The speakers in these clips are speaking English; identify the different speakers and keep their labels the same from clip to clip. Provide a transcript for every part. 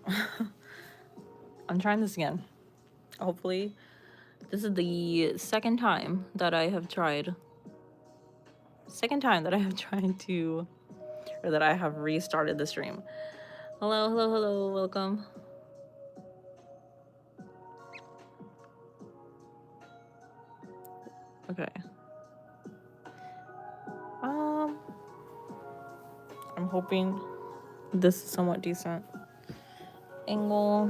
Speaker 1: I'm trying this again. Hopefully, this is the second time that I have tried. To, or that I have restarted the stream. Hello, hello, hello, welcome. Okay. I'm hoping this is somewhat decent angle.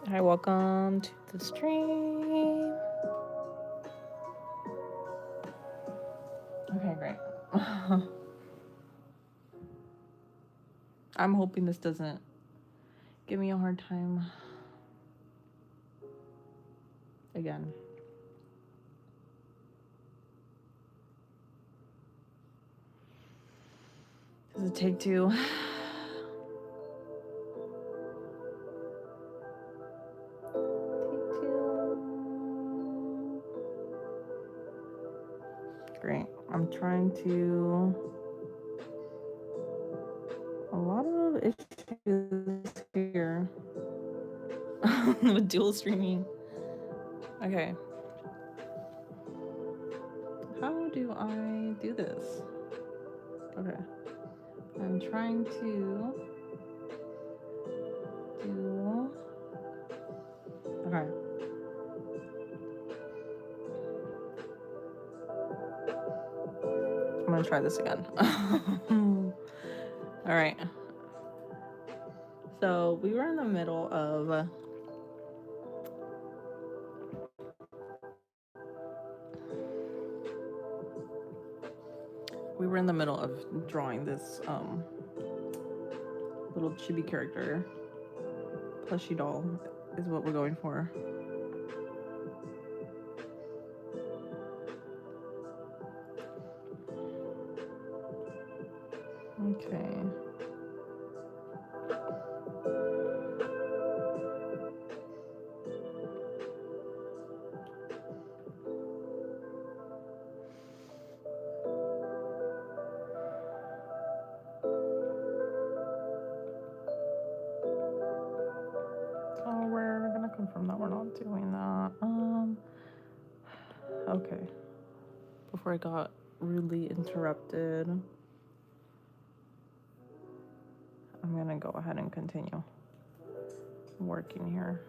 Speaker 1: Hi, welcome to the stream. Okay, great. I'm hoping this doesn't give me a hard time again. This is take two. Great. I'm trying to. A lot of issues here with dual streaming. Okay. How do I do this? Okay. I'm trying to do. Okay. I'm gonna try this again. All right. So we were in the middle of drawing this little chibi character. Plushie doll is what we're going for. Okay. So we're gonna confirm that we're not doing that. Okay. Before I got rudely interrupted, I'm gonna go ahead and continue working here.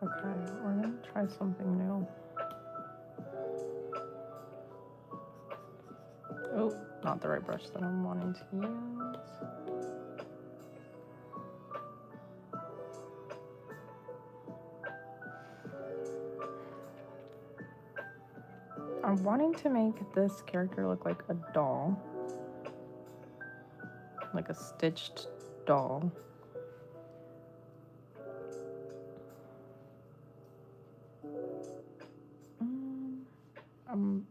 Speaker 1: Okay, we're gonna try something new. Oh, not the right brush that I'm wanting to use. I'm wanting to make this character look like a doll. Like a stitched doll.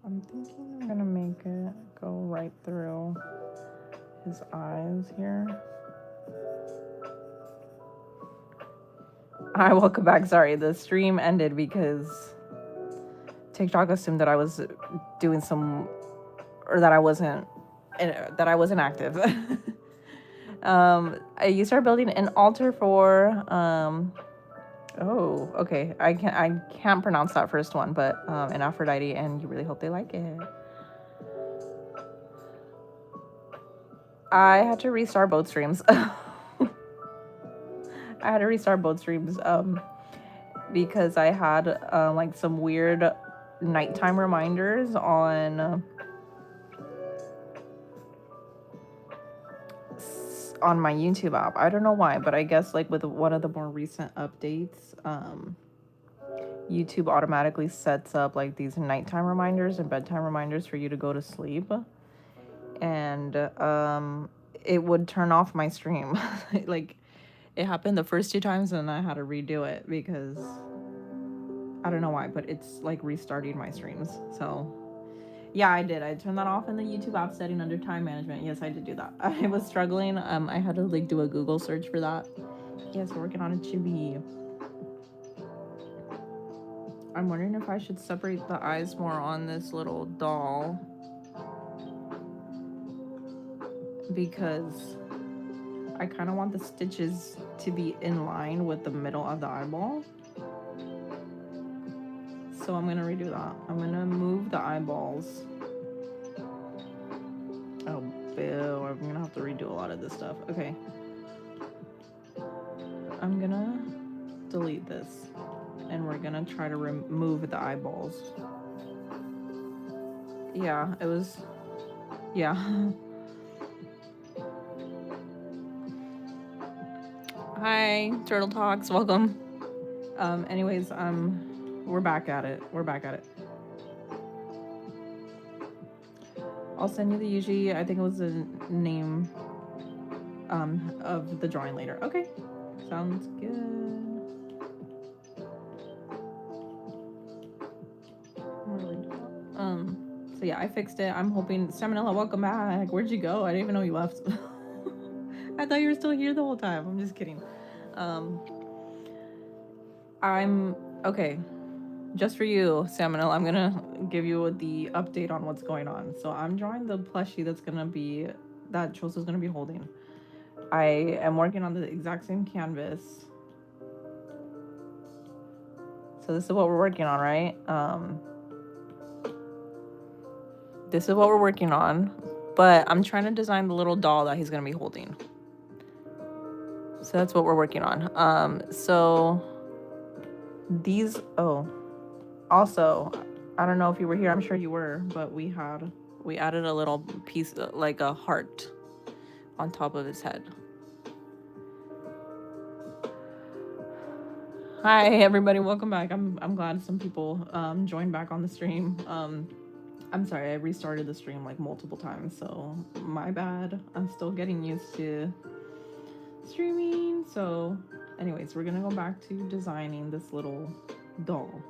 Speaker 1: I'm thinking I'm gonna make it go right through his eyes here. Hi, welcome back. Sorry, the stream ended because TikTok assumed that I was doing some, or that I wasn't active. You start building an altar for oh, okay. I can't pronounce that first one, but an Aphrodite, and you really hope they like it. I had to restart both streams. Because I had like some weird nighttime reminders on my YouTube app. I don't know why, but I guess like with one of the more recent updates, YouTube automatically sets up like these nighttime reminders and bedtime reminders for you to go to sleep. And it would turn off my stream. Like, it happened the first 2 times and I had to redo it because I don't know why, but it's like restarting my streams. So yeah, I did. I turned that off in the YouTube app setting under time management. Yes, I did do that. I was struggling. I had to like do a Google search for that. Yes, we're working on a chibi. I'm wondering if I should separate the eyes more on this little doll, because I kind of want the stitches to be in line with the middle of the eyeball. So I'm gonna redo that. I'm gonna move the eyeballs. Oh, boo. I'm gonna have to redo a lot of this stuff. Okay. I'm gonna delete this. And we're gonna try to remove the eyeballs. Yeah, it was... Yeah. Hi, Turtle Talks. Welcome. Anyways, we're back at it. We're back at it. I'll send you the Yuji. I think it was the name of the drawing later. Okay. Sounds good. So yeah, I fixed it. I'm hoping... Salmonella, welcome back. Where'd you go? I didn't even know you left. I thought you were still here the whole time. I'm just kidding. I'm... Okay. Just for you, Salmonella, I'm gonna give you the update on what's going on. So I'm drawing the plushie that's gonna be... that Choso's gonna be holding. I am working on the exact same canvas. So this is what we're working on, right? This is what we're working on, but I'm trying to design the little doll that he's gonna be holding. So that's what we're working on. So these, oh, also, I don't know if you were here, I'm sure you were, but we added a little piece, like a heart on top of his head. Hi everybody, welcome back. I'm glad some people joined back on the stream. I'm sorry, I restarted the stream like multiple times, so my bad. I'm still getting used to streaming. So anyways, we're gonna go back to designing this little doll.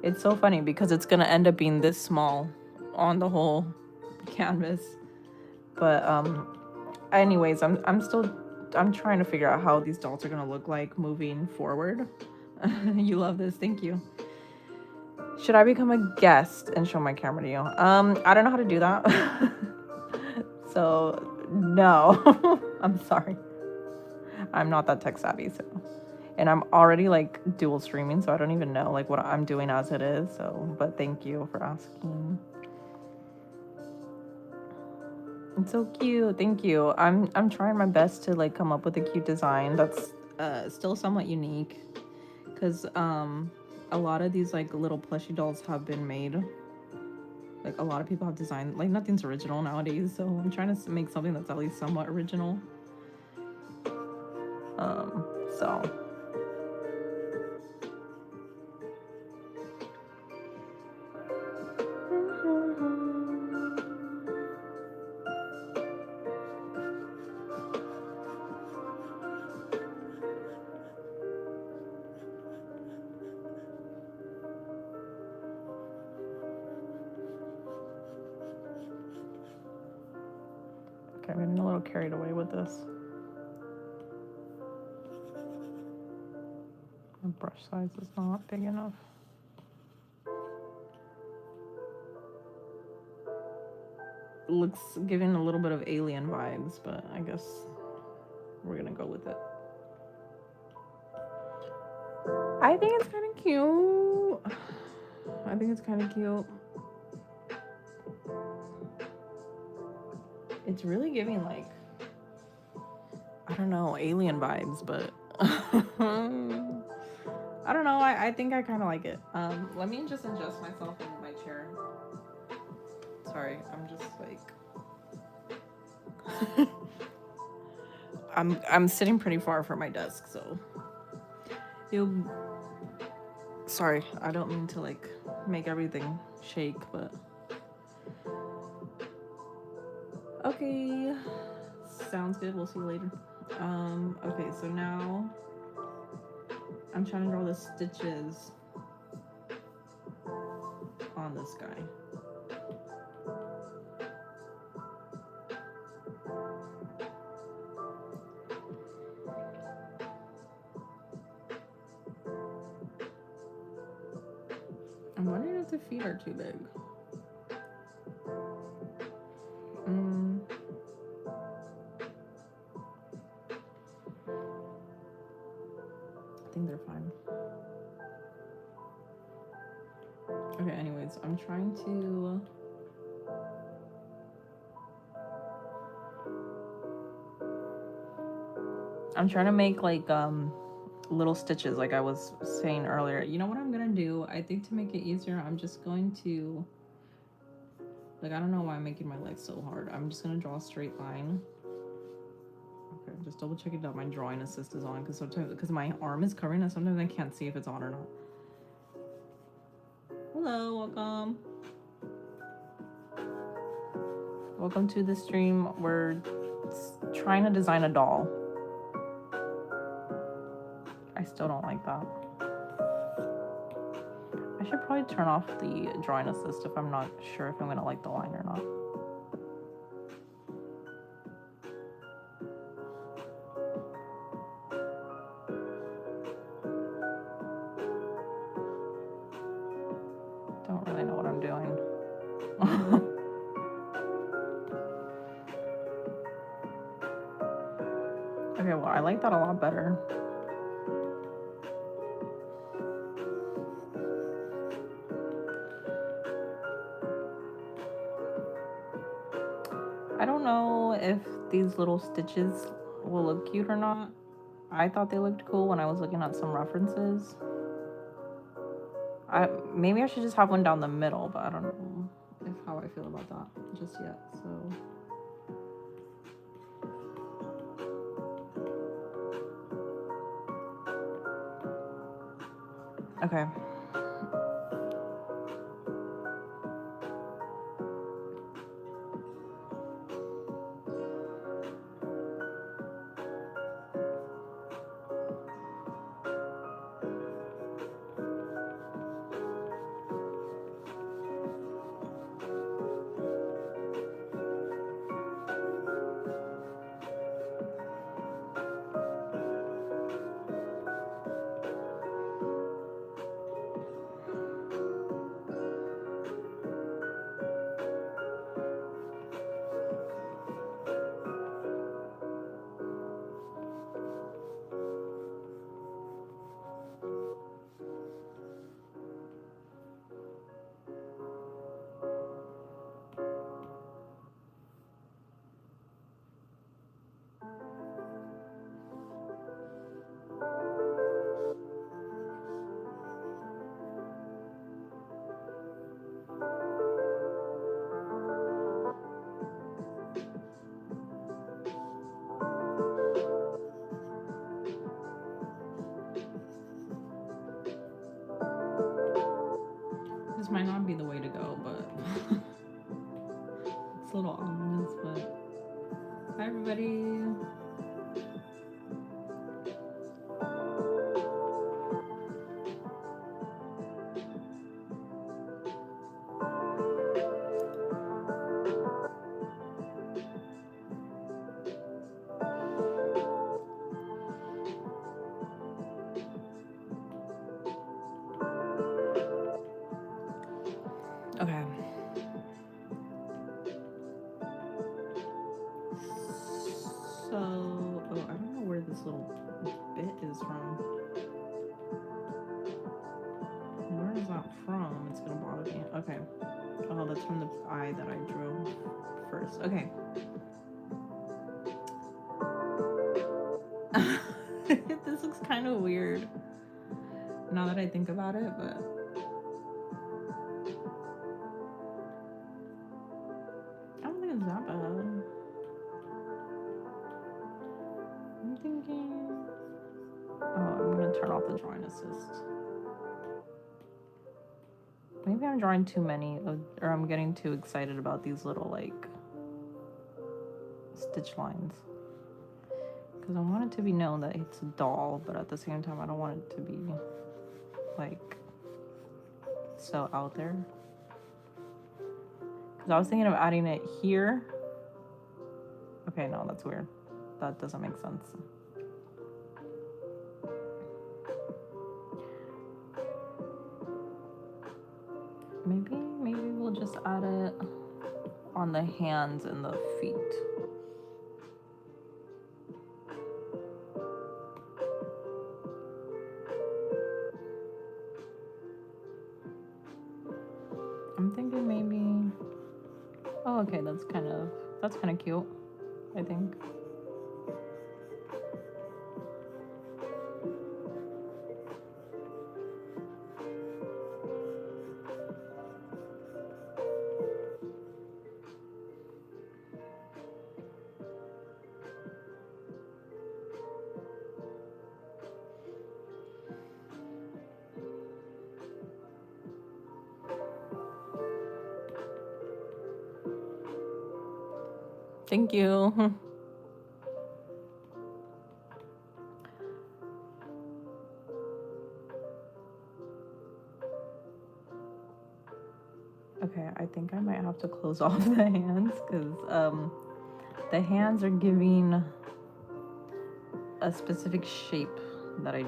Speaker 1: It's so funny because it's gonna end up being this small on the whole canvas. But anyways, I'm trying to figure out how these dolls are gonna look like moving forward. You love this, thank you. Should I become a guest and show my camera to you? I don't know how to do that. So no. I'm sorry. I'm not that tech savvy, so. And I'm already like dual streaming, so I don't even know like what I'm doing as it is. So, but thank you for asking. It's so cute. Thank you. I'm trying my best to like come up with a cute design that's still somewhat unique, because a lot of these like little plushie dolls have been made. Like a lot of people have designed, like nothing's original nowadays, so I'm trying to make something that's at least somewhat original. So okay, I'm getting a little carried away with this. My brush size is not big enough. Looks giving a little bit of alien vibes, but I guess we're gonna go with it. I think it's kind of cute. I think it's kind of cute. It's really giving like, I don't know, alien vibes, but I don't know. I think I kind of like it. Let me just adjust myself in my chair. Sorry, I'm just like I'm sitting pretty far from my desk, so Sorry, I don't mean to like make everything shake, but okay, sounds good. We'll see you later. Okay, so now I'm trying to draw the stitches on this guy. I'm wondering if the feet are too big. I think they're fine. Okay, anyways, I'm trying to make like little stitches like I was saying earlier. You know what I'm gonna do? I think to make it easier, I'm just going to, like, I don't know why I'm making my legs so hard. I'm just gonna draw a straight line. Okay, just double checking that my drawing assist is on, because sometimes, because my arm is covering it, sometimes I can't see if it's on or not. Hello, welcome. Welcome to the stream. We're trying to design a doll. I still don't like that. I should probably turn off the drawing assist if I'm not sure if I'm gonna like the line or not. Don't really know what I'm doing. Okay, well, I like that a lot better. I don't know if these little stitches will look cute or not. I thought they looked cool when I was looking at some references. Maybe I should just have one down the middle, but I don't know if how I feel about that just yet, so. Okay. This might not be the way to go, but it's a little ominous, but hi everybody. Okay. So, oh, I don't know where this little bit is from. Where is that from? It's gonna bother me. Okay. Oh, that's from the eye that I drew first. Okay. This looks kind of weird now that I think about it, but I don't think it's that bad. I'm thinking, oh, I'm gonna turn off the drawing assist. maybe I'm drawing too many, or I'm getting too excited about these little, like, stitch lines. Because I want it to be known that it's a doll, but at the same time, I don't want it to be, like, so out there. Because I was thinking of adding it here. Okay, no, that's weird. That doesn't make sense. Maybe we'll just add it on the hands and the feet. I'm thinking maybe, oh, okay, that's kind of cute, I think. Thank you. Okay, I think I might have to close off the hands because the hands are giving a specific shape that I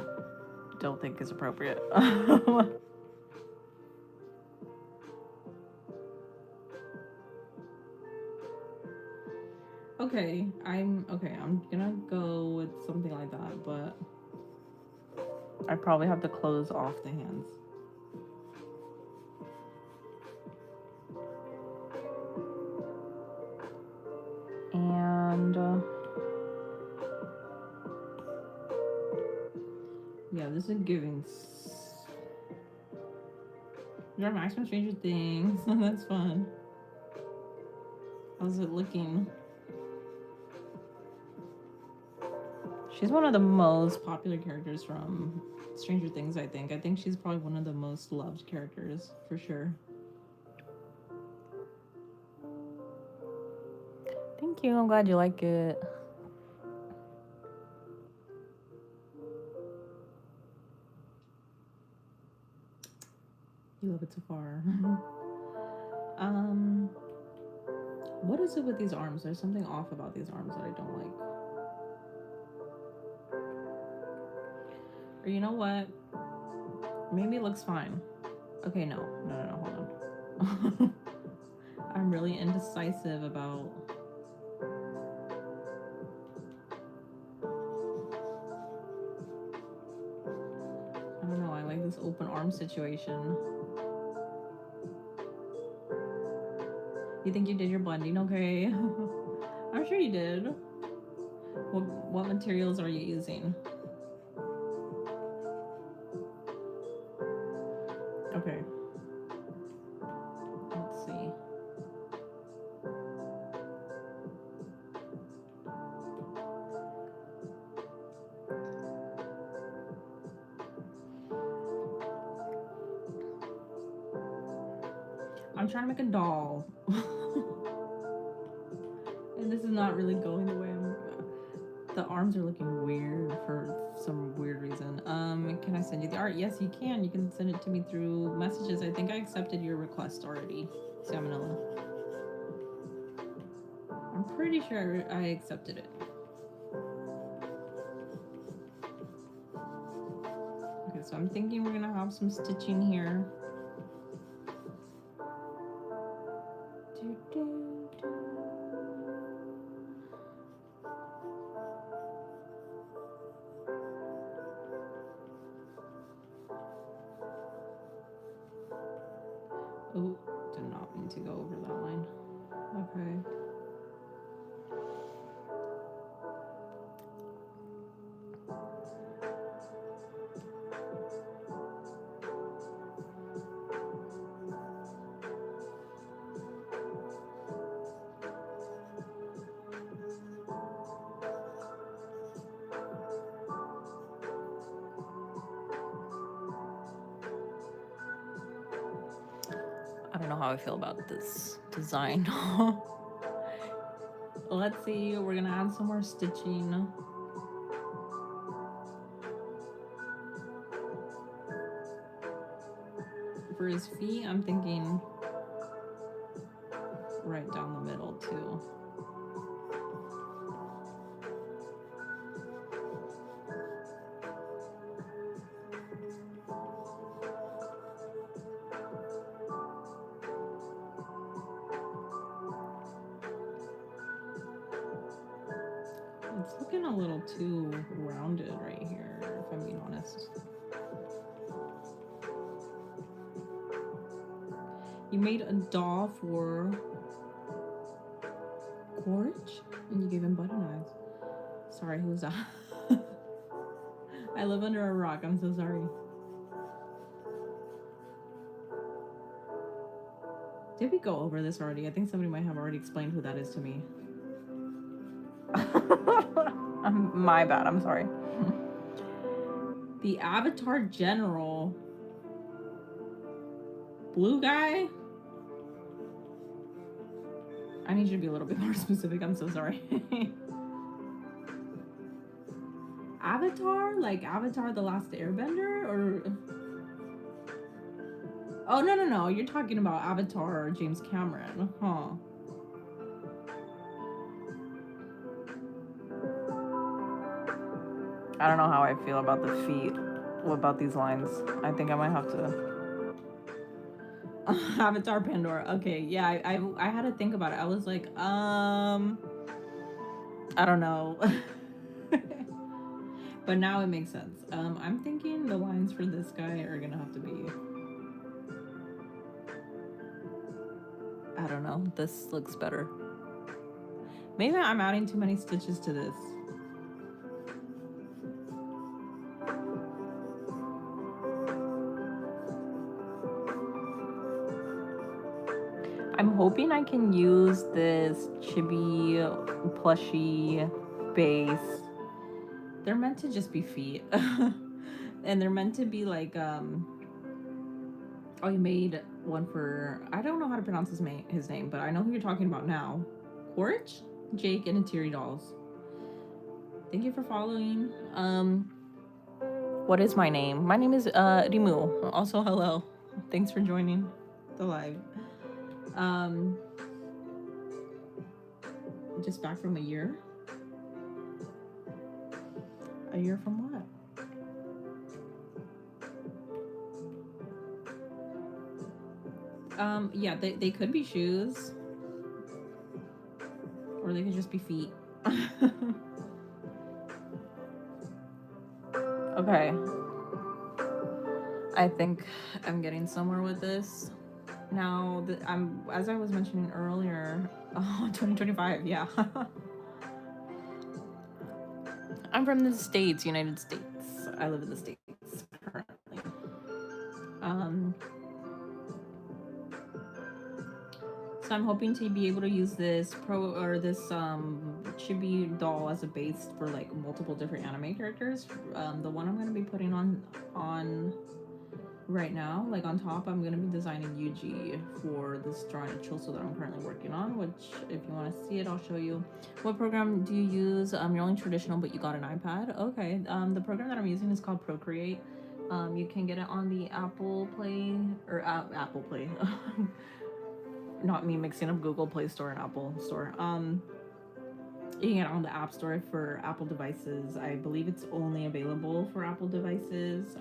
Speaker 1: don't think is appropriate. Okay, I'm gonna go with something like that, but I probably have to close off the hands. And yeah, this is giving. You're Maximum Stranger Things. That's fun. How's it looking? She's one of the most popular characters from Stranger Things, I think. I think she's probably one of the most loved characters, for sure. Thank you. I'm glad you like it. You love it so far. What is it with these arms? There's something off about these arms that I don't like. Or you know what? Maybe it looks fine. Okay, no, hold on. I'm really indecisive about I don't know, I like this open arm situation. You think you did your blending okay? I'm sure you did. What materials are you using? Okay. Let's see. I'm trying to make a doll. And this is not really going the way the arms are looking weird for some weird reason. Can I send you the art? Yes, you can. You can send it to me through messages. I think I accepted your request already, Salmonella. I'm pretty sure I accepted it. Okay, so I'm thinking we're gonna have some stitching here. Oh, did not mean to go over that line. Okay. don't know how I feel about this design. Let's see, we're gonna add some more stitching. For his feet, I'm thinking right down the middle too. It's looking a little too rounded right here, if I'm being honest. You made a doll for Gorge and you gave him button eyes. Sorry, who's that? I live under a rock, I'm so sorry. Did we go over this already? I think somebody might have already explained who that is to me. My bad, I'm sorry. The Avatar General. Blue guy? I need you to be a little bit more specific, I'm so sorry. Avatar? Like Avatar the Last Airbender? Or... Oh, no. You're talking about Avatar James Cameron, huh? I don't know how I feel about the feet. What about these lines? I think I might have to... Avatar Pandora. Okay, yeah, I had to think about it. I was like, I don't know. But now it makes sense. I'm thinking the lines for this guy are gonna have to be... I don't know. This looks better. Maybe I'm adding too many stitches to this. I'm hoping I can use this chibi plushie base. They're meant to just be feet. And they're meant to be like, oh, you made one for, I don't know how to pronounce his name, but I know who you're talking about now. Quaritch? Jake and Attire dolls. Thank you for following. What is my name? My name is Rimu. Also, hello. Thanks for joining the live. Just back from a year? A year from what? Yeah, they could be shoes. Or they could just be feet. Okay. I think I'm getting somewhere with this. Now, as I was mentioning earlier, 2025, yeah. I'm from the States, United States. I live in the States currently. So I'm hoping to be able to use this chibi doll as a base for like multiple different anime characters. The one I'm gonna be putting on right now, like on top, I'm gonna be designing Yuji for this Drawing Chibi Choso that I'm currently working on, which if you want to see it, I'll show you. What program do you use? You're only traditional, but you got an iPad. Okay. The program that I'm using is called Procreate. You can get it on the Apple Play or Apple Play. Not me mixing up Google Play Store and Apple Store. You can get it on the App Store for Apple devices. I believe it's only available for Apple devices.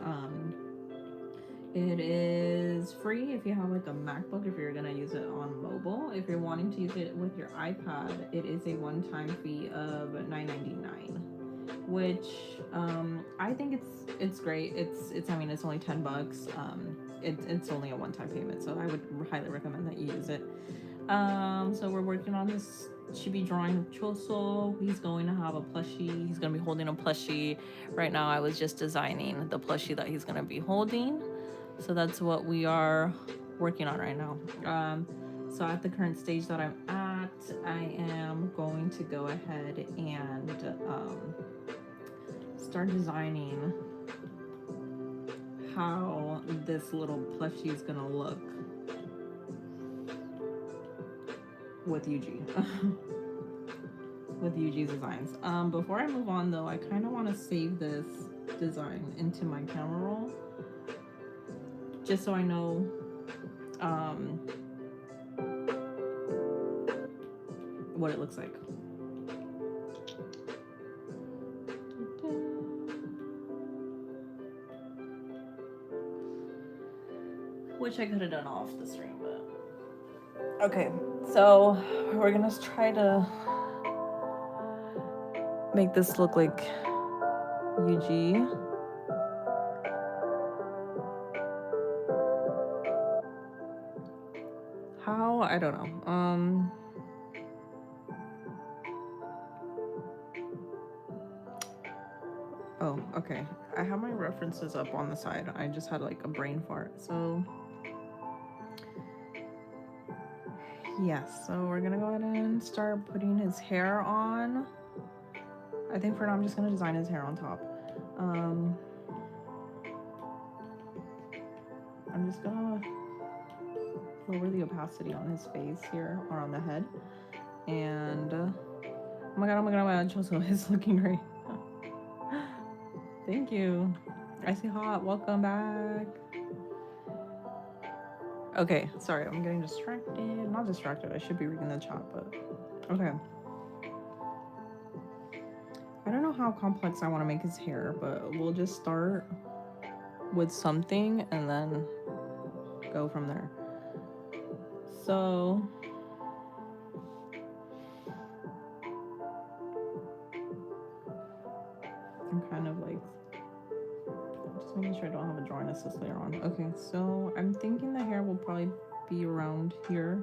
Speaker 1: It is free if you have like a MacBook, if you're gonna use it on mobile. If you're wanting to use it with your iPad, it is a one-time fee of $9.99, which I think it's great. It's I mean, it's only $10. It's only a one-time payment, so I would highly recommend that you use it. So we're working on this chibi drawing Choso. He's going to have a plushie. He's gonna be holding a plushie. Right now, I was just designing the plushie that he's gonna be holding. So that's what we are working on right now. So at the current stage that I'm at, I am going to go ahead and start designing how this little plushie is gonna look. with Yuji. With Yuji's designs. Before I move on though, I kind of want to save this design into my camera roll, just so I know what it looks like. Which I could have done off the stream, but okay. So we're gonna try to make this look like Yuji. How? I don't know. Oh, okay. I have my references up on the side. I just had like a brain fart. So yes, so we're gonna go ahead and start putting his hair on. I think for now I'm just gonna design his hair on top. I'm just gonna lower the opacity on his face here, or on the head. And oh my god, Choso is looking great. Thank you. I see hot. Welcome back. Okay, sorry, I'm getting distracted. Not distracted, I should be reading the chat, but okay. I don't know how complex I want to make his hair, but we'll just start with something and then go from there. So I'm kind of like just making sure I don't have a drawing assist later on. Okay, so I'm thinking the hair will probably be around here.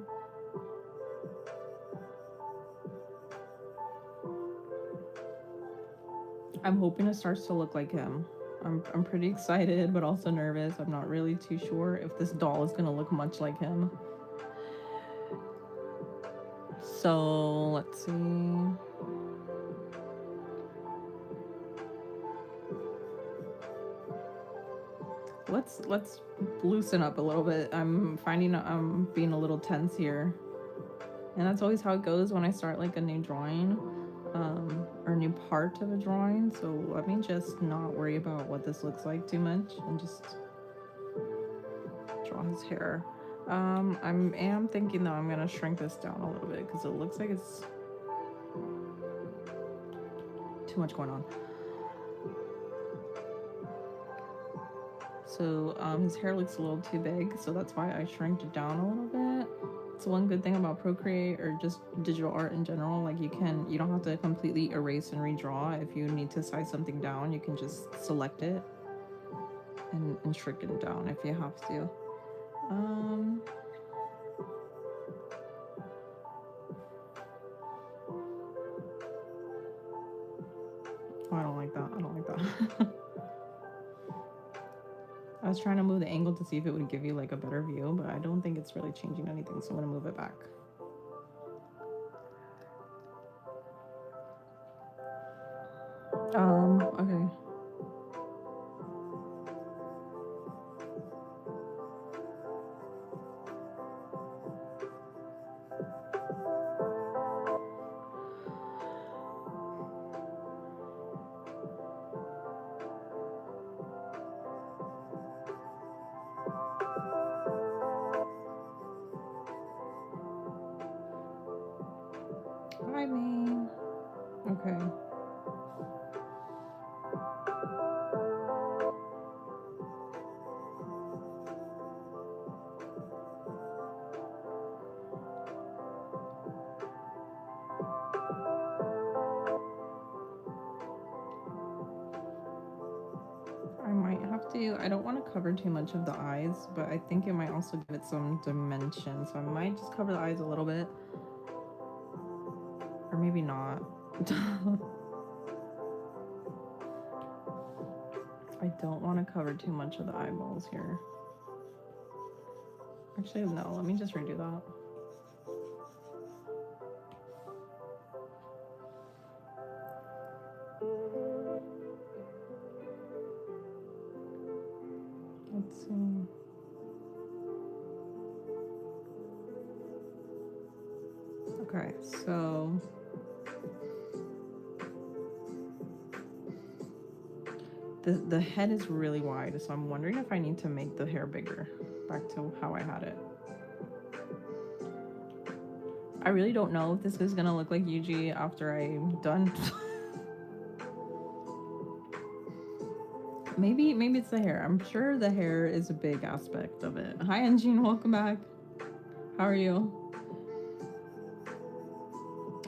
Speaker 1: I'm hoping it starts to look like him. I'm pretty excited, but also nervous. I'm not really too sure if this doll is gonna look much like him. So let's see. Let's loosen up a little bit. I'm finding I'm being a little tense here, and that's always how it goes when I start like a new drawing, or a new part of a drawing. So let me just not worry about what this looks like too much and just draw his hair. I am thinking though I'm gonna shrink this down a little bit because it looks like it's too much going on. So his hair looks a little too big, so that's why I shrinked it down a little bit. It's one good thing about Procreate or just digital art in general. Like you don't have to completely erase and redraw. If you need to size something down, you can just select it and shrink it down if you have to. Oh, I don't like that. I don't like that. I was trying to move the angle to see if it would give you like a better view, but I don't think it's really changing anything, so I'm gonna move it back. Okay. Hi, Maine. Okay. I don't want to cover too much of the eyes, but I think it might also give it some dimension. So I might just cover the eyes a little bit. Or maybe not. I don't want to cover too much of the eyeballs here. Actually, no, let me just redo that. Let's see. Okay, so the head is really wide, so I'm wondering if I need to make the hair bigger, back to how I had it. I really don't know if this is gonna look like Yuji after I'm done. maybe it's the hair. I'm sure the hair is a big aspect of it. Hi Engine, welcome back. How are you?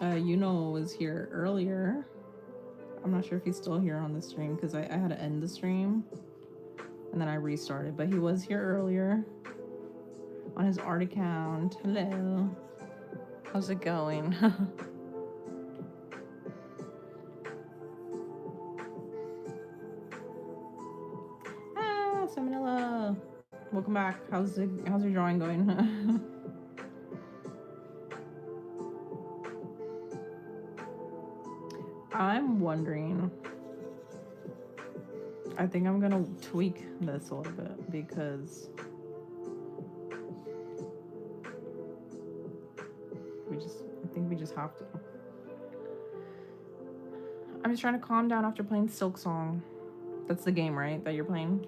Speaker 1: Yuno was here earlier. I'm not sure if he's still here on the stream because I had to end the stream and then I restarted, but he was here earlier on his art account. Hello. How's it going? Ah, Samanilla. Welcome back. How's your drawing going? I'm wondering, I think I'm gonna tweak this a little bit because I think we just have to. I'm just trying to calm down after playing Silk Song. That's the game, right, that you're playing?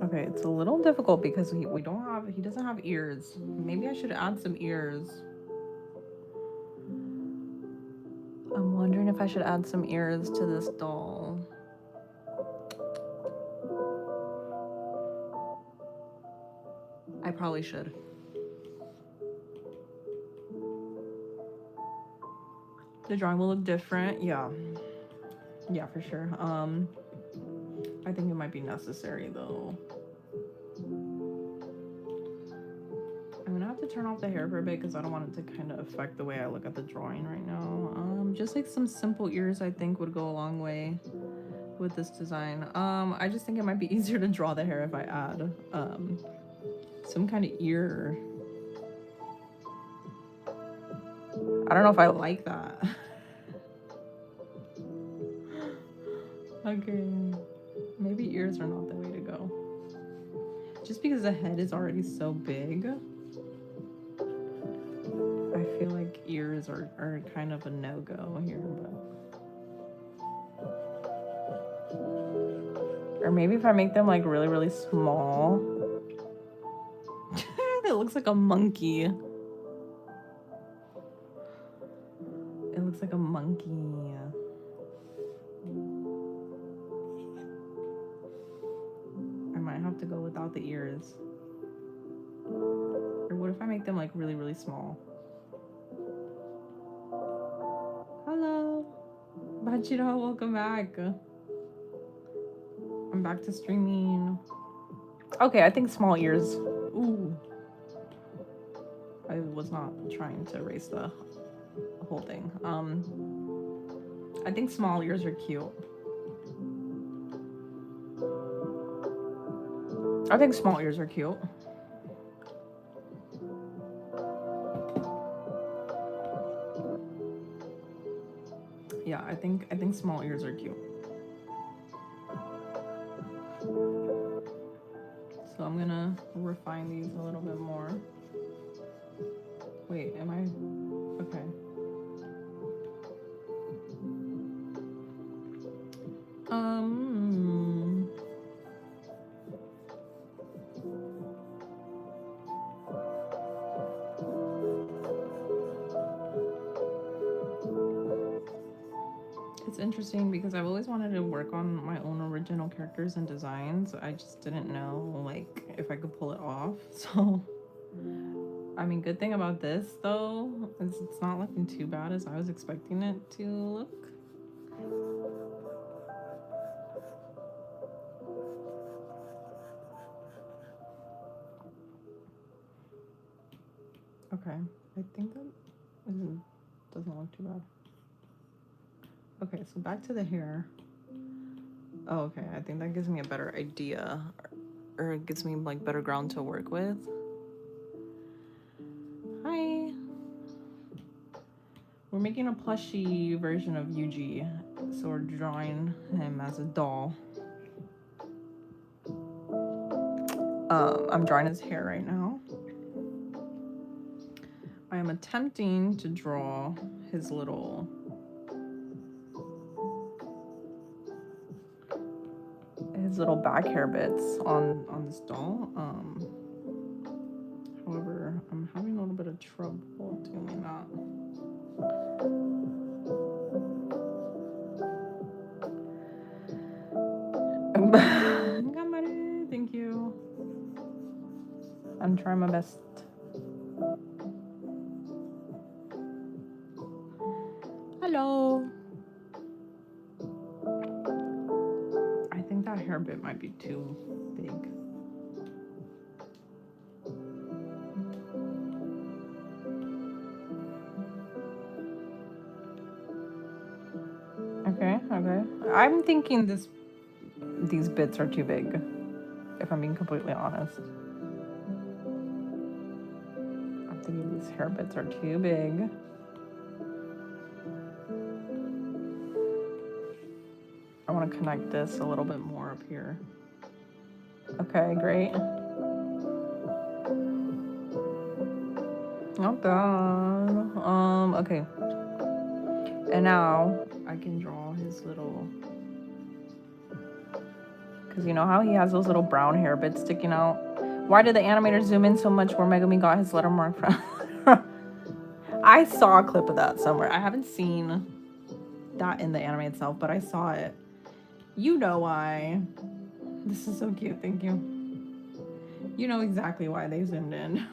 Speaker 1: Okay, it's a little difficult because he doesn't have ears. Maybe I should add some ears. I'm wondering if I should add some ears to this doll. I probably should. The drawing will look different. Yeah, for sure. I think it might be necessary though. I'm gonna have to turn off the hair for a bit because I don't want it to kind of affect the way I look at the drawing right now. Just like some simple ears I think would go a long way with this design. I just think it might be easier to draw the hair if I add some kind of ear. I don't know if I like that. Okay, maybe ears are not the way to go. Just because the head is already so big, I feel like ears are kind of a no-go here, but... Or maybe if I make them like really, really small. It looks like a monkey. It looks like a monkey. I might have to go without the ears. Or what if I make them like really, really small? Hello. Bachiro, welcome back. I'm back to streaming. Okay, I think small ears. Ooh. I was not trying to erase the whole thing. I think small ears are cute. I think small ears are cute. Yeah, I think small ears are cute. So I'm gonna refine these a little bit more. Wait, am I okay? It's interesting because I've always wanted to work on my own original characters and designs. I just didn't know like if I could pull it off. So I mean, good thing about this though is it's not looking too bad as I was expecting it to look. Okay, I think that doesn't look too bad. Okay, so back to the hair. Oh, okay, I think that gives me a better idea, or it gives me like better ground to work with. Hi. We're making a plushie version of Yuji, so we're drawing him as a doll. I'm drawing his hair right now. I am attempting to draw his little back hair bits on this doll. However, I'm having a little bit of trouble doing that. Thank you. I'm trying my best. Hello. I think that hair bit might be too big. Okay. I'm thinking these bits are too big, if I'm being completely honest. I'm thinking these hair bits are too big. I want to connect this a little bit more up here. Okay, great. Not bad. Okay. And now I can draw his little, because you know how he has those little brown hair bits sticking out? Why did the animator zoom in so much where Megumi got his letter mark from? I saw a clip of that somewhere. I haven't seen that in the anime itself, but I saw it. You know why. This is so cute, thank you. You know exactly why they zoomed in.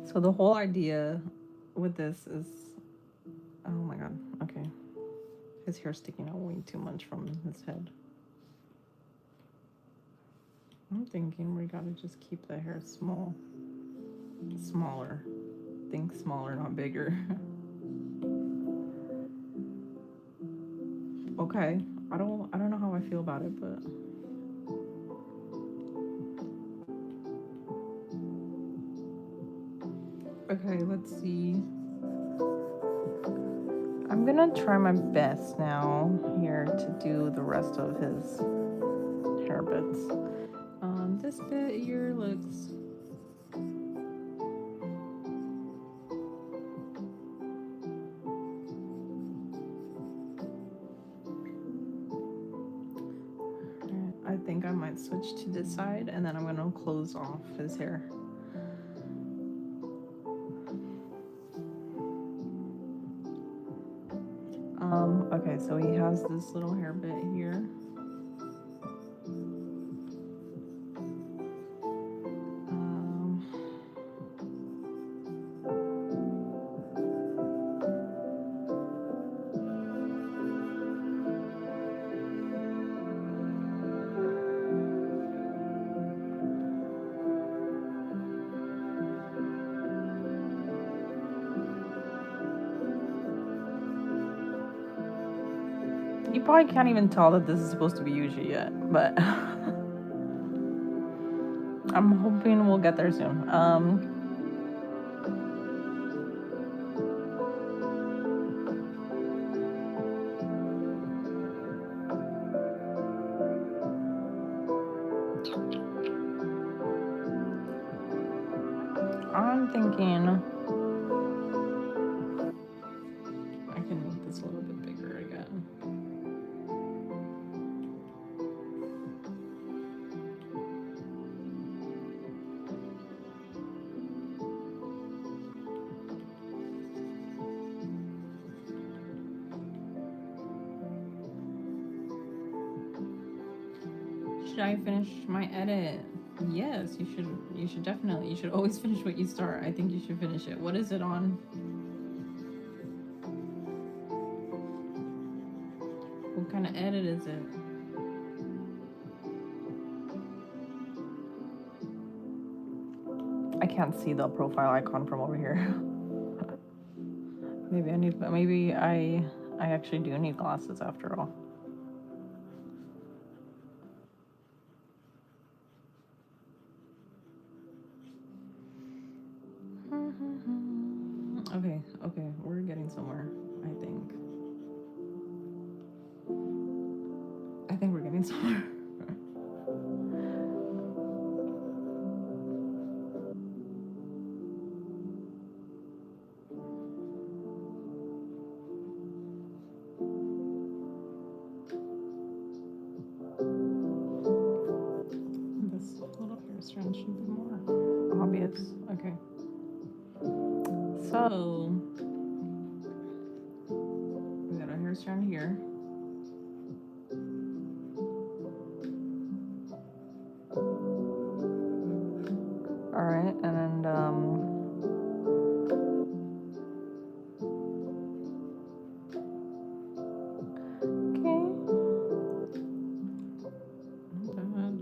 Speaker 1: So the whole idea with this is, oh my god, okay. His hair's sticking out way too much from his head. I'm thinking we gotta just keep the hair smaller. Think smaller, not bigger. Okay, I don't know how I feel about it, but okay, let's see. I'm gonna try my best now here to do the rest of his hair bits. This bit here looks I think I might switch to this side and then I'm gonna close off his hair. Okay, so he has this little hair bit here. You probably can't even tell that this is supposed to be Yuji yet, but I'm hoping we'll get there soon. I'm thinking I can make this a little bit bigger again. Should I finish my edit? Yes, you should. You should definitely. You should always finish what you start. I think you should finish it. What is it on? What kind of edit is it? I can't see the profile icon from over here. maybe I actually do need glasses after all. Okay, we're getting somewhere, I think we're getting somewhere. This little hair strand should be more obvious. Okay. So we got a hair strand here. All right, and then okay. Not bad.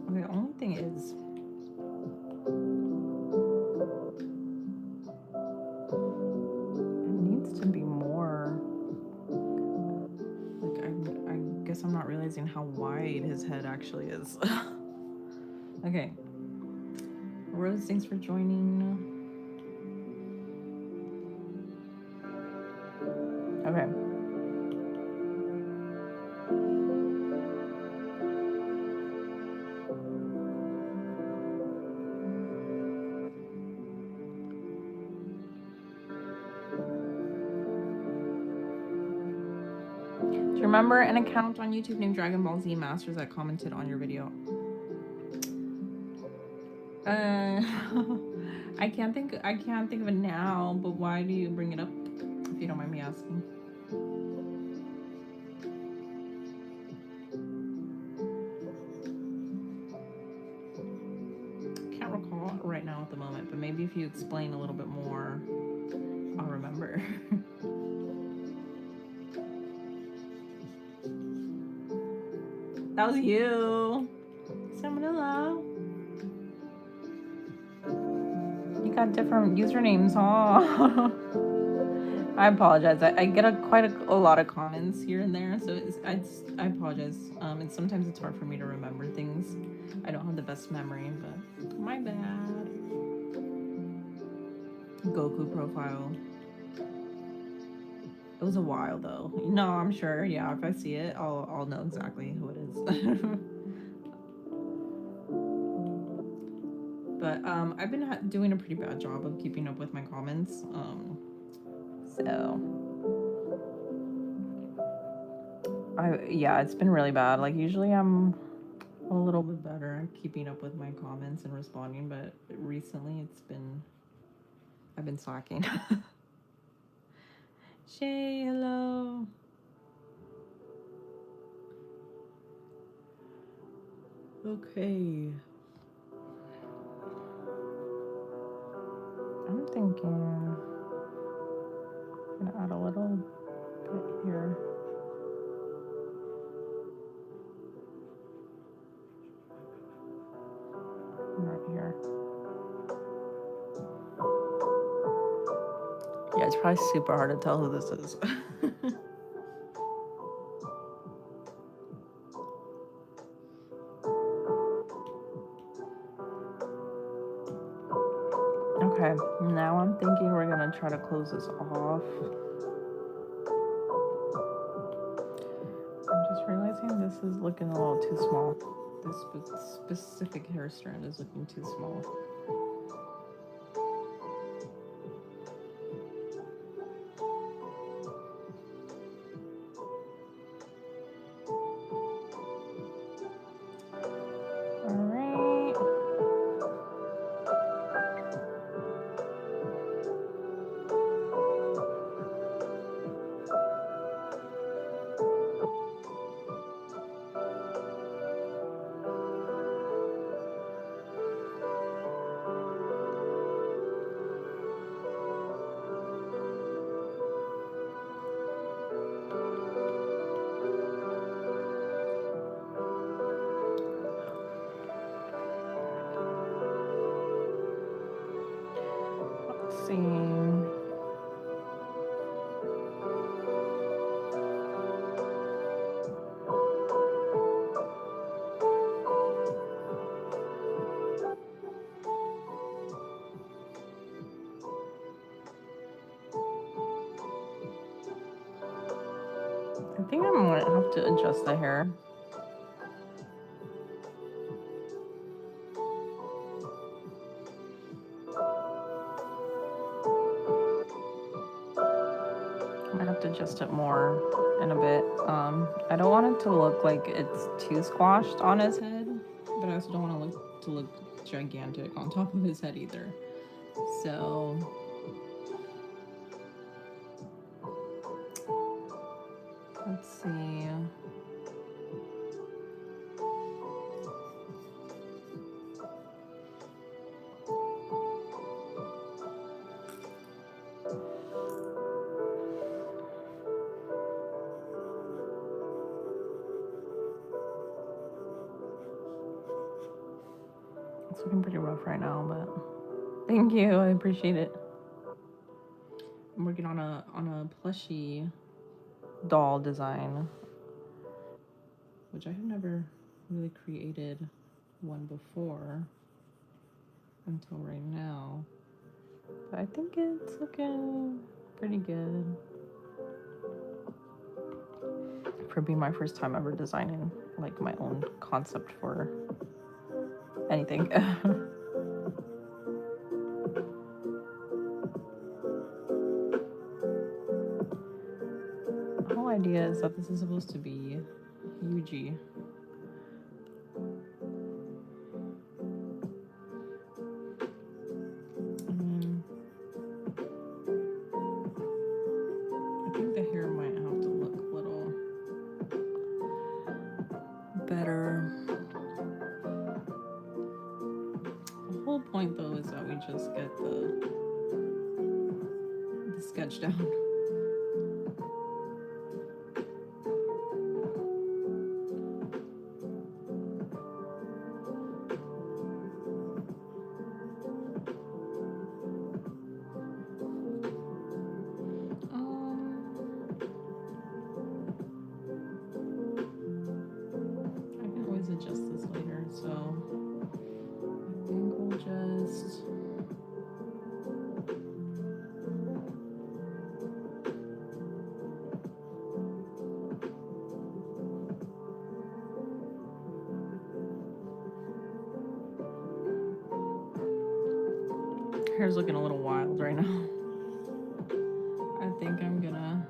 Speaker 1: Okay, the only thing is it needs to be more. Like I guess I'm not realizing how wide his head actually is. Okay. Rose, thanks for joining. Okay. Do you remember an account on YouTube named Dragon Ball Z Masters that commented on your video? I can't think of it now, but why do you bring it up, if you don't mind me asking? Can't recall right now at the moment, but maybe if you explain a little bit more, I'll remember. That was you, Salmonella. You got different usernames, huh? I apologize. I get quite a lot of comments here and there, so I apologize. And sometimes it's hard for me to remember things. I don't have the best memory, but my bad. Goku profile. It was a while though. No, I'm sure. Yeah, if I see it, I'll know exactly who it is. But I've been doing a pretty bad job of keeping up with my comments. So yeah, it's been really bad. Like usually I'm a little bit better at keeping up with my comments and responding, but recently I've been slacking. Shay, hello. Okay. I'm thinking I'm gonna add a little bit here. Right here. Yeah, it's probably super hard to tell who this is. Okay, now I'm thinking we're gonna try to close this off. I'm just realizing this is looking a little too small. This specific hair strand is looking too small. see. I think I might have to adjust the hair. I might have to adjust it more in a bit. I don't want it to look like it's too squashed on his head, but I also don't want it to look gigantic on top of his head either. So let's see. It's looking pretty rough right now, but thank you. I appreciate it. I'm working on a plushie doll design, which I have never really created one before until right now. But I think it's looking pretty good for being my first time ever designing like my own concept for anything. The whole idea is that this is supposed to be Yuji. I think the hair might have to look a little better. The whole point though is that we just get the sketch down. I can always adjust this later, so I think we'll just hair's looking a little wild right now. I think I'm gonna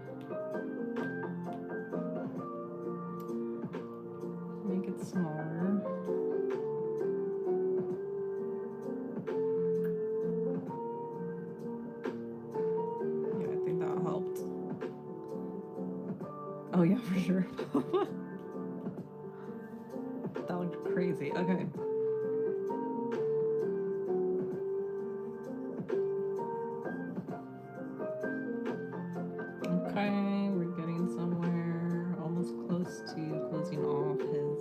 Speaker 1: make it smaller. Yeah, I think that helped. Oh yeah, for sure. That looked crazy. Okay. Okay, we're getting somewhere, almost close to closing off his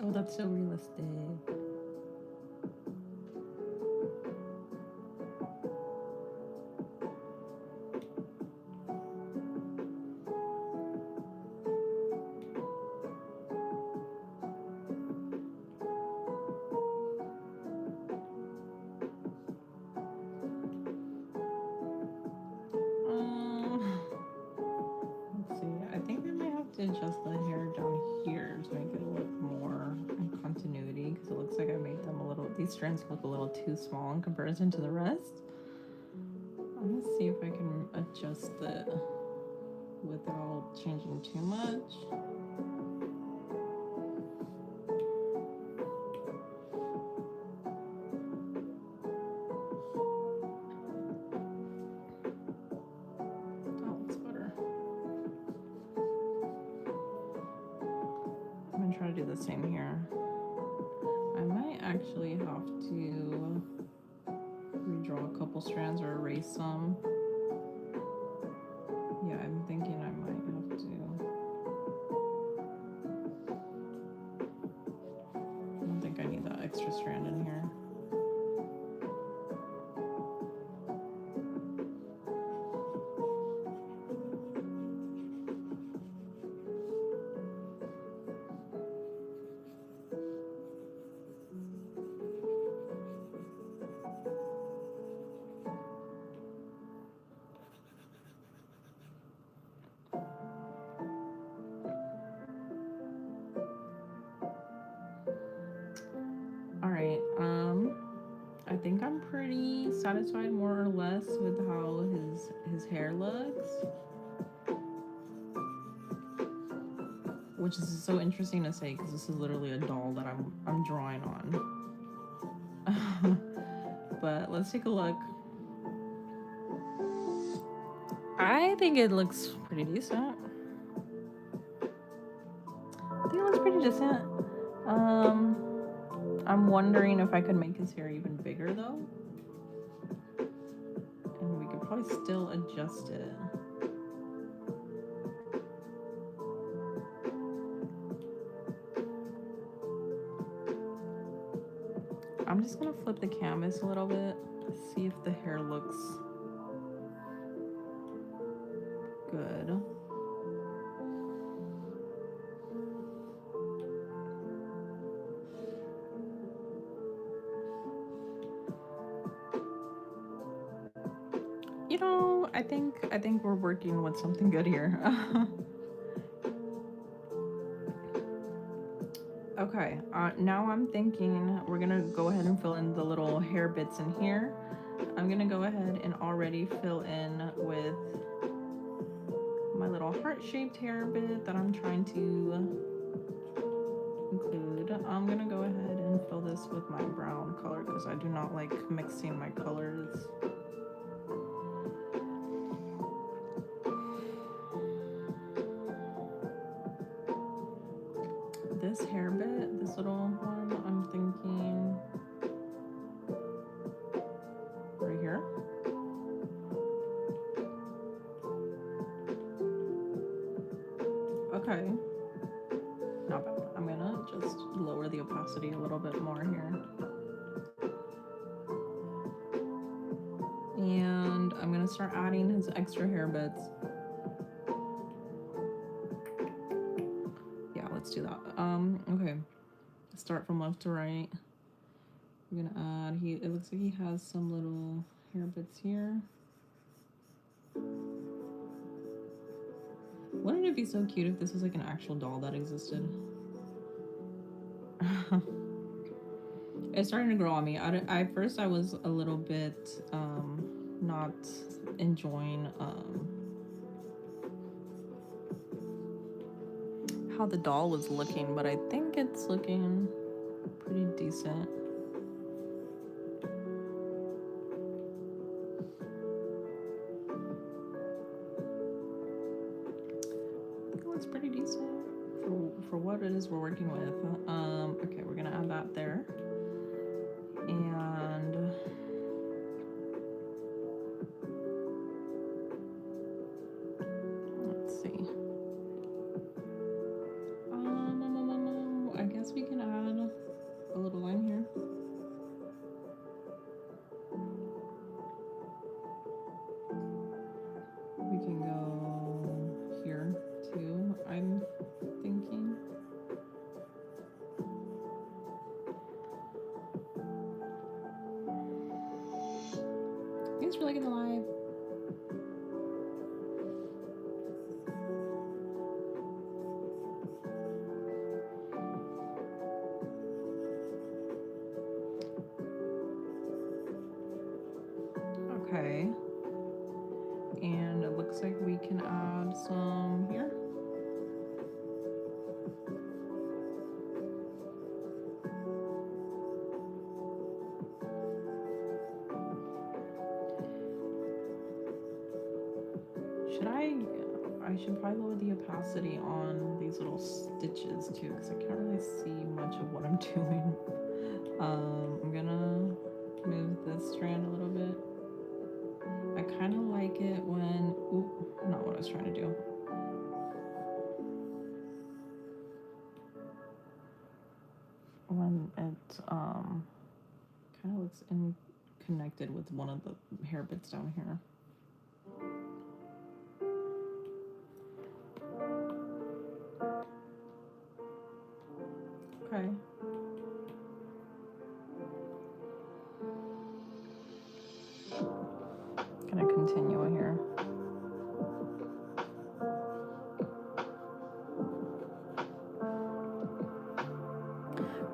Speaker 1: oh, that's so realistic. Let's see. I think I might have to adjust the hair down these strands look a little too small in comparison to the rest. I'm gonna see if I can adjust it without changing too much. That looks better. I'm gonna try to do the same here. I might actually have to redraw a couple strands or erase some. Yeah, I'm thinking I might have to. I don't think I need that extra strand in here. Alright, I think I'm pretty satisfied more or less with how his hair looks. Which is so interesting to say because this is literally a doll that I'm drawing on. But let's take a look. I think it looks pretty decent. I think it looks pretty decent. I'm wondering if I could make his hair even bigger though. And we could probably still adjust it. I'm just gonna flip the canvas a little bit to see if the hair looks good. You know, I think we're working with something good here. Okay, now I'm thinking we're gonna go ahead and fill in the little hair bits in here. I'm gonna go ahead and already fill in with my little heart-shaped hair bit that I'm trying to include. I'm gonna go ahead and fill this with my brown color because I do not like mixing my colors. This hair bit, this little one, I'm thinking right here. Okay, not bad. I'm gonna just lower the opacity a little bit more here. And I'm gonna start adding his extra hair bits. Let's do that. Okay. Start from left to right. We're gonna add, it looks like he has some little hair bits here. Wouldn't it be so cute if this was like an actual doll that existed? It's starting to grow on me. At first I was a little bit not enjoying how the doll was looking, but I think it's looking pretty decent. I think it looks pretty decent for what it is we're working with. Okay, we're gonna add that there. And let's see. I guess we can add a little line here. We can go here too, I'm thinking. Thanks for liking the live. Okay. And it looks like we can add some here. I should probably lower the opacity on these little stitches too, because I can't really see much of what I'm doing. I'm gonna move this strand a little bit. I kind of like it when, not what I was trying to do. When it kind of looks connected with one of the hair bits down here. Okay. Gonna continue here.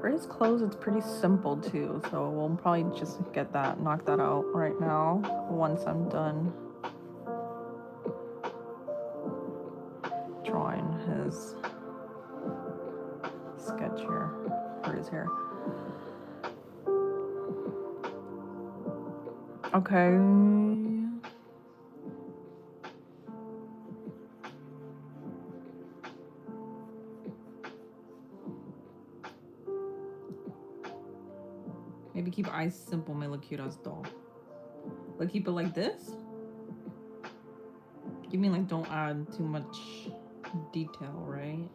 Speaker 1: For his clothes, it's pretty simple too, so we'll probably just knock that out right now once I'm done drawing his sketch here for his hair. Okay. Maybe keep eyes simple, may look cute as doll. Like keep it like this? You mean like don't add too much detail, right?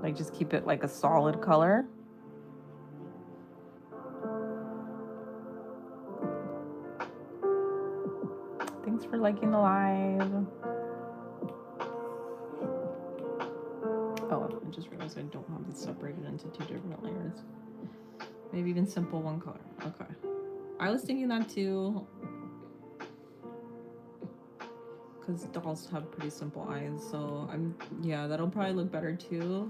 Speaker 1: Like just keep it like a solid color. Thanks for liking the live. Oh, I just realized I don't have this separated into 2 different layers. Maybe even simple one color. Okay. I was thinking that too, because dolls have pretty simple eyes, so yeah, that'll probably look better too.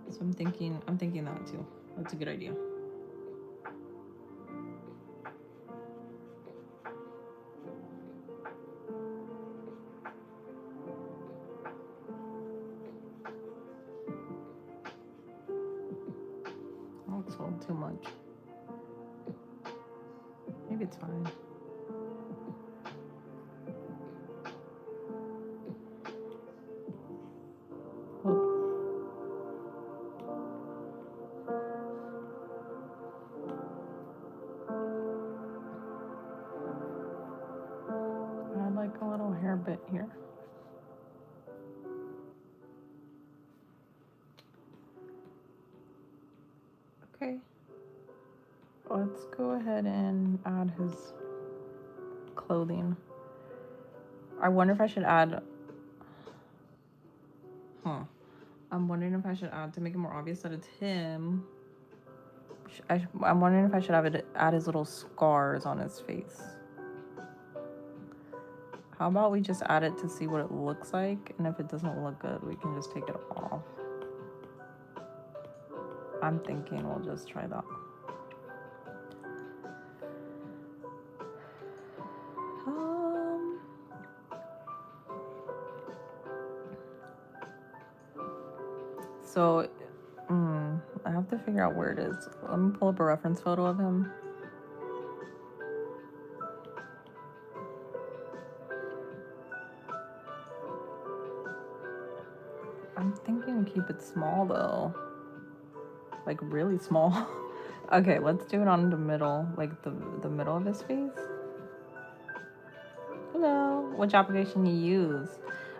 Speaker 1: So I'm thinking that too. That's a good idea. Oh, it's a little too much. Maybe it's fine. A little hair bit here. Okay. Let's go ahead and add his clothing. I wonder if I should add... I'm wondering if I should add, to make it more obvious that it's him, I'm wondering if I should add his little scars on his face. How about we just add it to see what it looks like, and if it doesn't look good, we can just take it off. I'm thinking we'll just try that. So, I have to figure out where it is. Let me pull up a reference photo of him. I'm thinking keep it small though. Like really small. Okay, let's do it on the middle, like the middle of his face. Hello, which application you use?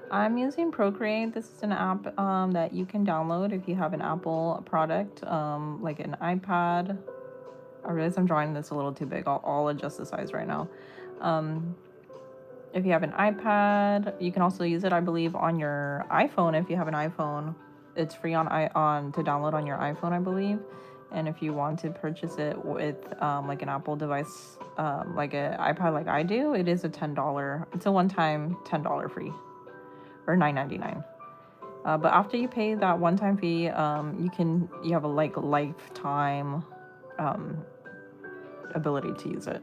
Speaker 1: I'm using Procreate. This is an app that you can download if you have an Apple product, like an iPad. I realize I'm drawing this a little too big. I'll adjust the size right now. If you have an iPad, you can also use it, I believe, on your iPhone. If you have an iPhone, it's free to download on your iPhone, I believe. And if you want to purchase it with like an Apple device, like an iPad, like I do, it is a $10. It's a one-time $10 free, or $9.99. But after you pay that one-time fee, you have a like lifetime ability to use it.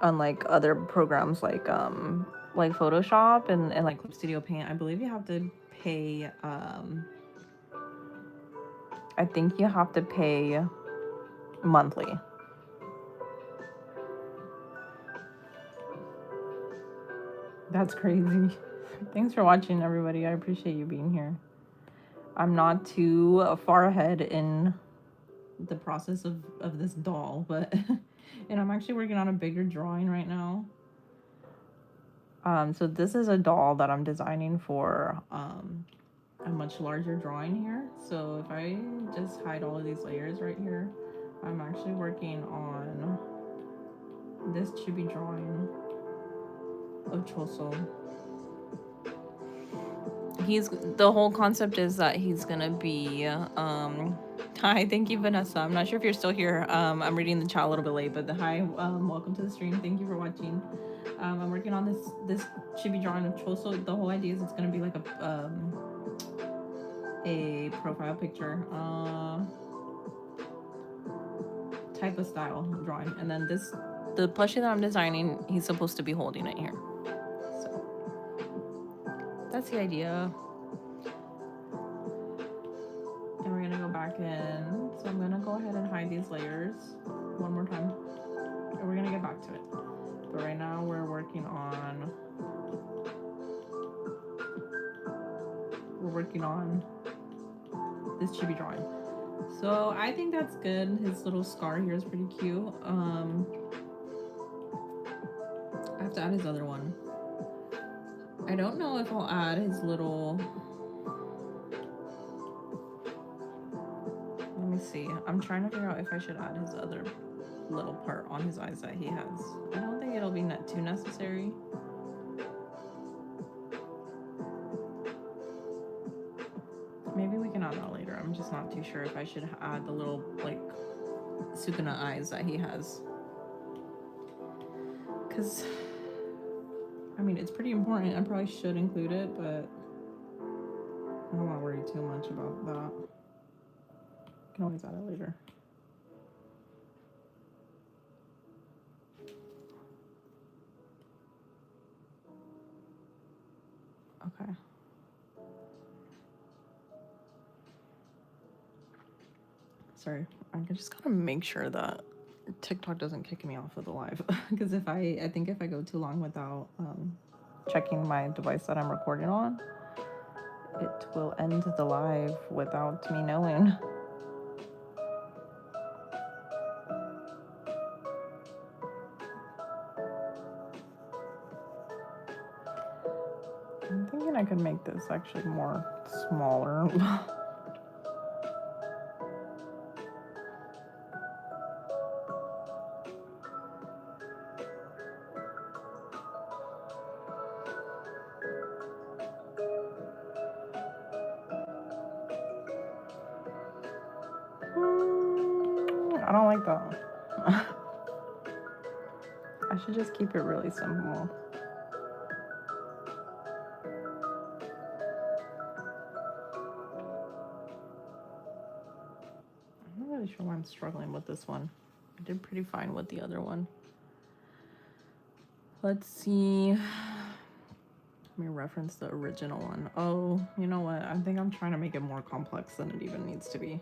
Speaker 1: Unlike other programs like Photoshop and like Clip Studio Paint, I believe you have to pay I think you have to pay monthly. That's crazy. Thanks for watching, everybody. I appreciate you being here. I'm not too far ahead in the process of this doll, but and I'm actually working on a bigger drawing right now. So this is a doll that I'm designing for a much larger drawing here. So if I just hide all of these layers right here, I'm actually working on this chibi drawing of Choso. The whole concept is that he's gonna be hi, thank you, Vanessa. I'm not sure if you're still here. I'm reading the chat a little bit late, but hi, welcome to the stream. Thank you for watching. I'm working on this chibi drawing of Choso. The whole idea is it's gonna be like a profile picture type of style drawing, and then the plushie that I'm designing, he's supposed to be holding it here. So that's the idea. And we're gonna go back in. So I'm gonna go ahead and hide these layers one more time, and we're gonna get back to it. But right now we're working on this chibi drawing. So I think that's good. His little scar here is pretty cute. I have to add his other one. I don't know if I'll add his little... Let me see. I'm trying to figure out if I should add his other little part on his eyes that he has. I don't think it'll be too necessary. Maybe we can add that later. I'm just not too sure if I should add the little, like, Sukuna eyes that he has. Because, I mean, it's pretty important. I probably should include it, but I don't want to worry too much about that. I can always add it later. Okay. Sorry, I just gotta make sure that TikTok doesn't kick me off of the live, because I think if I go too long without checking my device that I'm recording on, it will end the live without me knowing. I'm thinking I could make this actually more smaller. I don't like that. I should just keep it really simple. I'm not really sure why I'm struggling with this one. I did pretty fine with the other one. Let's see. Let me reference the original one. Oh, you know what? I think I'm trying to make it more complex than it even needs to be.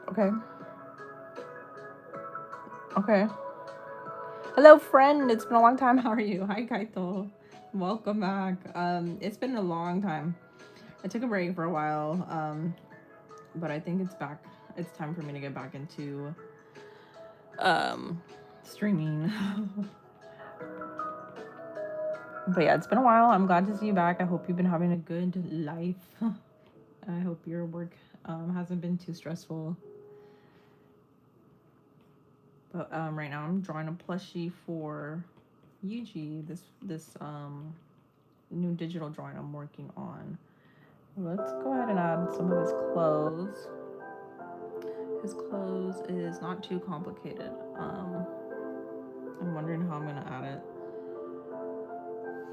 Speaker 1: Okay. Okay. Hello, friend. It's been a long time. How are you? Hi, Kaito. Welcome back. It's been a long time. I took a break for a while, but I think it's back. It's time for me to get back into streaming. But yeah, it's been a while. I'm glad to see you back. I hope you've been having a good life. I hope your work hasn't been too stressful. But right now I'm drawing a plushie for Yuji. This new digital drawing I'm working on. Let's go ahead and add some of his clothes. His clothes is not too complicated. I'm wondering how I'm gonna add it.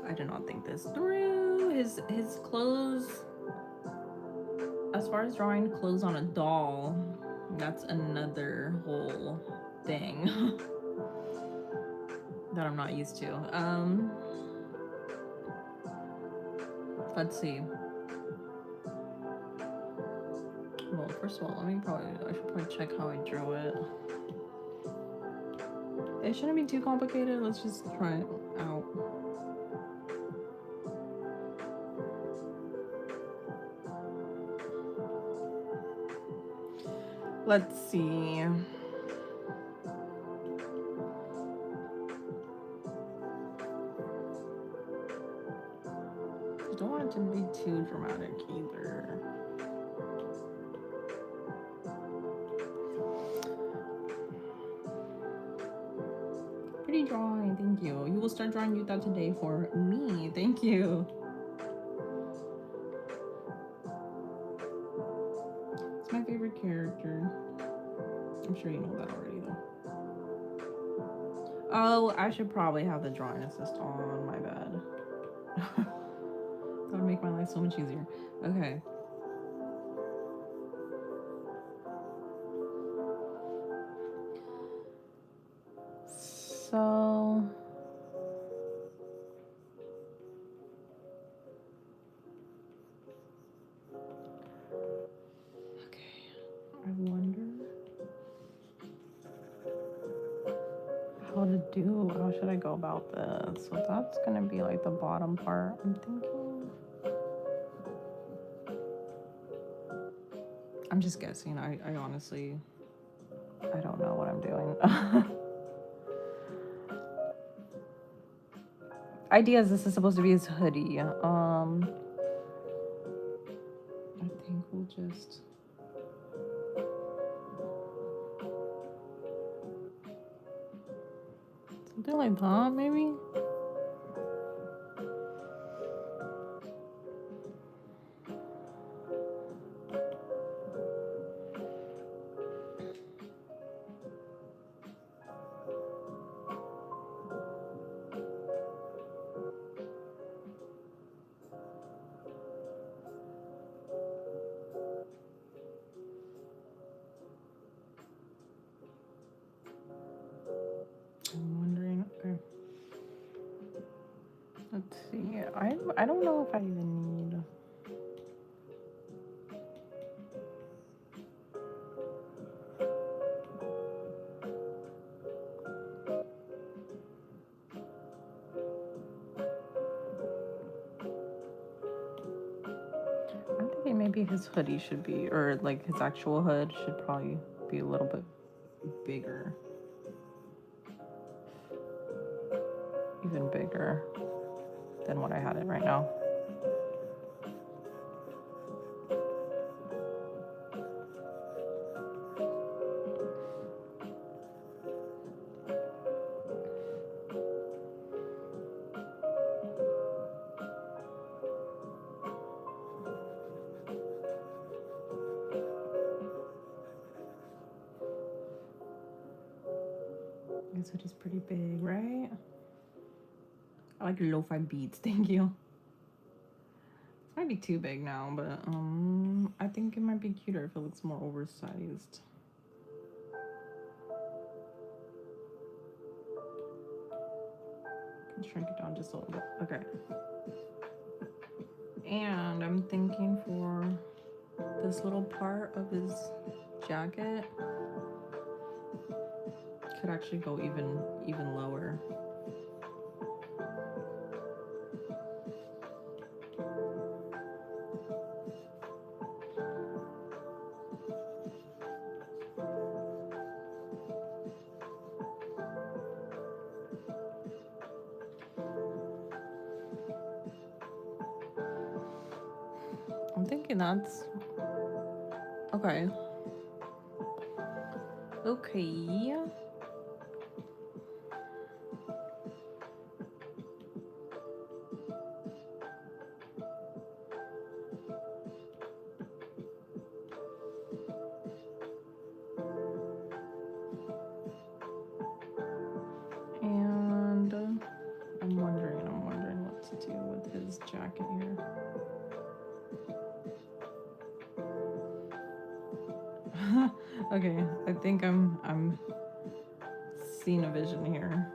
Speaker 1: I did not think this through. His clothes, as far as drawing clothes on a doll, that's another whole thing that I'm not used to. Let's see. Well, first of all, I should probably check how I drew it. It shouldn't be too complicated. Let's just try it out. Let's see. I don't want it to be too dramatic either. Pretty drawing, thank you. You will start drawing Yuta today for me. Thank you. It's my favorite character. I'm sure you know that already though. Oh, I should probably have the drawing assist on, my bad. That would make my life so much easier. Okay. So okay, I wonder how should I go about this? So that's gonna be like the bottom part, I'm thinking. I'm just guessing. I honestly, I don't know what I'm doing. Ideas, this is supposed to be his hoodie. I think we'll just something like that, maybe. I'm wondering. Okay. Let's see. I don't know if I even need. I'm thinking maybe his hoodie should be, or like his actual hood should probably be a little bit bigger. Even bigger than what I had it right now. This hoodie's pretty big, right? I like your lo-fi beats, thank you. This might be too big now, but I think it might be cuter if it looks more oversized. I can shrink it down just a little bit. Okay. And I'm thinking for this little part of his jacket could actually go even lower. I'm thinking that's okay. Okay. Okay, I think I'm seeing a vision here.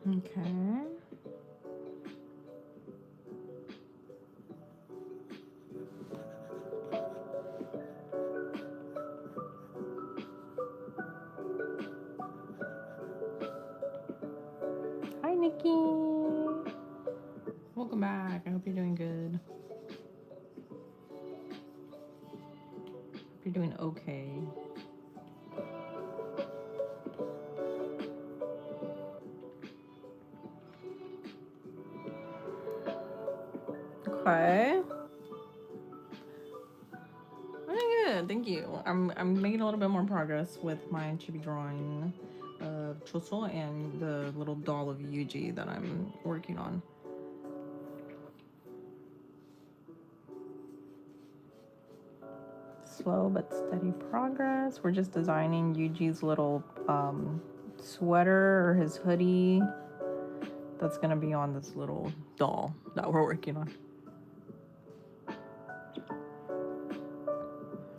Speaker 1: Okay. Hi, Nikki. Welcome back. I hope you're doing good. Hope you're doing okay. Okay. Good, thank you. I'm making a little bit more progress with my chibi drawing of Choso and the little doll of Yuji that I'm working on. Slow but steady progress. We're just designing Yuji's little sweater or his hoodie that's gonna be on this little doll that we're working on.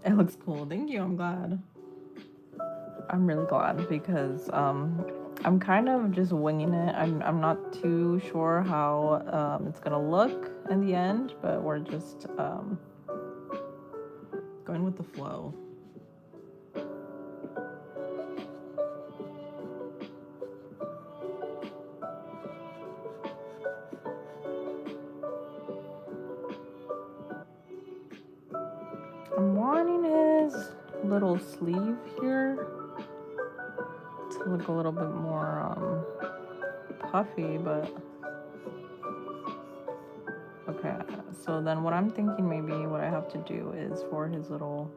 Speaker 1: It looks cool. Thank you. I'm glad. I'm really glad because I'm kind of just winging it. I'm not too sure how it's gonna look in the end, but we're just going with the flow. I'm wanting his little sleeve here to look a little bit more puffy, but okay. So then what I'm thinking maybe what I have to do is for his little,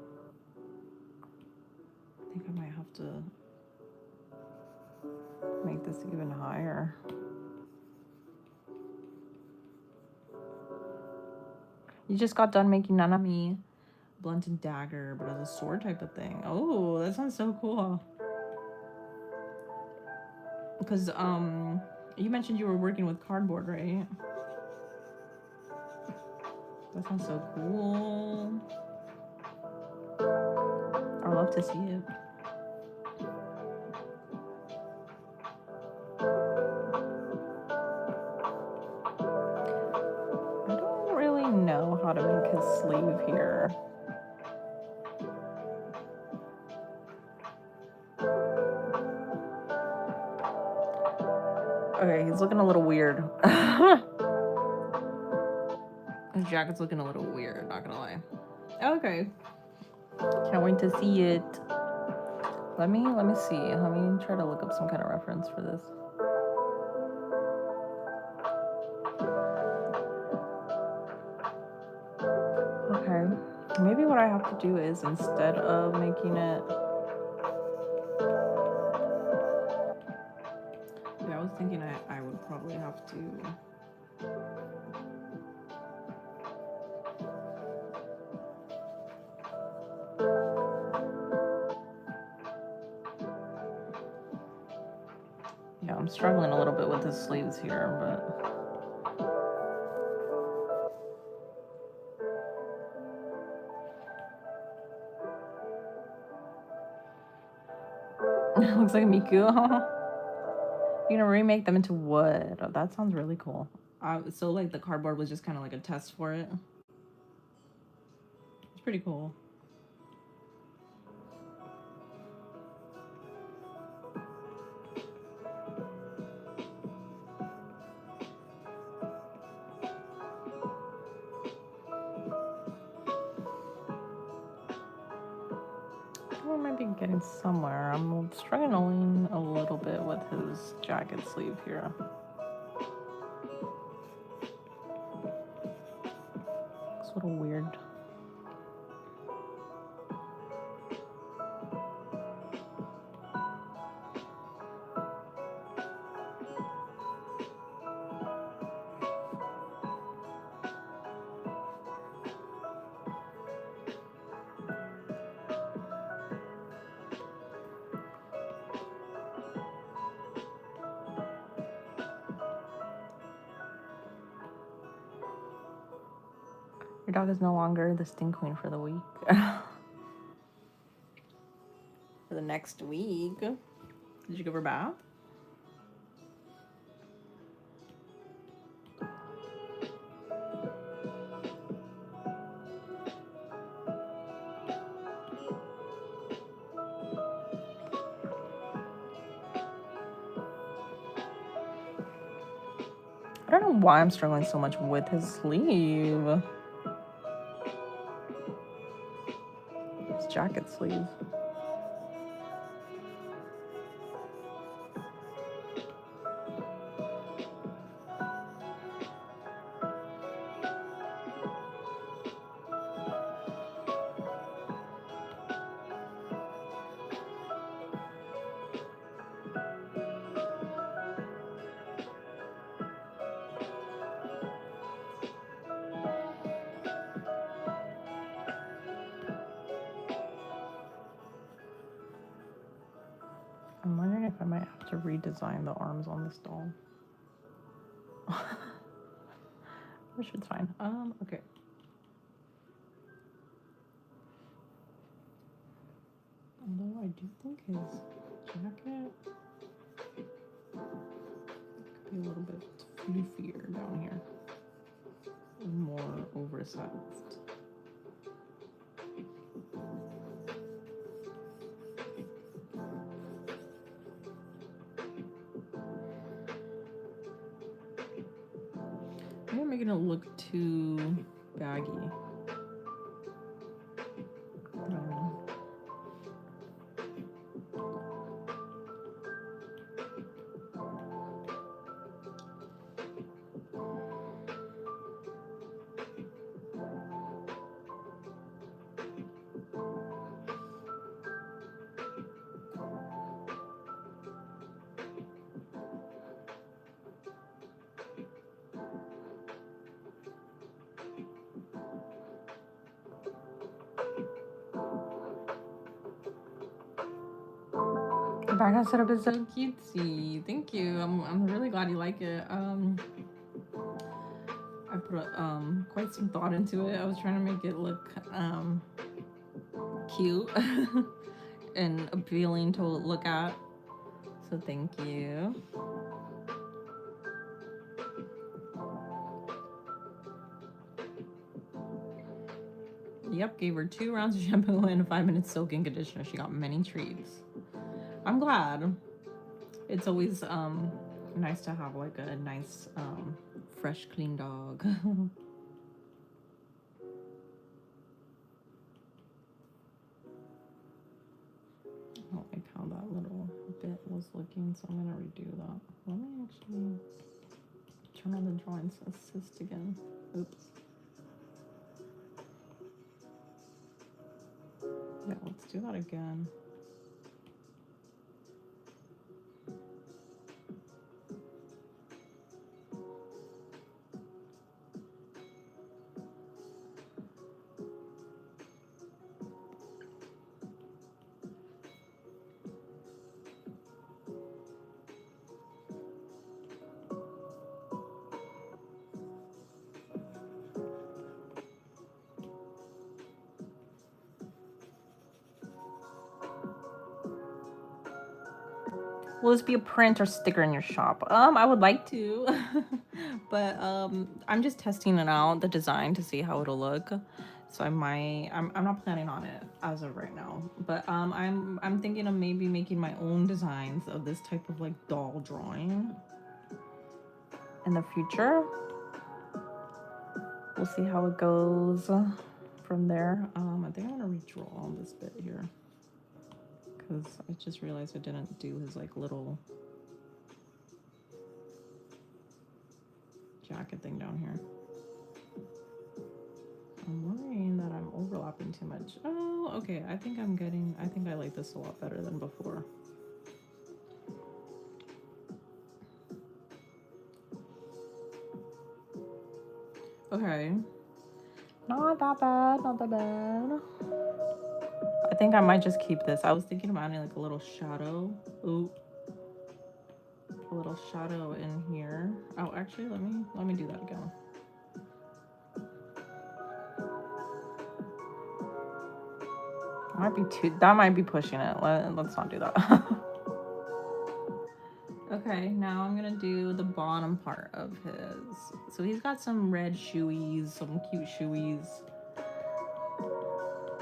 Speaker 1: I think I might have to make this even higher. You just got done making Nanami blunted dagger, but as a sword type of thing. Oh, that sounds so cool. Because you mentioned you were working with cardboard, right? That sounds so cool. I'd love to see it. I don't really know how to make his sleeve here. Okay, he's looking a little weird. His jacket's looking a little weird, not gonna lie. Okay. Can't wait to see it. Let me see. Let me try to look up some kind of reference for this. Okay. Maybe what I have to do is instead of making it, yeah, I was thinking I would probably have to yeah, I'm struggling a little bit with his sleeves here, but it looks like Miku. You're gonna remake them into wood. Oh, that sounds really cool. So like the cardboard was just kind of like a test for it. It's pretty cool. might be getting somewhere. I'm struggling a little bit with his jacket sleeve here. It's a little weird. Your dog is no longer the stink queen for the week. For the next week. Did you give her a bath? I don't know why I'm struggling so much with his sleeve. His jacket sleeve. I'm wondering if I might have to redesign the arms on this doll. Which is fine. Okay. Although I do think his jacket could be a little bit floofier down here. More oversized. Maybe I'm making it look too baggy. I don't know. The background setup is so cutesy. Thank you. I'm really glad you like it. I put quite some thought into it. I was trying to make it look cute and appealing to look at. So thank you. Yep, gave her 2 rounds of shampoo and 5 minutes soaking conditioner. She got many treats. I'm glad. It's always nice to have like a nice fresh clean dog. I don't like how that little bit was looking, so I'm gonna redo that. Let me actually turn on the drawing assist again. Oops. Yeah, let's do that again. Will this be a print or sticker in your shop? I would like to, but I'm just testing it out, the design, to see how it'll look. So I'm not planning on it as of right now, but I'm thinking of maybe making my own designs of this type of like doll drawing in the future. We'll see how it goes from there. I think I'm gonna redraw this bit here. because I just realized I didn't do his like little jacket thing down here. I'm worrying that I'm overlapping too much. Oh, okay. I think I like this a lot better than before. Okay. Not that bad, not that bad. I think I might just keep this. I was thinking of adding like a little shadow. Ooh. A little shadow in here. Oh, actually, let me do that again. That might be pushing it. Let's not do that. Okay, now I'm gonna do the bottom part of his. So he's got some red shoeies, some cute shoeies.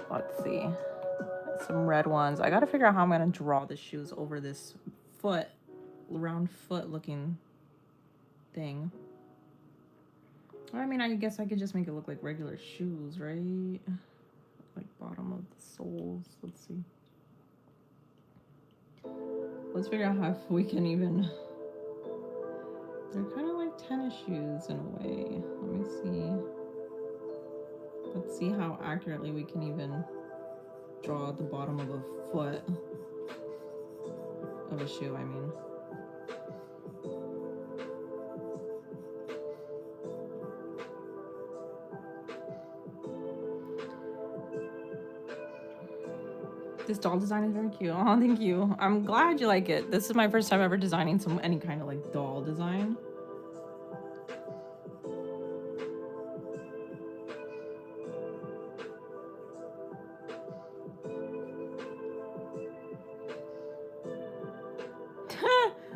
Speaker 1: Let's see. Some red ones. I gotta figure out how I'm gonna draw the shoes over this foot, round foot looking thing. I mean, I guess I could just make it look like regular shoes, right? Like bottom of the soles. Let's see. Let's figure out how we can even. They're kind of like tennis shoes in a way. Let me see. Let's see how accurately we can even draw the bottom of a foot of a shoe, I mean. This doll design is very cute. Oh, thank you. I'm glad you like it. This is my first time ever designing any kind of like doll design.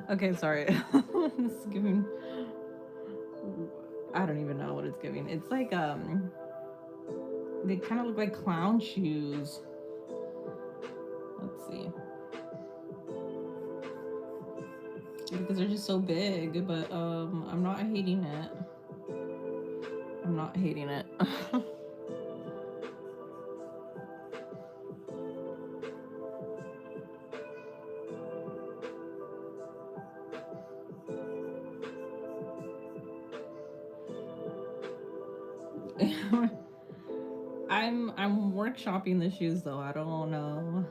Speaker 1: Okay, sorry. It's giving. I don't even know what it's giving. It's like they kind of look like clown shoes. Let's see. Because they're just so big, but I'm not hating it. I'm not hating it. I'm workshopping the shoes though. I don't know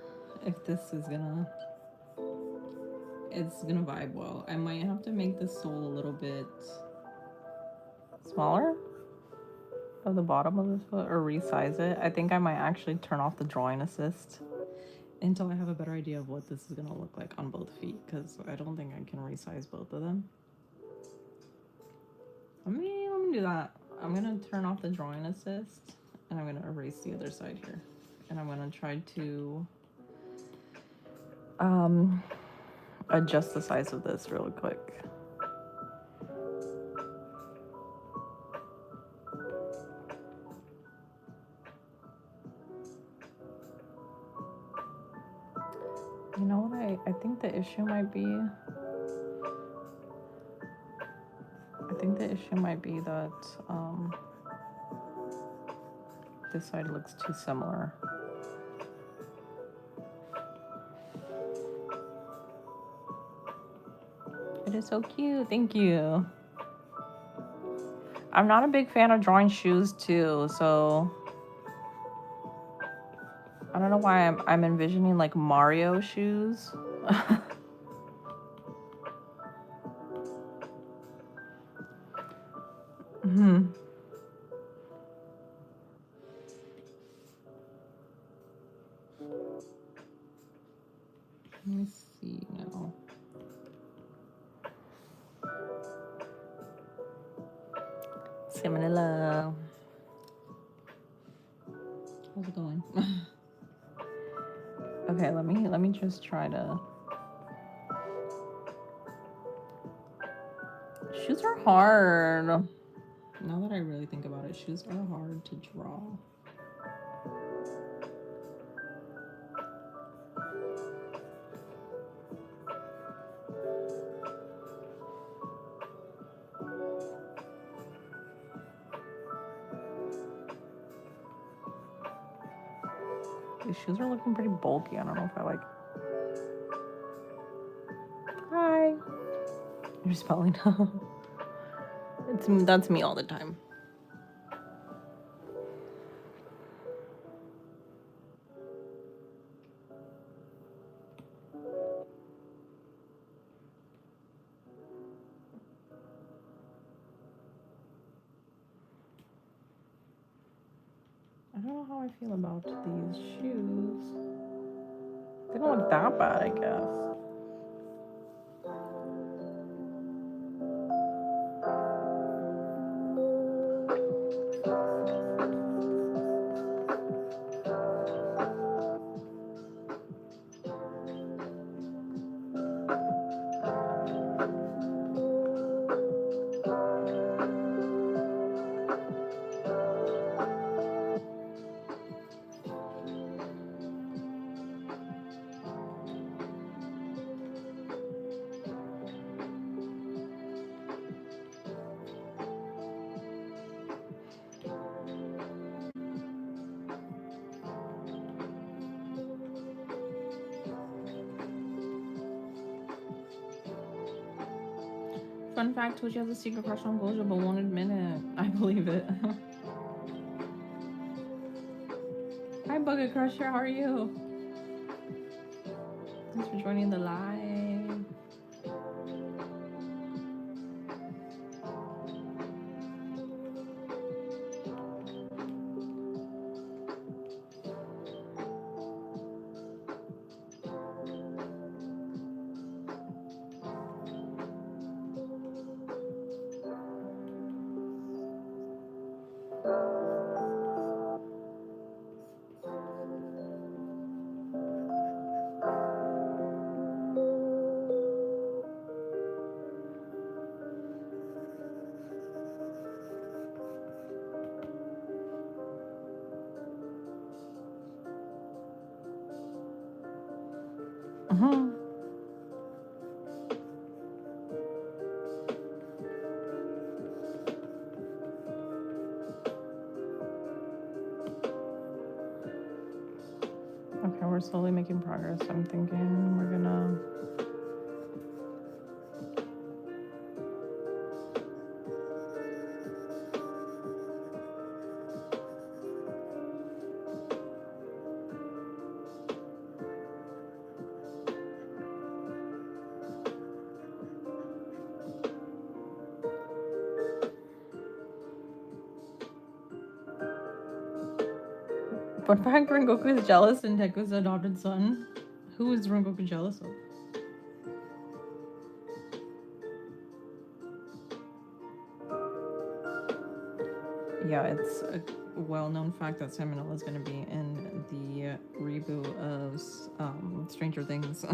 Speaker 1: if this is it's gonna vibe well. I might have to make the sole a little bit smaller of the bottom of this foot or resize it. I think I might actually turn off the drawing assist until I have a better idea of what this is gonna look like on both feet, because I don't think I can resize both of them. Let me do that. I'm gonna turn off the drawing assist and I'm gonna erase the other side here. And I'm gonna try to adjust the size of this really quick. You know what I think the issue might be? I think the issue might be that this side looks too similar. It is so cute. Thank you. I'm not a big fan of drawing shoes too, so I don't know why I'm envisioning like Mario shoes. Let me see now. Manila. How's it going? Okay, let me just try to. Shoes are hard. Now that I really think about it, shoes are hard to draw. These shoes are looking pretty bulky. I don't know if I like You're spelling. That's me all the time. I don't know how I feel about these shoes. They don't look that bad, I guess. Fun fact, Toji has a secret crush on Gojo but won't admit it. I believe it. Hi Bucket Crusher, how are you? Thanks for joining the live. Okay, we're slowly making progress. I'm thinking we're gonna... Fun fact, Rengoku is jealous in Deku's adopted son. Who is Rengoku jealous of? Yeah, it's a well-known fact that Seminole is going to be in the reboot of Stranger Things.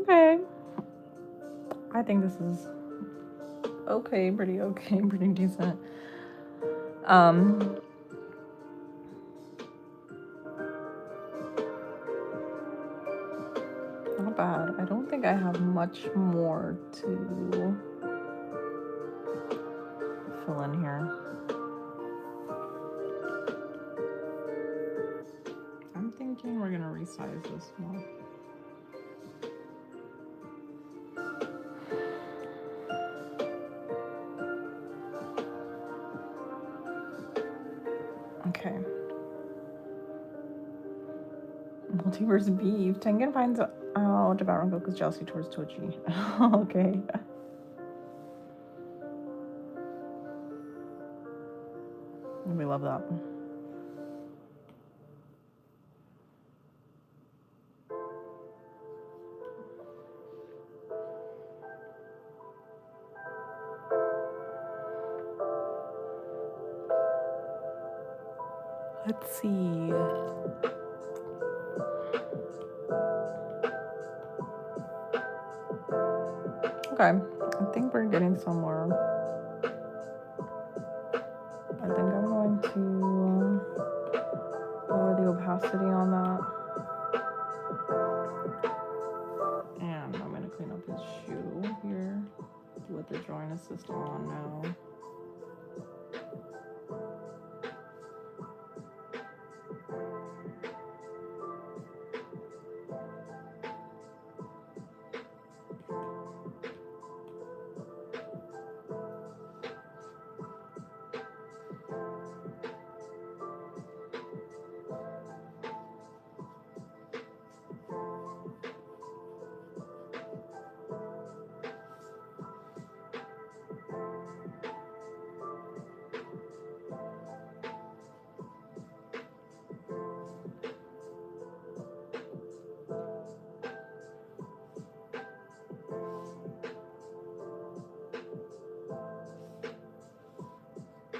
Speaker 1: Okay. I think this is okay, pretty decent. Not bad. I don't think I have much more to fill in here. I'm thinking we're gonna resize this more. Okay. Multiverse beef. Tengen finds out about Rengoku's jealousy towards Toji. Okay. We love that. Let's see. Okay, I think we're getting somewhere. I think I'm going to lower the opacity on that. And I'm going to clean up his shoe here.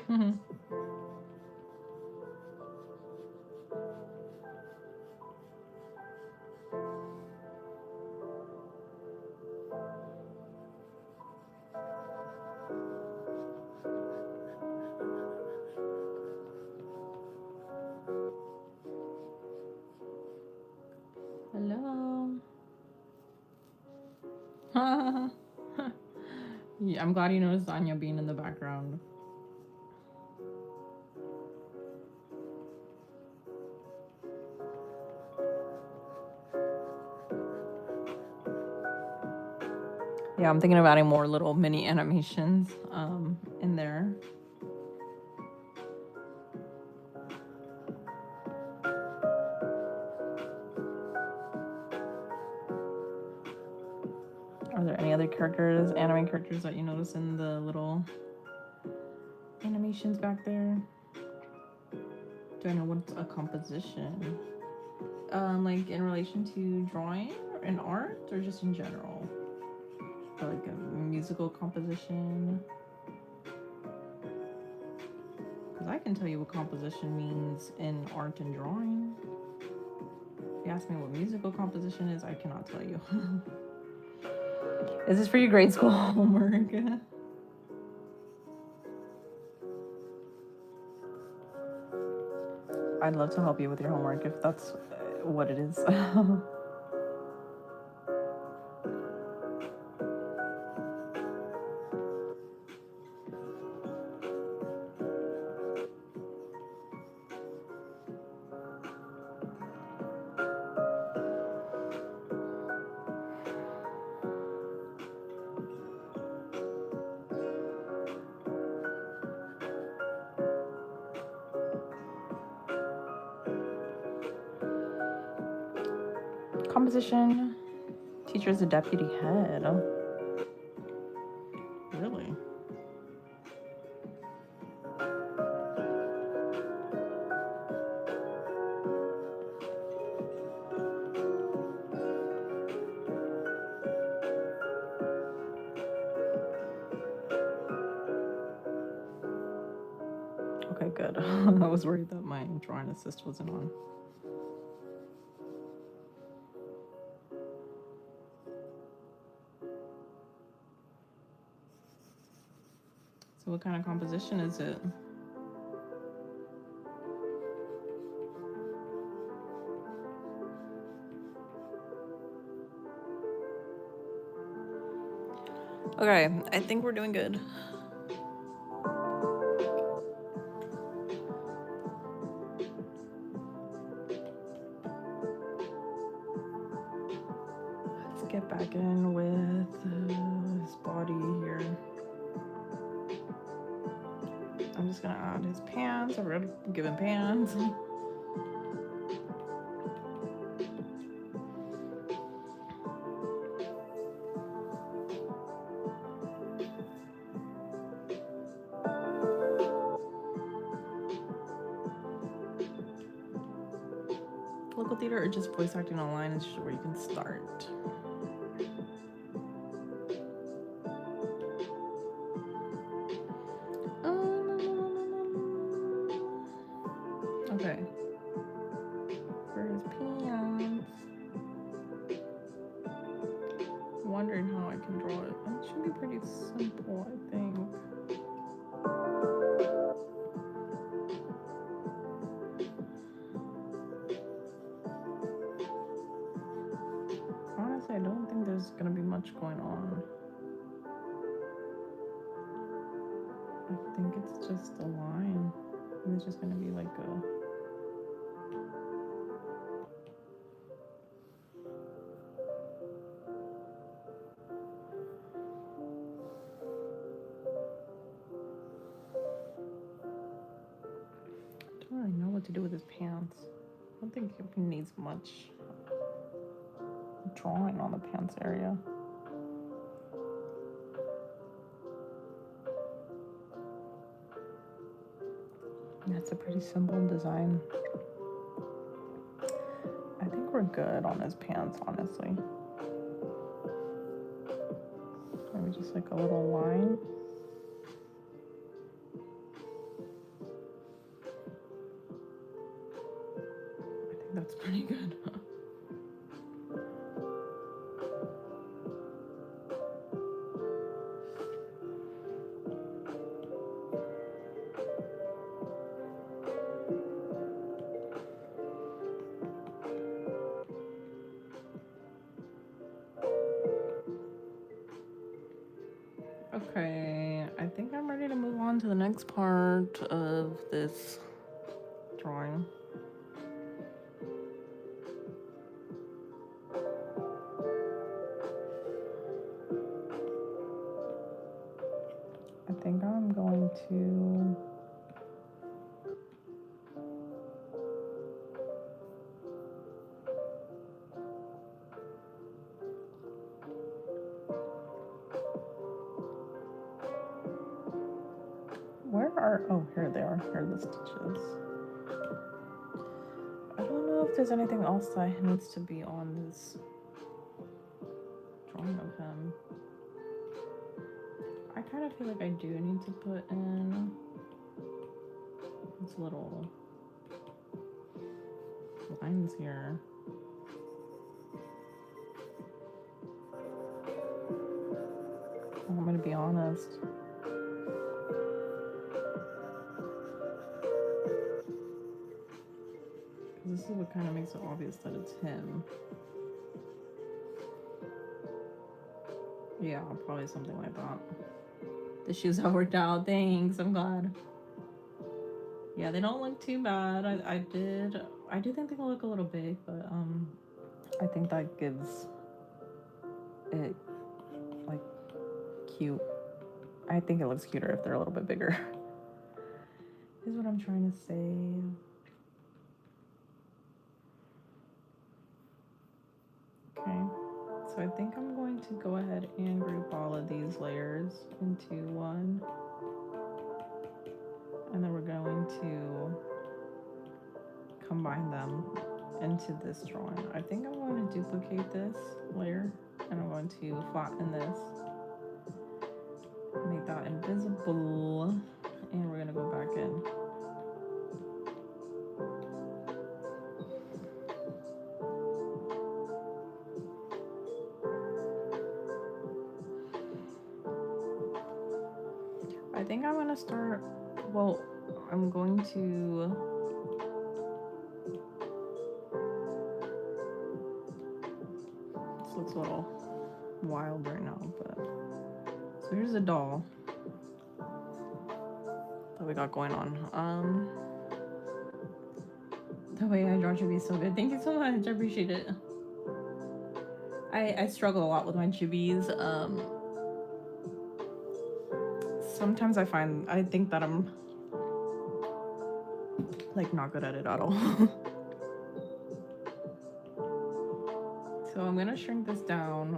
Speaker 1: Mhm. Hello. Yeah, I'm glad you noticed Anya being in the background. Yeah, I'm thinking of adding more little mini animations in there. Are there any other characters, anime characters that you notice in the little animations back there? Do I know what's a composition? Like in relation to drawing and art, or just in general? Or like a musical composition? Because I can tell you what composition means in art and drawing. If you ask me what musical composition is, I cannot tell you. Is this for your grade school homework? I'd love to help you with your homework if that's what it is. Composition. Teacher is a deputy head. Really? Okay, good. I was worried that my drawing assist wasn't on. So what kind of composition is it? Okay, I think we're doing good. Let's get back in with his body here. I'm just gonna add his pants. I've already given pants. Local theater or just voice acting online is just where you can start. Okay. For his pants. Wondering how I can draw it. It should be pretty simple, I think. Honestly, I don't think there's gonna be much going on. I think it's just a line. And it's just gonna be like a... I don't really know what to do with his pants. I don't think he needs much drawing on the pants area. That's a pretty simple design. I think we're good on his pants, honestly. Maybe just like a little line. That's pretty good. Okay, I think I'm ready to move on to the next part of this drawing. I think I'm going to oh, here they are. Here are the stitches. I don't know if there's anything else that needs to be on this drawing of him. I kind of feel like I do need to put in these little lines here. I'm gonna be honest. This is what kind of makes it obvious that it's him. Yeah, probably something like that. The shoes have worked out. Thanks, I'm glad. Yeah, they don't look too bad. I do think they look a little big, but I think that gives it like cute. I think it looks cuter if they're a little bit bigger. Is what I'm trying to say. Okay, so I think I'm going to go ahead and group all of these layers into one. And then we're going to combine them into this drawing. I think I'm going to duplicate this layer and I'm going to flatten this, make that invisible, and we're going to go back in. I think I'm going to start, well, I'm going to this looks a little wild right now, but so here's a doll that we got going on. The way I draw chibi is so good. Thank you so much. I appreciate it. I struggle a lot with my chibis. Sometimes I think that I'm like not good at it at all. So I'm gonna shrink this down.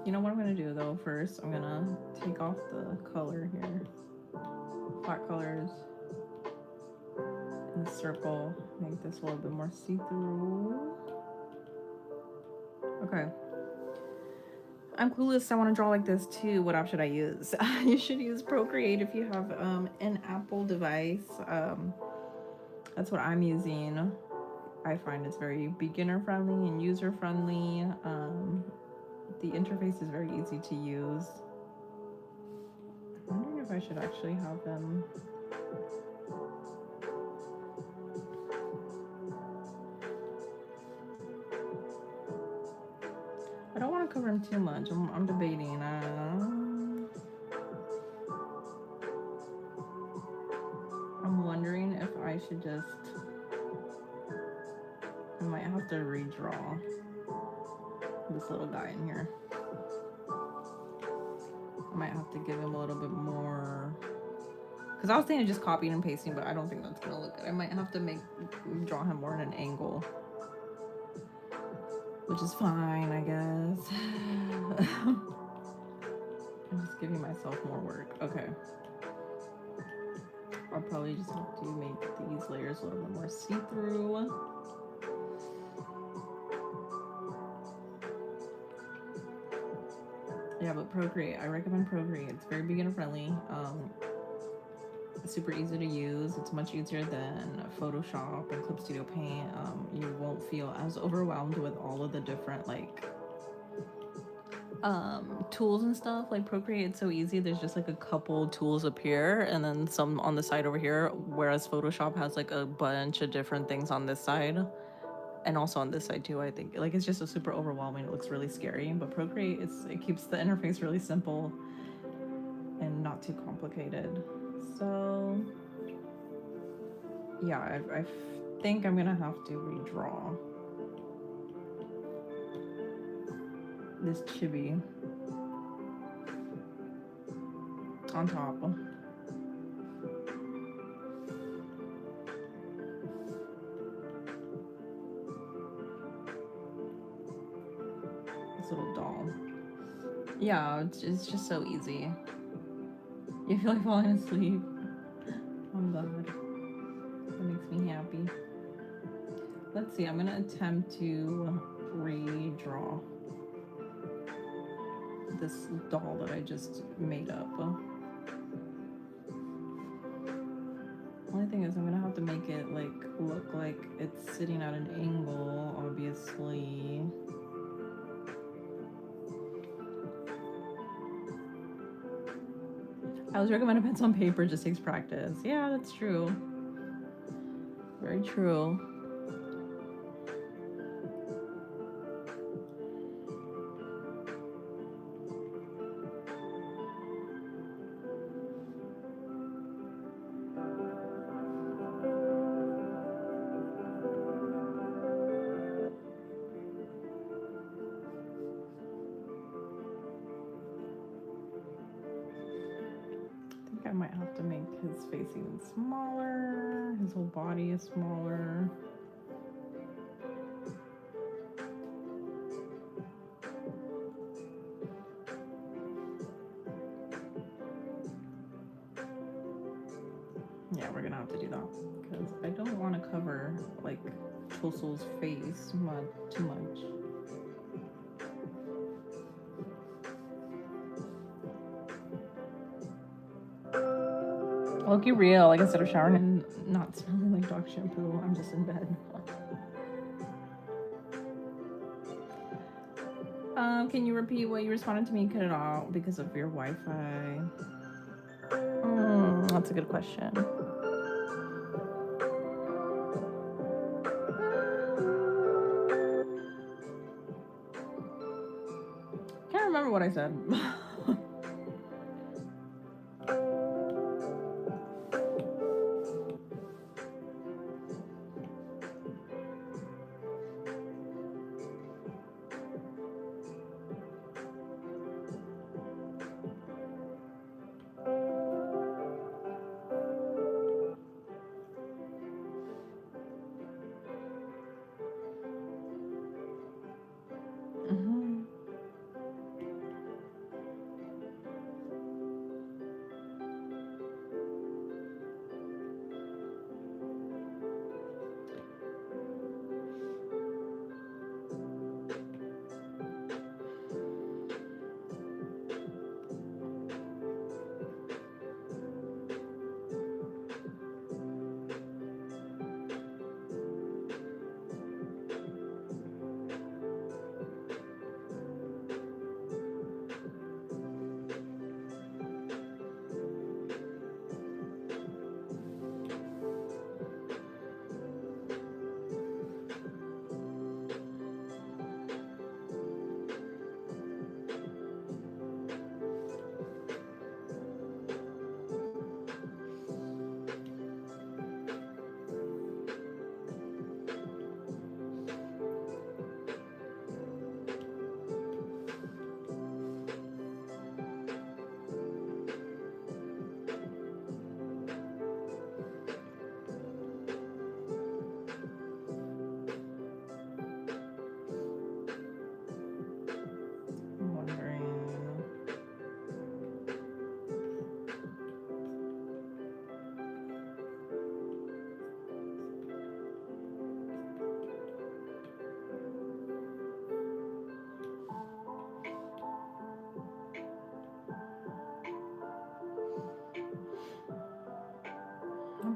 Speaker 1: You know what I'm gonna do though first? I'm gonna take off the color here. Flat colors in the circle. Make this a little bit more see-through. Okay. I'm clueless. I want to draw like this too. What app should I use? You should use Procreate if you have an Apple device. That's what I'm using. I find it's very beginner friendly and user friendly. The interface is very easy to use. I'm wondering if I should actually have them. I don't want to cover him too much. I'm debating. I'm wondering if I should just. I might have to redraw this little guy in here. I might have to give him a little bit more. Because I was thinking of just copying and pasting, but I don't think that's gonna look good. I might have to draw him more in an angle. Which is fine, I guess. I'm just giving myself more work. Okay. I'll probably just have to make these layers a little bit more see-through. Yeah, but Procreate. I recommend Procreate. It's very beginner friendly. super easy to use. It's much easier than Photoshop and Clip Studio Paint. You won't feel as overwhelmed with all of the different like tools and stuff. Like Procreate, it's so easy. There's just like a couple tools up here and then some on the side over here, whereas Photoshop has like a bunch of different things on this side and also on this side too. I think like it's just a super overwhelming. It looks really scary, but Procreate, it keeps the interface really simple and not too complicated. So yeah, I think I'm gonna have to redraw this chibi on top. This little doll. Yeah, it's just so easy. You feel like falling asleep. Oh god. That makes me happy. Let's see, I'm gonna attempt to redraw this doll that I just made up. Only thing is I'm gonna have to make it like look like it's sitting at an angle, obviously. I was recommended pencil and paper, just takes practice. Yeah, that's true. Very true. I might have to make his face even smaller. His whole body is smaller. Yeah, we're gonna have to do that because I don't want to cover like Choso's face too much. Look, you real. Like instead of showering and not smelling like dog shampoo, I'm just in bed. Can you repeat what you responded to me? Cut it out because of your Wi-Fi. That's a good question. Can't remember what I said.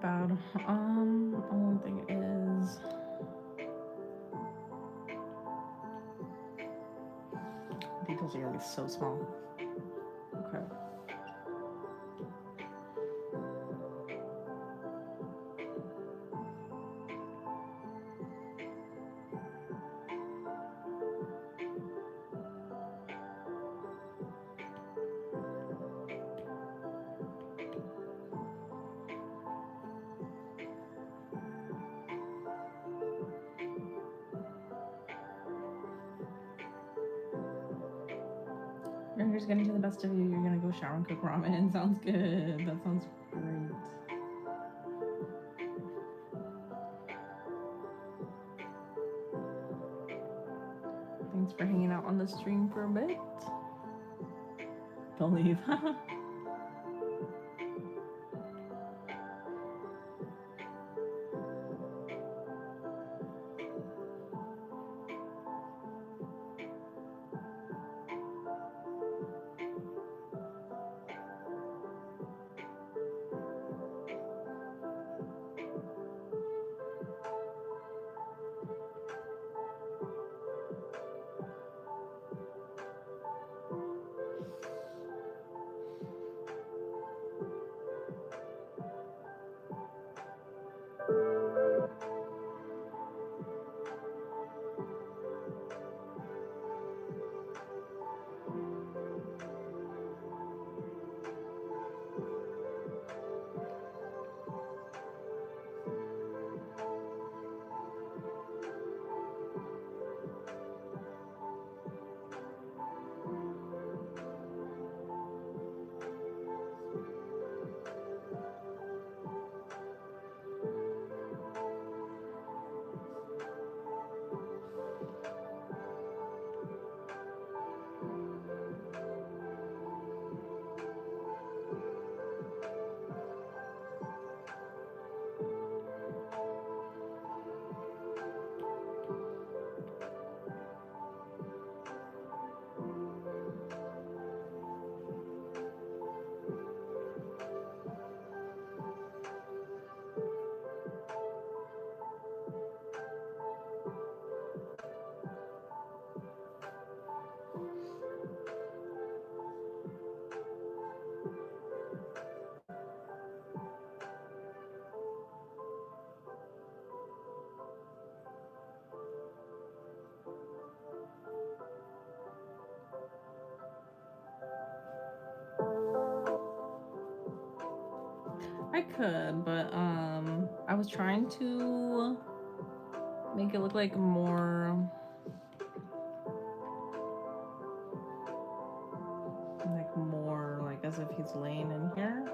Speaker 1: not bad. Only thing is details are gonna be so small. Okay. You're just getting to the best of you. You're gonna go shower and cook ramen. Sounds good. That sounds great. Thanks for hanging out on the stream for a bit. Don't leave. I could, but I was trying to make it look like more like as if he's laying in here.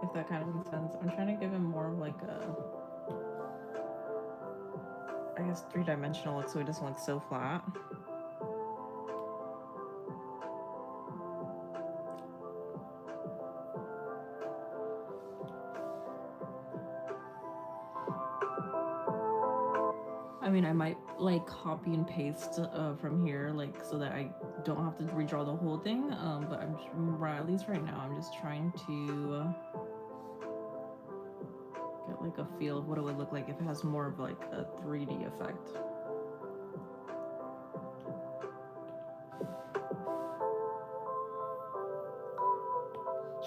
Speaker 1: If that kind of makes sense. I'm trying to give him more of like a, I guess, three-dimensional look so he doesn't look so flat. I mean, I might like copy and paste from here, like so that I don't have to redraw the whole thing. But I'm just, at least right now, I'm just trying to get like a feel of what it would look like if it has more of like a 3D effect.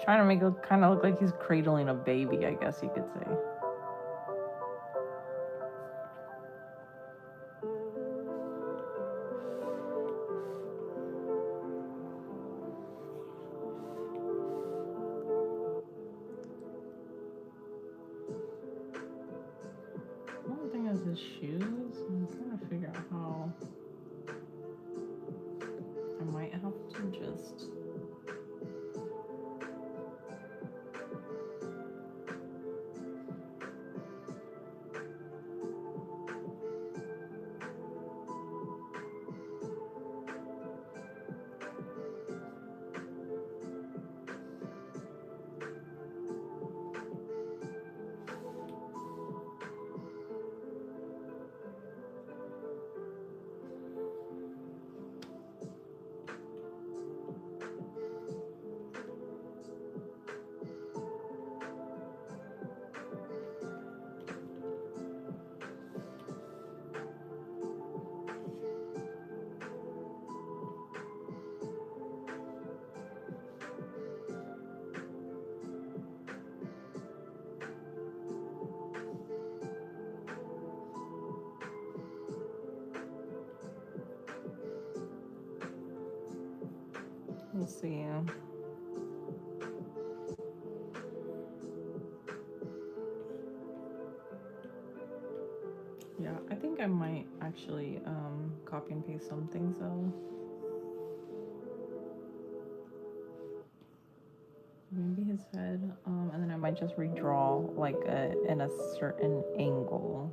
Speaker 1: Trying to make it kind of look like he's cradling a baby, I guess you could say. One thing is his shoes. I'm trying to figure out how I might have to just We'll see. Yeah, I think I might actually copy and paste some things though. Maybe his head, and then I might just redraw like in a certain angle.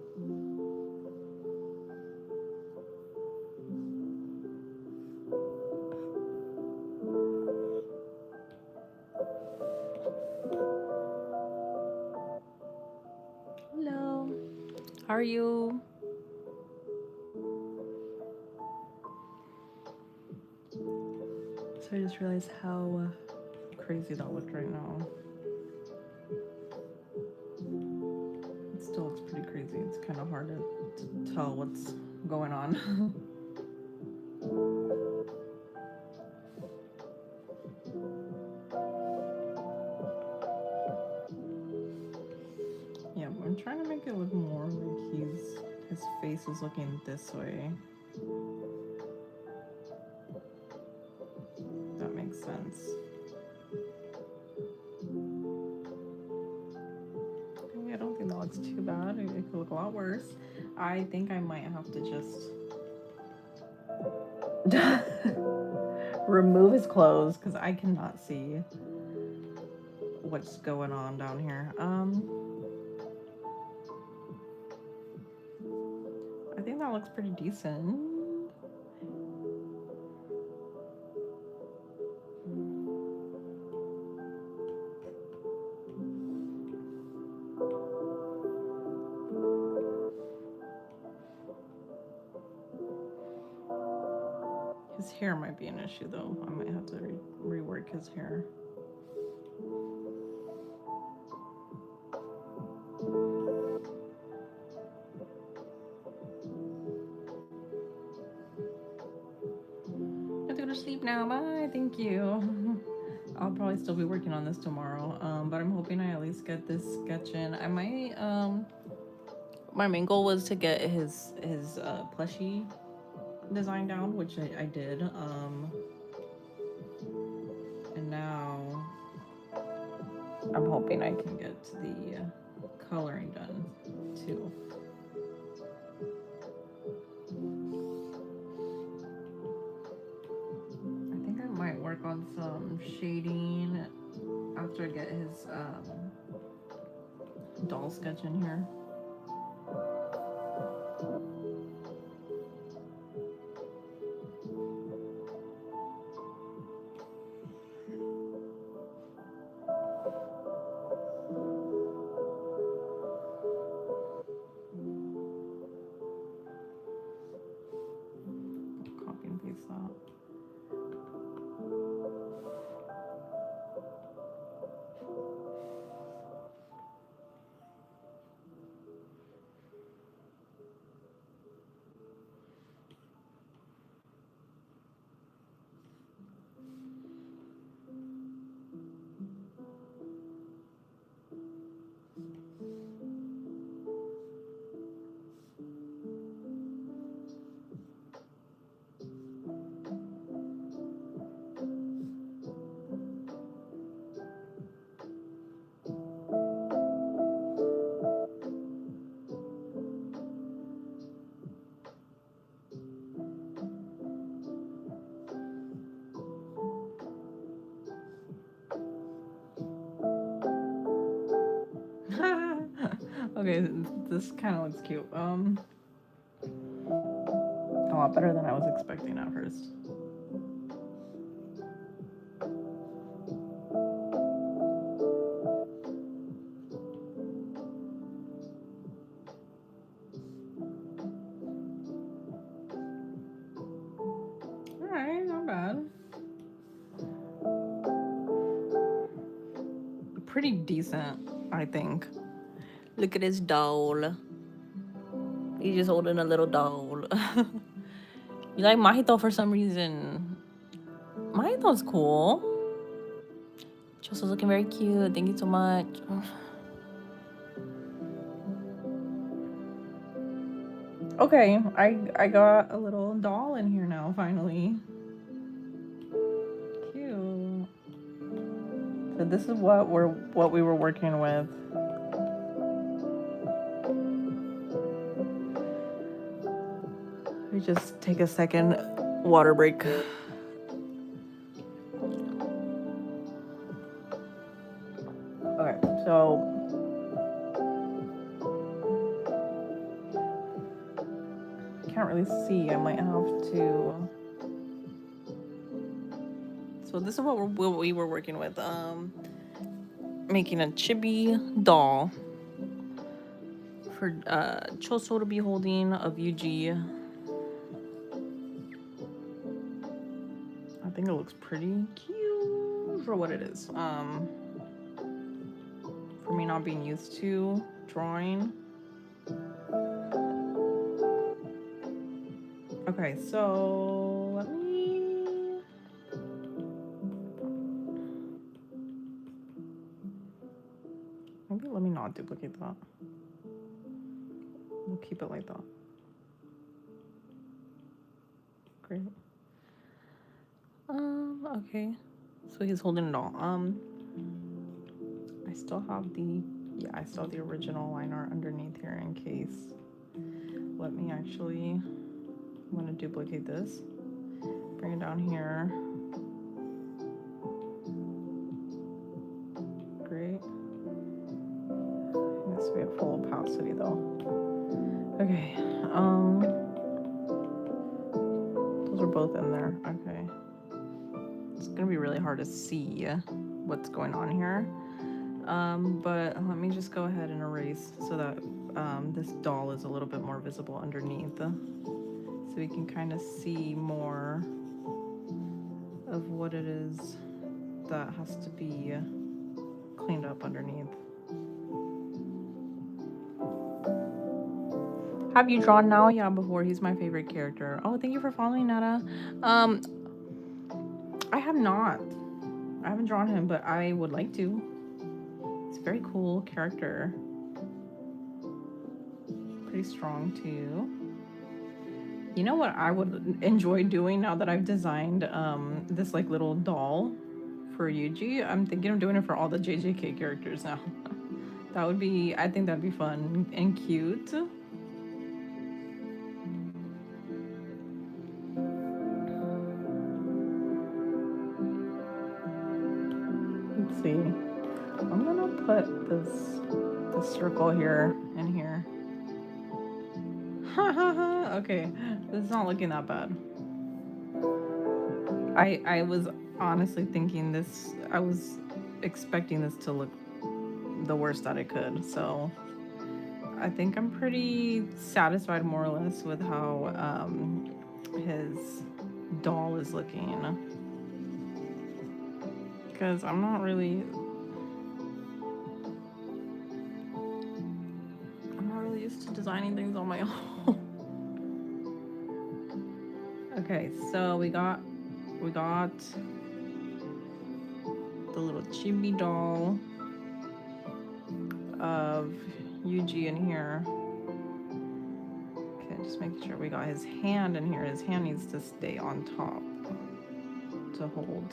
Speaker 1: Hello, how are you? So I just realized how crazy that looked right now. It still looks pretty crazy. It's kind of hard to tell what's going on. Yeah, but I'm trying to make it look more like his face is looking this way. That makes sense. I don't think that looks too bad. It could look a lot worse. I think I might have to just remove his clothes because I cannot see what's going on down here. I think that looks pretty decent. His hair might be an issue though. I might have to rework his hair. I have to go to sleep now. Bye. Thank you. I'll probably still be working on this tomorrow. But I'm hoping I at least get this sketch in. I might my main goal was to get his plushie design down, which I did. And now I'm hoping I can get the coloring done too. I think I might work on some shading after I get his doll sketch in here. Copy and paste that. Okay, this kind of looks cute. A lot better than I was expecting at first. Alright, not bad. Pretty decent, I think. Look at his doll. He's just holding a little doll. You like Mahito for some reason. Mahito's cool. Choso's looking very cute. Thank you so much. Okay, I got a little doll in here now, finally. Cute. So this is what we were working with. Let me just take a second water break. Okay, so can't really see. I might have to. So this is what we were working with. Making a chibi doll for Choso to be holding of Yuji. I think it looks pretty cute for what it is. For me not being used to drawing. Okay, so let me not duplicate that. We'll keep it like that. Great. Okay. So he's holding it all. I still have the original line art underneath here in case. Let me actually, I'm gonna duplicate this. Bring it down here. Great. It needs to be at full opacity though. Okay. Those are both in there. Okay. It's gonna be really hard to see what's going on here. But let me just go ahead and erase so that this doll is a little bit more visible underneath, so we can kind of see more of what it is that has to be cleaned up underneath. Have you drawn now? Yeah, before. He's my favorite character. Oh, thank you for following, Nada. I have not. I haven't drawn him, but I would like to. It's a very cool character. Pretty strong too. You know what I would enjoy doing now that I've designed this like little doll for Yuji? I'm thinking of doing it for all the JJK characters now. That would be, I think that'd be fun and cute. Let's see. I'm gonna put this circle here and here. Okay, this is not looking that bad. I was honestly thinking this, I was expecting this to look the worst that it could, so I think I'm pretty satisfied more or less with how his doll is looking, because I'm not really used to designing things on my own. Okay, so we got the little chibi doll of Yuji in here. Okay, just making sure we got his hand in here. His hand needs to stay on top to hold.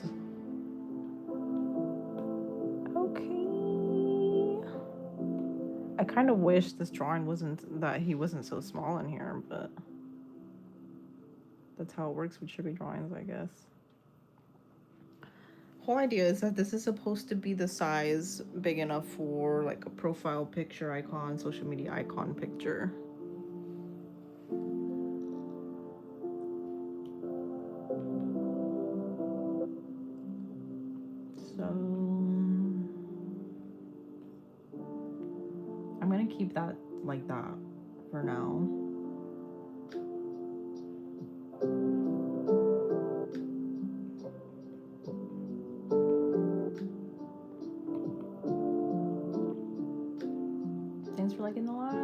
Speaker 1: Okay. I kind of wish this drawing he wasn't so small in here, but that's how it works with chibi drawings, I guess. Whole idea is that this is supposed to be the size big enough for like a profile picture icon, social media icon picture. So I'm gonna keep that like that for now. Thanks for liking the live.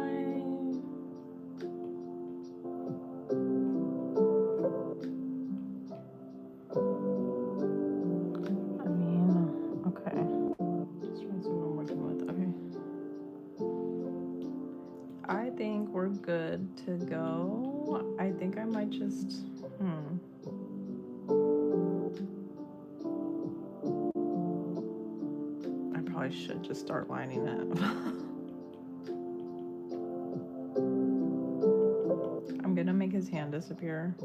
Speaker 1: I mean, okay. Just trying to see what I'm working with. Okay. I think we're good to go. I think I might just probably should just start lining it. I'm gonna make his hand disappear.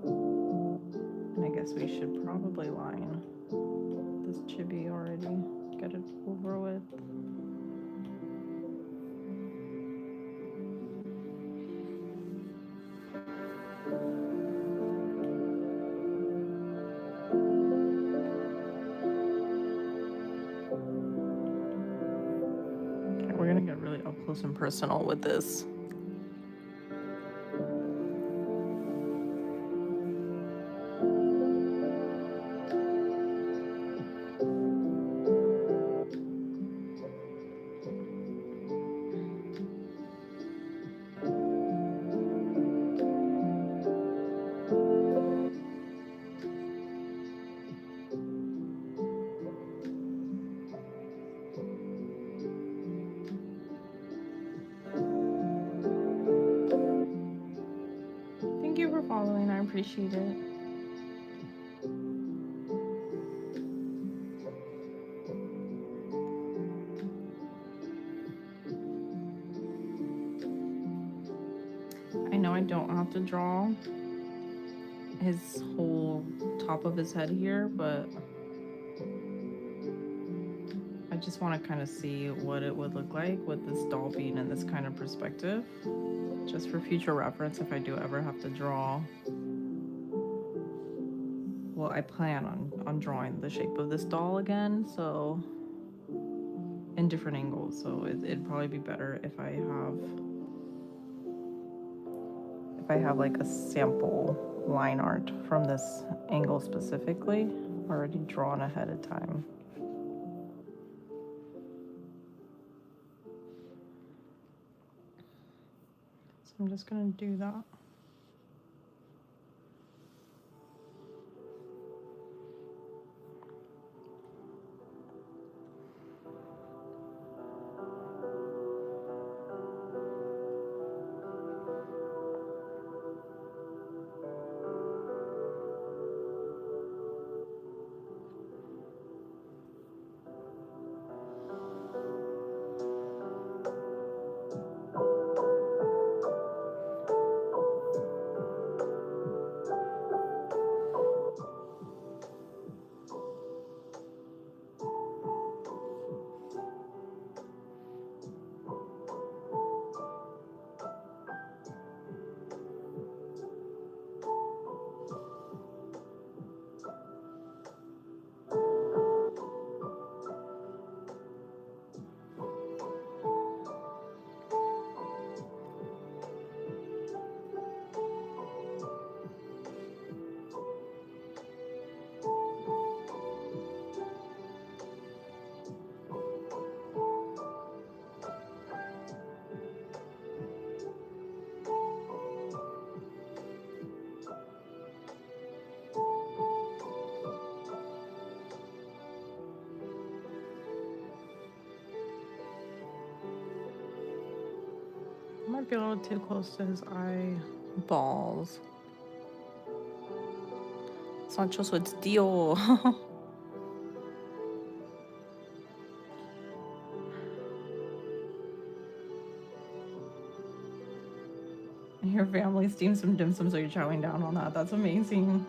Speaker 1: And I guess we should probably line this chibi already. Get it over with. Okay, we're gonna get really up close and personal with this. Thank you for following, I appreciate it. I know I don't have to draw his whole top of his head here, but I just want to kind of see what it would look like with this doll being in this kind of perspective, just for future reference if I do ever have to draw. Well, I plan on drawing the shape of this doll again, so in different angles, so it'd probably be better if I have like a sample line art from this angle specifically already drawn ahead of time. So I'm just gonna do that. Might be a little too close to his eyeballs. It's not Choso, it's Dio. Your family steamed some dim sum, so you're chowing down on that. That's amazing.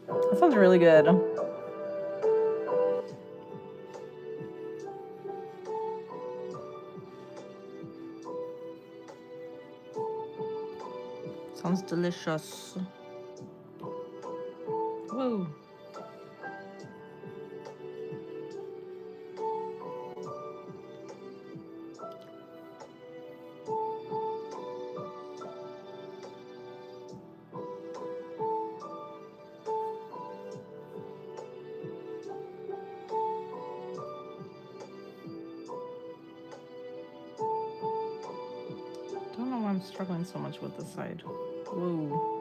Speaker 1: That sounds really good. Sounds delicious. Whoa. Don't know why I'm struggling so much with this side. Whoa.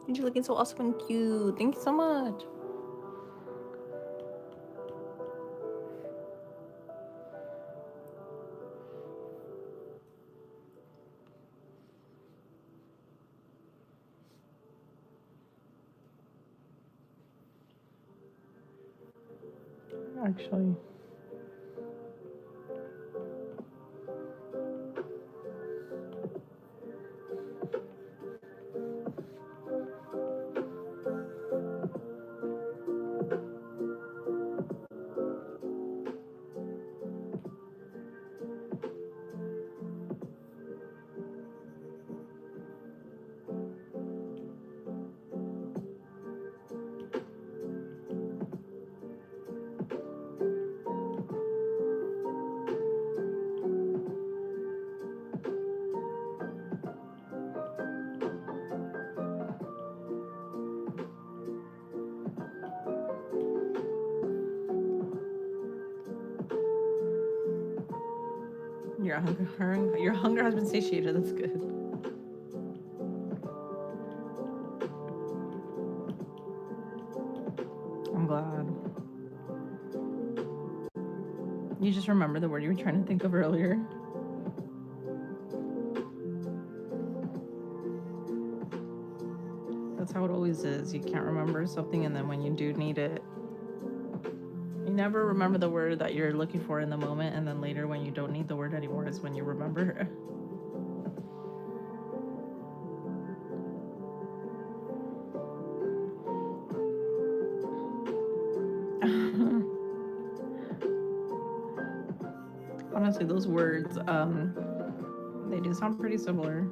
Speaker 1: You're looking so awesome and cute. Thank you so much. Actually, your hunger has been satiated. That's good. I'm glad. You just remember the word you were trying to think of earlier. That's how it always is. You can't remember something, and then when you do need it, you never remember the word that you're looking for in the moment, and then later when you don't need the word anymore is when you remember. Honestly, those words, they do sound pretty similar.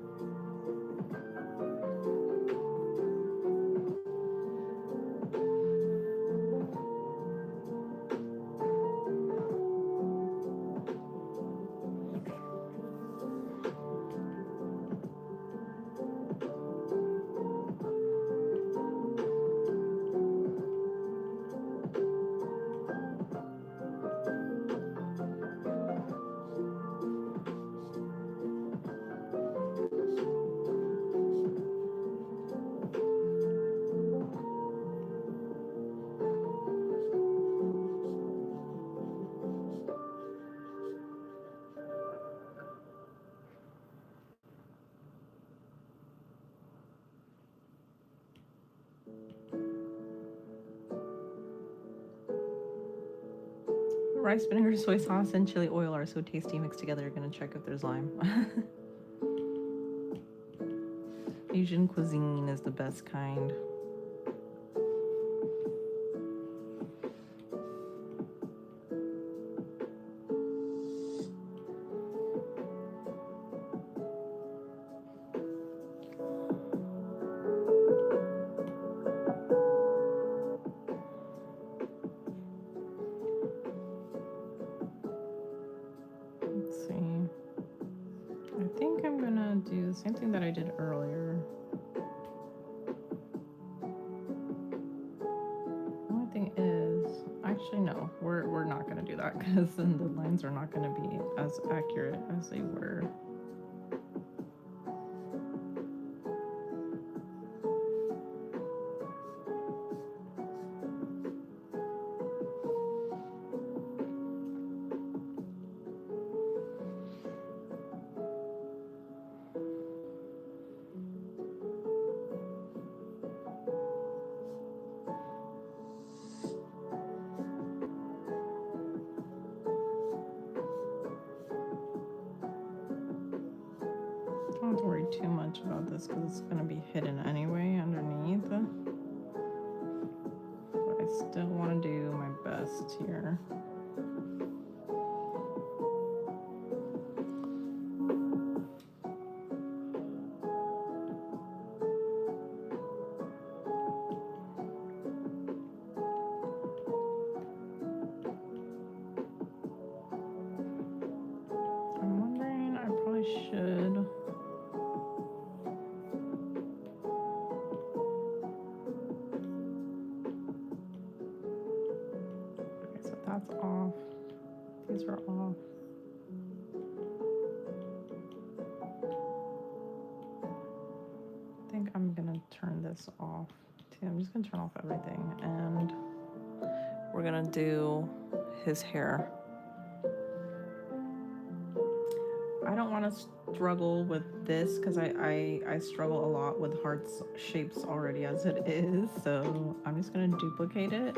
Speaker 1: Rice vinegar, soy sauce, and chili oil are so tasty mixed together. You're gonna check if there's lime. Asian cuisine is the best kind. Same thing that I did earlier. The only thing is, actually no, we're not gonna do that because then the lines are not gonna be as accurate as they were. Don't worry too much about this because it's going to be hidden anyway underneath. But I still want to do my best here. I'm wondering, I probably should. That's off. These are off. I think I'm gonna turn this this off too. I'm just gonna turn off everything, and we're gonna do his hair. I don't want to struggle with this because I struggle a lot with heart shapes already as it is, so I'm just gonna duplicate it.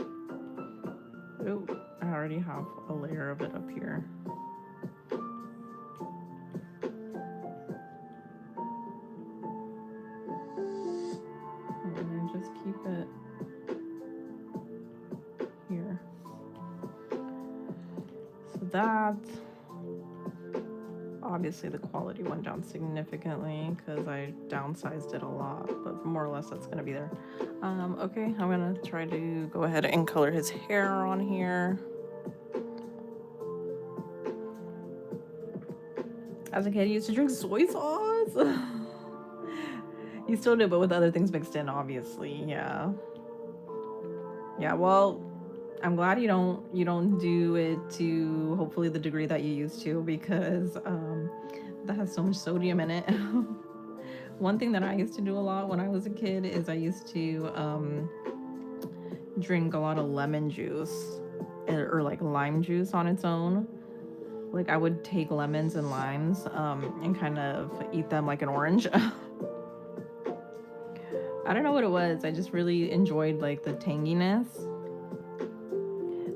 Speaker 1: Oh, I already have a layer of it up here. And just keep it here. So that, obviously the quality went down significantly because I downsized it a lot, but more or less that's gonna be there. Okay, I'm gonna try to go ahead and color his hair on here. As a kid, I used to drink soy sauce. You still do, but with other things mixed in, obviously. Yeah. Yeah, well, I'm glad you don't do it to hopefully the degree that you used to, because that has so much sodium in it. One thing that I used to do a lot when I was a kid is I used to drink a lot of lemon juice or like lime juice on its own. Like I would take lemons and limes and kind of eat them like an orange. I don't know what it was. I just really enjoyed like the tanginess.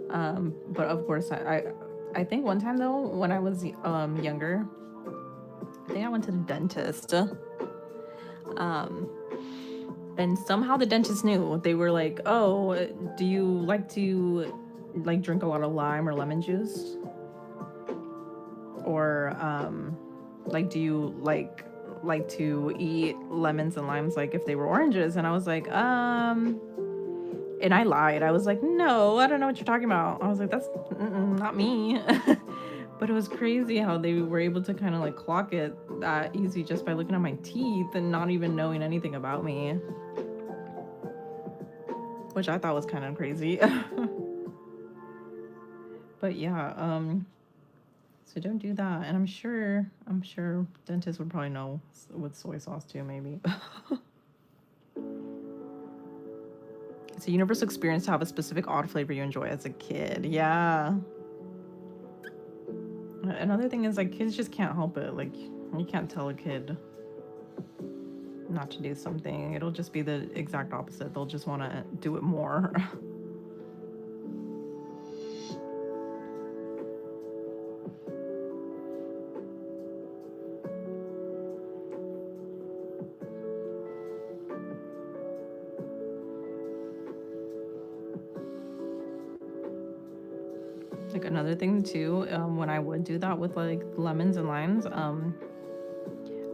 Speaker 1: But of course I think one time though, when I was younger, I think I went to the dentist. And somehow the dentist knew. They were like, "Oh, do you like to like drink a lot of lime or lemon juice? Or like do you like to eat lemons and limes like if they were oranges?" And I was like, and I lied. I was like, "No, I don't know what you're talking about." I was like, "That's not me." But it was crazy how they were able to kind of like clock it that easy just by looking at my teeth and not even knowing anything about me, which I thought was kind of crazy. But yeah, so don't do that. And I'm sure dentists would probably know with soy sauce too, maybe. It's a universal experience to have a specific odd flavor you enjoy as a kid. Yeah. Another thing is like kids just can't help it. Like you can't tell a kid not to do something. It'll just be the exact opposite. They'll just want to do it more. Like another thing too, when I would do that with like lemons and limes,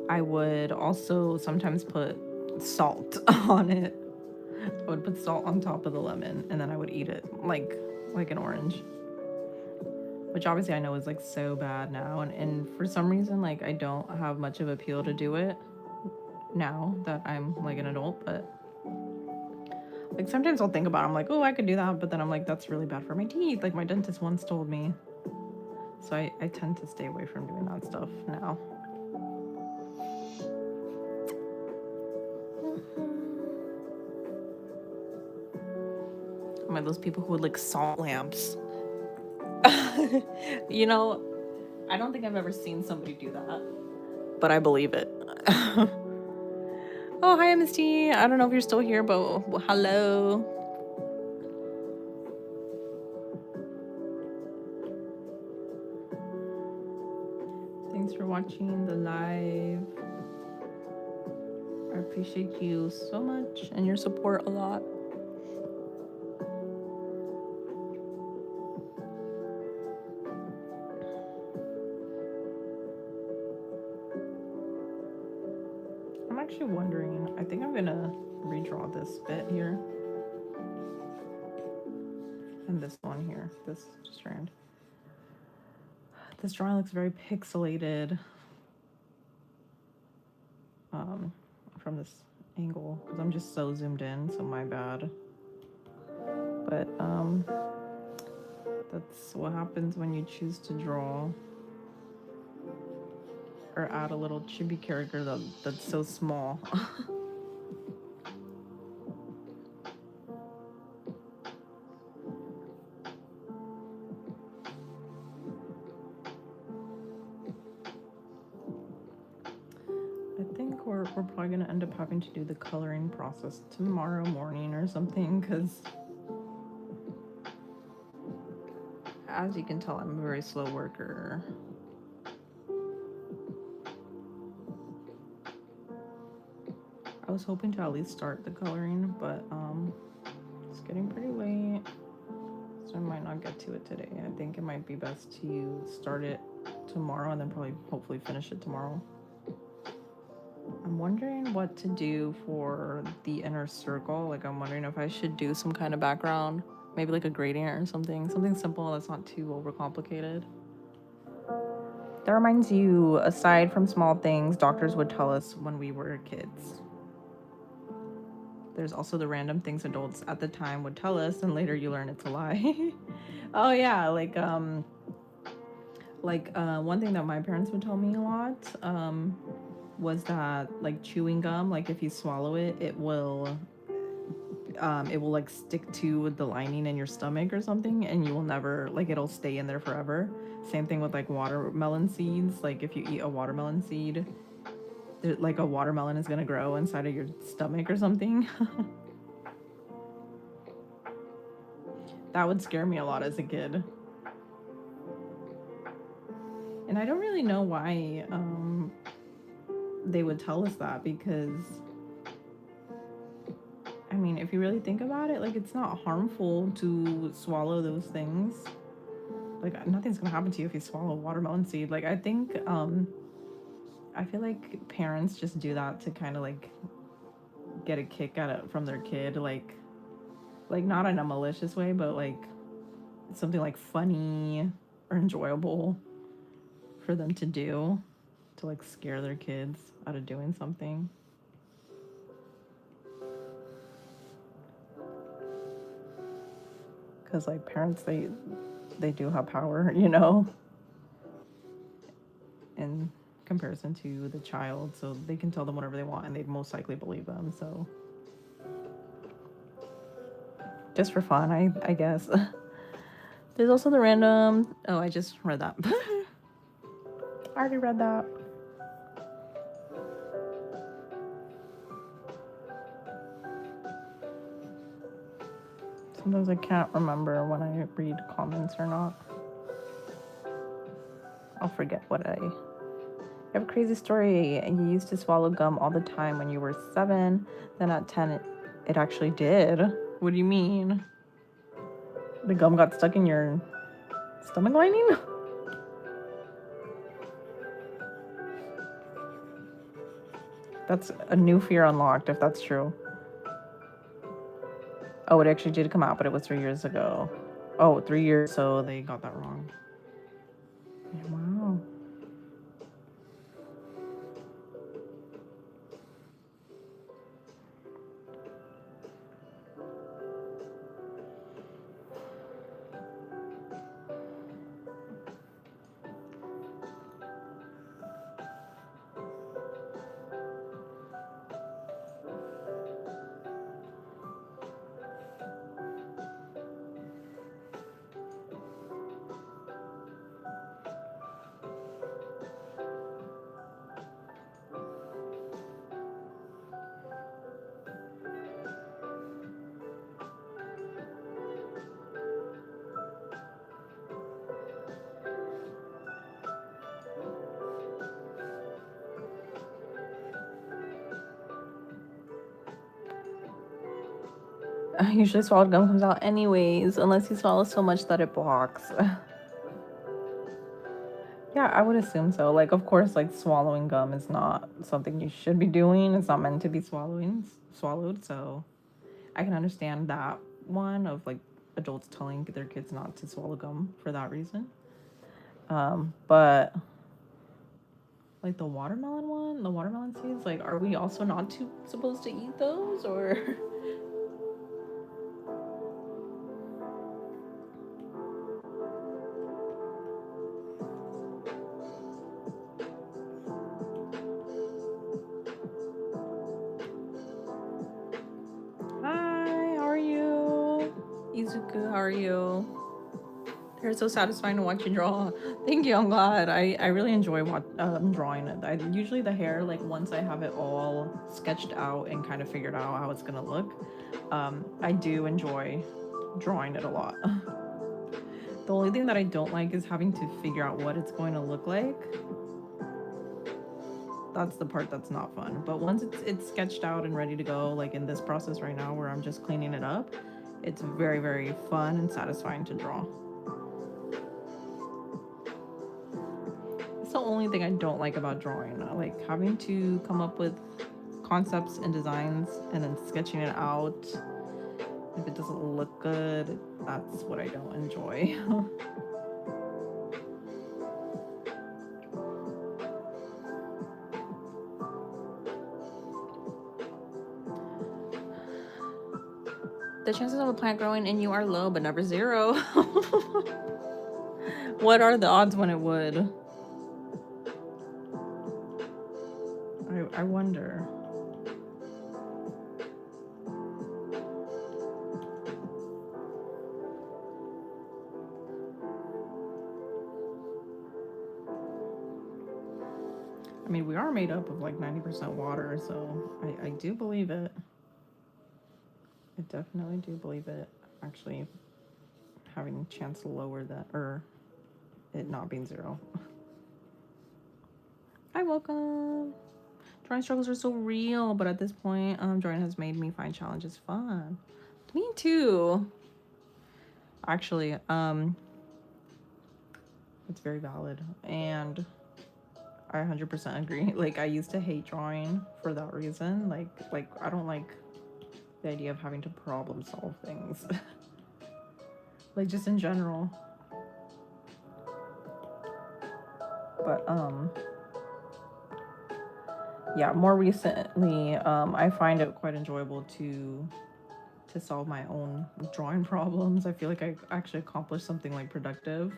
Speaker 1: I would also sometimes put salt on it. I would put salt on top of the lemon and then I would eat it like an orange. Which obviously I know is like so bad now, and for some reason like I don't have much of appeal to do it now that I'm like an adult, but like sometimes I'll think about it, I'm like, oh, I could do that, but then I'm like, that's really bad for my teeth, like my dentist once told me. So I tend to stay away from doing that stuff now. Am I those people who would like salt lamps? You know, I don't think I've ever seen somebody do that, but I believe it. Oh, hi, Misty. I don't know if you're still here, but hello. Thanks for watching the live. I appreciate you so much and your support a lot. I'm actually wondering, I think I'm gonna redraw this bit here. And this one here, this strand. This drawing looks very pixelated from this angle because I'm just so zoomed in, so my bad. But that's what happens when you choose to draw or add a little chibi character that's so small. we're probably gonna end up having to do the coloring process tomorrow morning or something, because as you can tell, I'm a very slow worker. I was hoping to at least start the coloring, but it's getting pretty late, so I might not get to it today. I think it might be best to start it tomorrow and then probably hopefully finish it tomorrow. I'm wondering what to do for the inner circle. Like, I'm wondering if I should do some kind of background, maybe like a gradient or something simple that's not too overcomplicated. That reminds you, aside from small things doctors would tell us when we were kids, there's also the random things adults at the time would tell us and later you learn it's a lie. Oh yeah, like one thing that my parents would tell me a lot was that, like, chewing gum, like, if you swallow it, it will like stick to the lining in your stomach or something, and you will never, like, it'll stay in there forever. Same thing with like watermelon seeds. Like, if you eat a watermelon seed, like a watermelon is gonna grow inside of your stomach or something. That would scare me a lot as a kid. And I don't really know why they would tell us that, because I mean, if you really think about it, like, it's not harmful to swallow those things. Like, nothing's gonna happen to you if you swallow a watermelon seed. Like, I think I feel like parents just do that to kind of like get a kick at it from their kid, like not in a malicious way, but like something like funny or enjoyable for them to do, to like scare their kids out of doing something. Because like parents, they do have power, you know, in comparison to the child, so they can tell them whatever they want and they'd most likely believe them. So just for fun, I guess. There's also the random, oh, I just read that. I already read that. Sometimes I can't remember when I read comments or not. I'll forget what I... You have a crazy story. You used to swallow gum all the time when you were 7. Then at 10, it actually did. What do you mean? The gum got stuck in your stomach lining? That's a new fear unlocked, if that's true. Oh, it actually did come out, but it was 3 years ago. Oh, 3 years, so they got that wrong. Wow. Usually swallowed gum comes out anyways, unless you swallow so much that it blocks. Yeah, I would assume so. Like, of course, like, swallowing gum is not something you should be doing. It's not meant to be swallowed, so I can understand that one of, like, adults telling their kids not to swallow gum for that reason. But like the watermelon seeds, like, are we also not supposed to eat those, or? Hi, how are you? Izuku, how are you? You're so satisfying to watch you draw. Thank you. I'm glad. I really enjoy drawing it. Usually the hair, like once I have it all sketched out and kind of figured out how it's gonna look, I do enjoy drawing it a lot. The only thing that I don't like is having to figure out what it's going to look like. That's the part that's not fun. But once it's sketched out and ready to go, like in this process right now where I'm just cleaning it up, it's very, very fun and satisfying to draw. It's the only thing I don't like about drawing. Like having to come up with concepts and designs and then sketching it out. If it doesn't look good, that's what I don't enjoy. The chances of a plant growing in you are low, but never zero. What are the odds when it would? I wonder. I mean, we are made up of like 90% water, so I do believe it. I definitely do believe it. Actually, having a chance to lower that, or it not being zero. Hi, welcome. Drawing struggles are so real, but at this point, drawing has made me find challenges fun. Me too. Actually, it's very valid, and I 100% agree. Like, I used to hate drawing for that reason. Like I don't like the idea of having to problem solve things. Like, just in general. But, yeah, more recently, I find it quite enjoyable to solve my own drawing problems. I feel like I actually accomplished something, like, productive.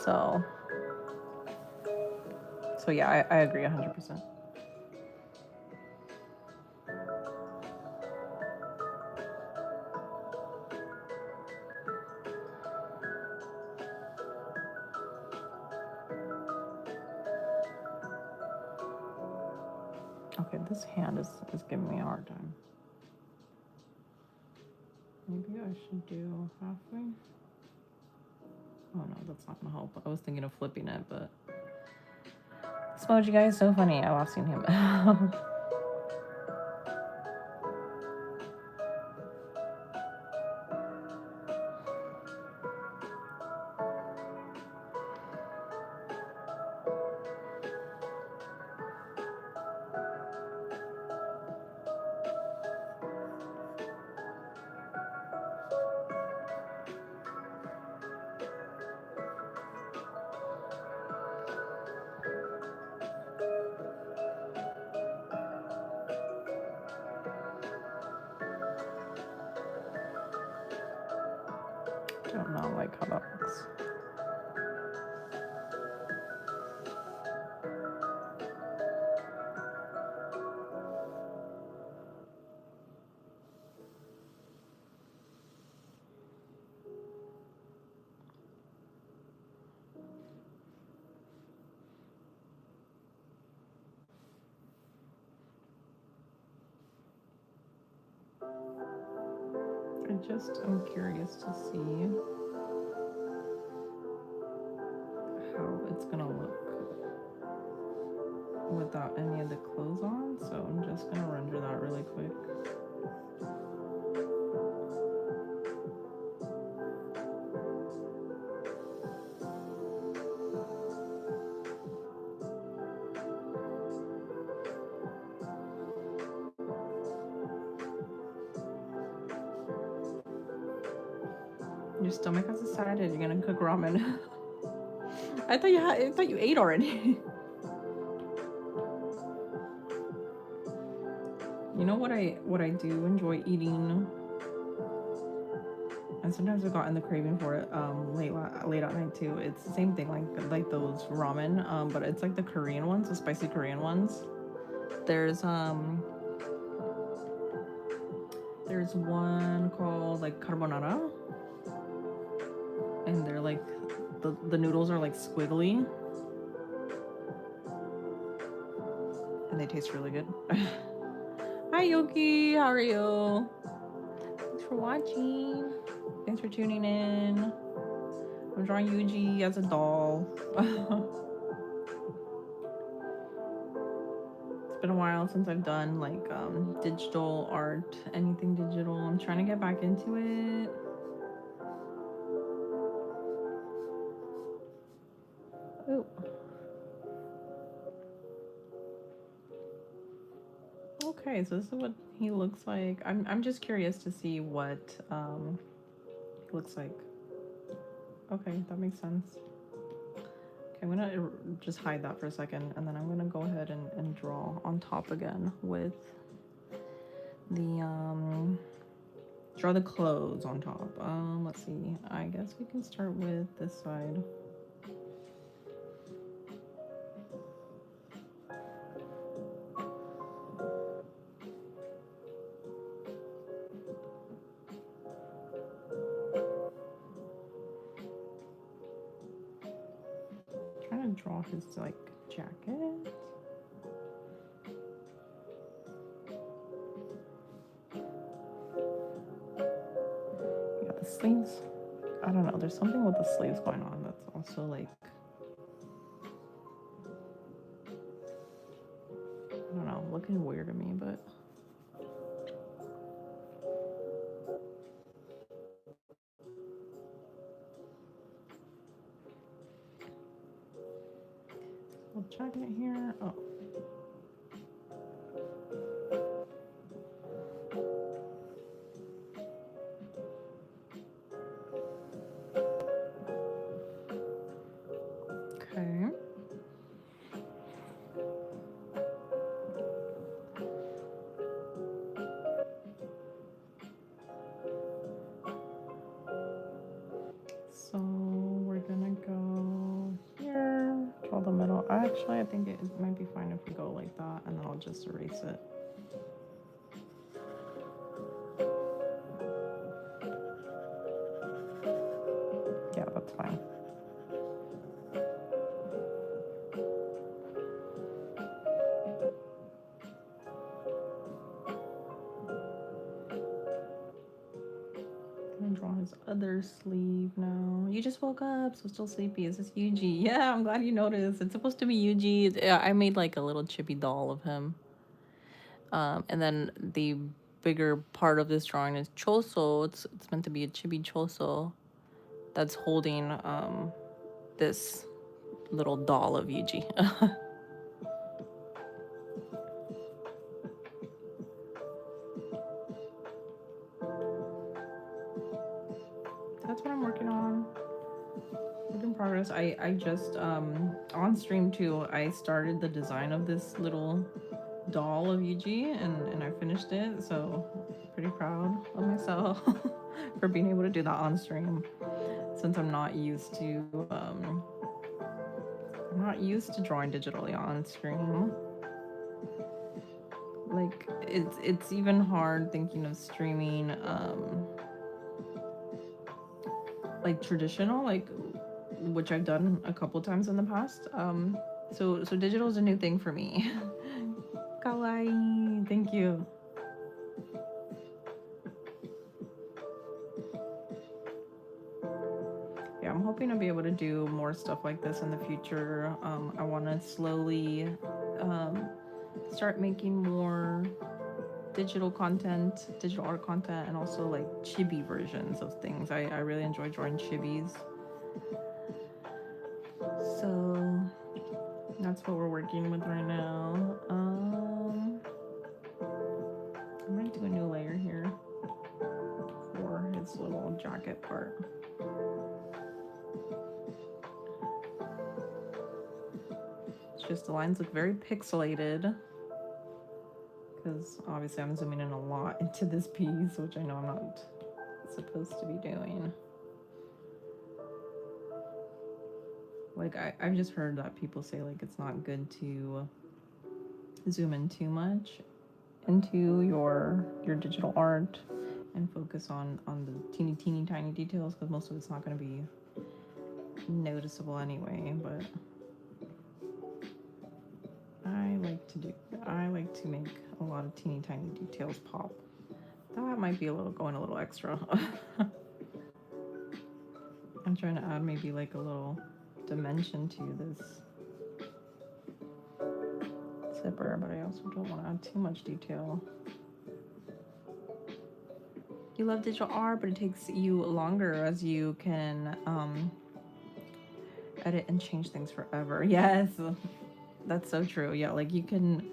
Speaker 1: So yeah, I agree 100%. Okay, this hand is giving me a hard time. Maybe I should do halfway. Oh no, that's not gonna help. I was thinking of flipping it, but this emoji guy is so funny. I love seeing him. Don't know, like how that looks. I'm curious to see how it's gonna look without any of the clothes on, so I'm just gonna render that really quick. Your stomach has decided you're gonna cook ramen. I thought you ate already. You know what I do enjoy eating, and sometimes I've gotten the craving for it late at night too. It's the same thing, like those ramen, but it's like the Korean ones, the spicy Korean ones. There's one called like carbonara. and they're like the noodles are like squiggly, and they taste really good. Hi Yoki, how are you? Thanks for watching. Thanks for tuning in. I'm drawing Yuji as a doll. It's been a while since I've done like digital art, anything digital. I'm trying to get back into it. Oh. Okay, so this is what he looks like. I'm just curious to see what he looks like. Okay, that makes sense. Okay, I'm gonna just hide that for a second, and then I'm gonna go ahead and draw on top again with the draw the clothes on top. Let's see. I guess we can start with this side. Trying to draw his like jacket. Yeah, the sleeves. I don't know. There's something with the sleeves going on that's also like, I don't know, looking weird to me, but. Little jacket here. Oh. Okay. So we're gonna go here, draw the middle. Actually, I think it might be fine if we go like that, and then I'll just erase it. Yeah, that's fine. I'm gonna draw his other sleeve now. You just woke up, so still sleepy. Is this Yuji? Yeah, I'm glad you noticed. It's supposed to be Yuji. Yeah, I made like a little chibi doll of him. And then the bigger part of this drawing is Choso. It's meant to be a chibi Choso that's holding this little doll of Yuji. That's what I'm working on. Work in progress. I just on stream too, I started the design of this little doll of Yuji, and I finished it, so pretty proud of myself for being able to do that on stream, since I'm not used to drawing digitally on stream. Like it's even hard thinking of streaming like traditional, like, which I've done a couple times in the past. So digital is a new thing for me. Kawaii, thank you. Yeah, I'm hoping to be able to do more stuff like this in the future. I want to slowly start making more digital content, digital art content, and also like chibi versions of things. I really enjoy drawing chibis. So that's what we're working with right now. I'm gonna do a new layer here for his little jacket part. It's just the lines look very pixelated, because obviously I'm zooming in a lot into this piece, which I know I'm not supposed to be doing. Like I've just heard that people say like it's not good to zoom in too much into your digital art and focus on the teeny tiny details, because most of it's not going to be noticeable anyway, but I like to make a lot of teeny tiny details pop. That might be going a little extra. I'm trying to add maybe like a little dimension to this zipper, but I also don't want to add too much detail. You love digital art, but it takes you longer as you can edit and change things forever. Yes, that's so true. Yeah, like you can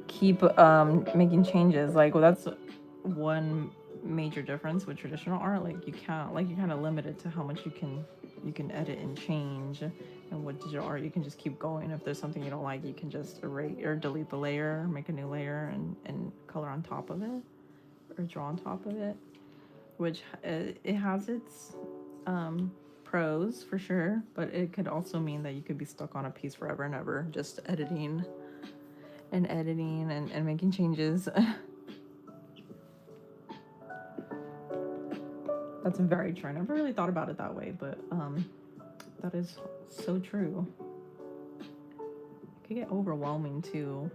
Speaker 1: keep making changes. Like, well, that's one major difference with traditional art. Like you can't, like you're kind of limited to how much you can edit and change. And with digital art, you can just keep going. If there's something you don't like, you can just erase or delete the layer, make a new layer, and color on top of it, or draw on top of it. Which it has its pros for sure, but it could also mean that you could be stuck on a piece forever and ever, just editing and making changes. That's very true. I never really thought about it that way, but that is so true. It could get overwhelming too.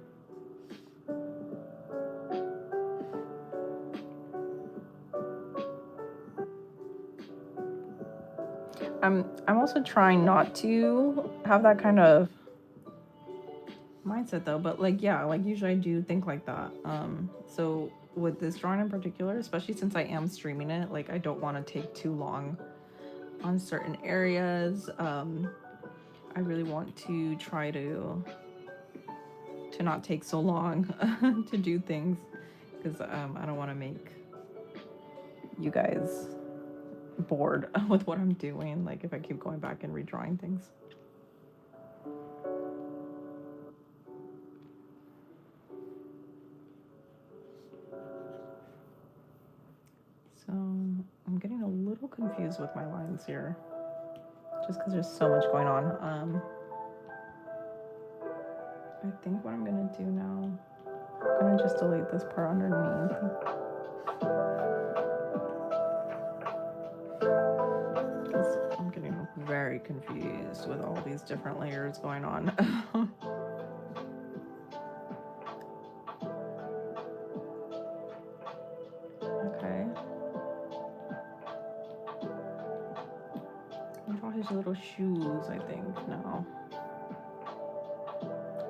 Speaker 1: I'm also trying not to have that kind of mindset though, but like yeah, like usually I do think like that. So with this drawing in particular, especially since I am streaming it, like I don't want to take too long on certain areas. I really want to try to not take so long to do things, because I don't want to make you guys bored with what I'm doing, like if I keep going back and redrawing things. So I'm getting a little confused with my lines here, just because there's so much going on. I think what I'm gonna do now, I'm gonna just delete this part underneath. Because I'm getting very confused with all these different layers going on. Okay. I'll draw his little shoes, I think, now.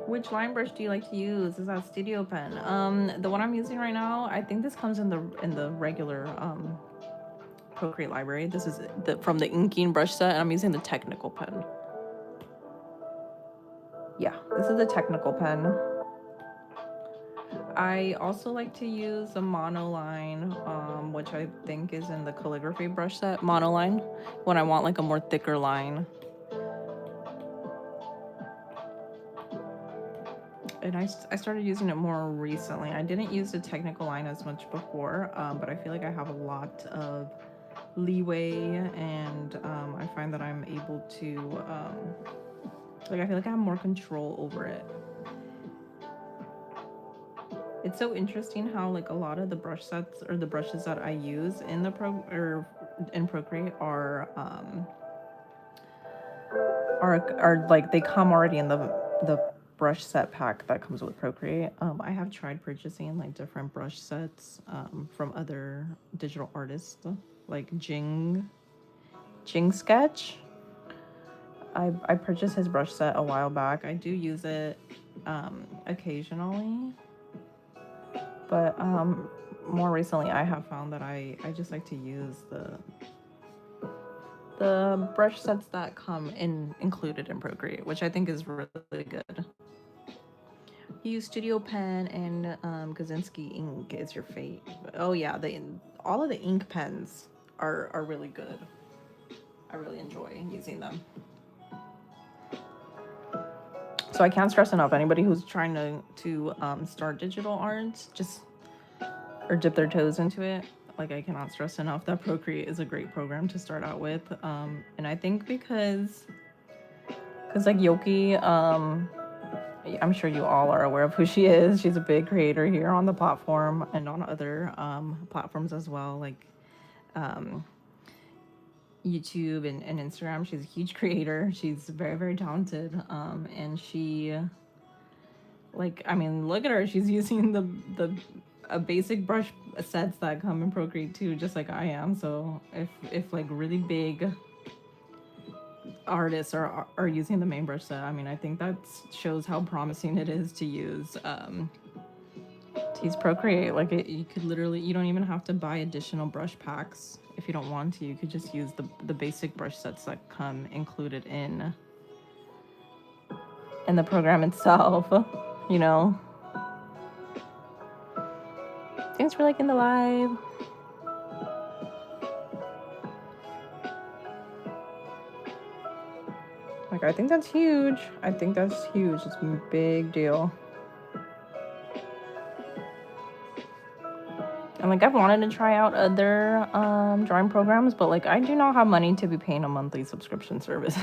Speaker 1: Which line brush do you like to use? Is that Studio Pen? The one I'm using right now, I think this comes in the regular Procreate library. This is from the inking brush set, and I'm using the technical pen. Yeah, this is the technical pen. I also like to use a monoline, which I think is in the calligraphy brush set, monoline, when I want like a more thicker line. And I started using it more recently. I didn't use the technical line as much before, but I feel like I have a lot of leeway, and I find that I'm able to, like I feel like I have more control over it. It's so interesting how like a lot of the brush sets or the brushes that I use in the Procreate are like they come already in the brush set pack that comes with Procreate. I have tried purchasing like different brush sets from other digital artists, like Jing Sketch. I purchased his brush set a while back. I do use it occasionally, but more recently I have found that I just like to use the brush sets that come included in Procreate, which I think is really good. You use Studio Pen and Kaczynski ink is your fate. Oh yeah, all of the ink pens are really good. I really enjoy using them. So I can't stress enough, anybody who's trying to start digital art, or dip their toes into it, like I cannot stress enough that Procreate is a great program to start out with. And I think because like Yoki, I'm sure you all are aware of who she is. She's a big creator here on the platform and on other platforms as well. Like YouTube and Instagram. She's a huge creator. She's very, very talented. And she, like, I mean, look at her. She's using the basic brush sets that come in Procreate 2, just like I am. So if like really big artists are using the main brush set, I mean, I think that shows how promising it is to use Procreate. Like you could literally, you don't even have to buy additional brush packs if you don't want to. You could just use the basic brush sets that come included in the program itself, you know. Thanks for liking the live. Like, I think that's huge. I think that's huge. It's a big deal. And like, I've wanted to try out other drawing programs, but like, I do not have money to be paying a monthly subscription service.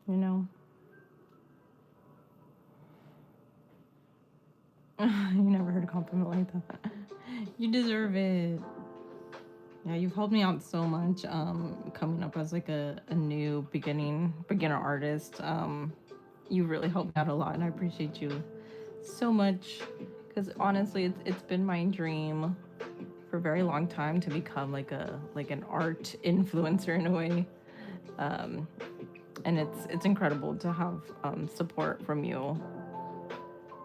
Speaker 1: You know. You never heard a compliment like that. You deserve it. Yeah, you've helped me out so much coming up as like a new beginner artist. You really helped me out a lot, and I appreciate you so much, because honestly it's been my dream for a very long time to become like an art influencer in a way. And it's incredible to have support from you.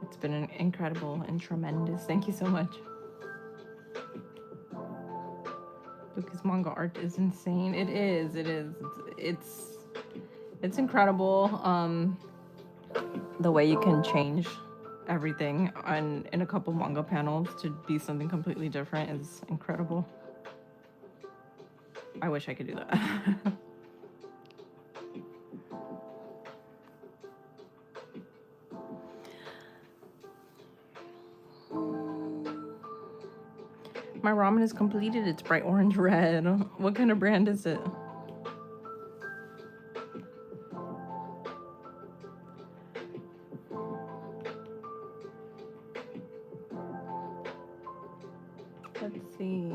Speaker 1: It's been incredible and tremendous. Thank you so much. Because manga art is insane. It is. It's incredible. The way you can change everything in a couple manga panels to be something completely different is incredible. I wish I could do that. My ramen is completed. It's bright orange red. What kind of brand is it? Let's see.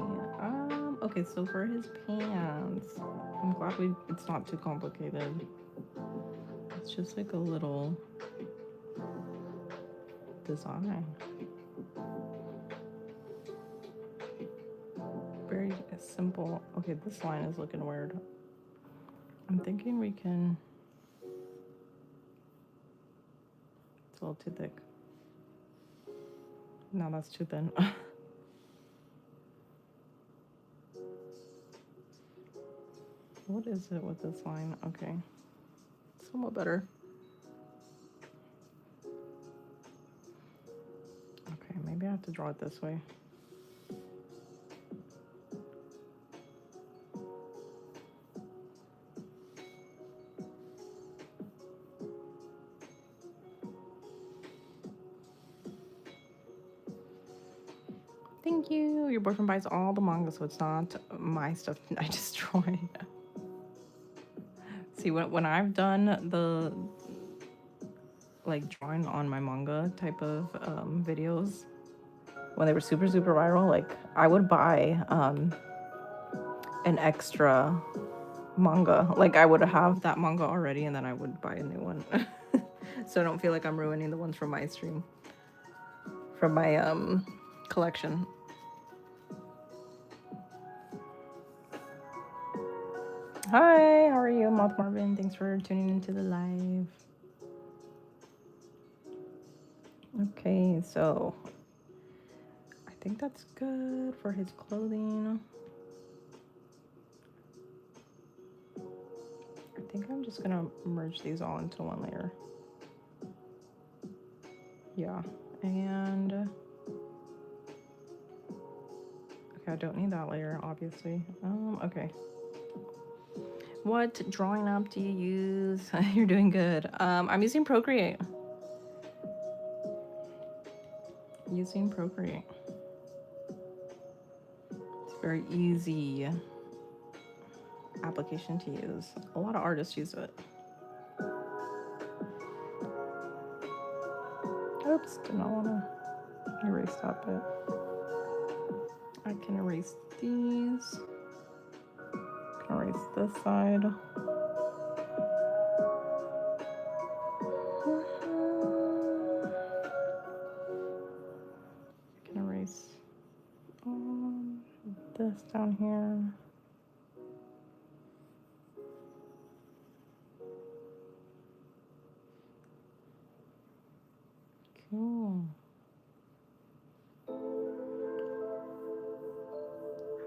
Speaker 1: Okay, so for his pants, I'm glad it's not too complicated. It's just like a little design. Very simple. Okay, this line is looking weird. I'm thinking we can... It's a little too thick. No, that's too thin. What is it with this line? Okay. Somewhat better. Okay, maybe I have to draw it this way. Thank you. Your boyfriend buys all the manga, so it's not my stuff I destroy. See, when I've done the like drawing on my manga type of videos, when they were super viral, like I would buy an extra manga. Like I would have that manga already, and then I would buy a new one. So I don't feel like I'm ruining the ones from my stream, from my collection. Hi, how are you, Moth Marvin? Thanks for tuning into the live. Okay, so I think that's good for his clothing. I think I'm just gonna merge these all into one layer. Yeah, and okay, I don't need that layer, obviously. Okay. What drawing app do you use? You're doing good. I'm using Procreate. Using Procreate. It's a very easy application to use. A lot of artists use it. Whoops, did not want to erase that bit. I can erase these. I can erase this side. I can erase this down here. Cool.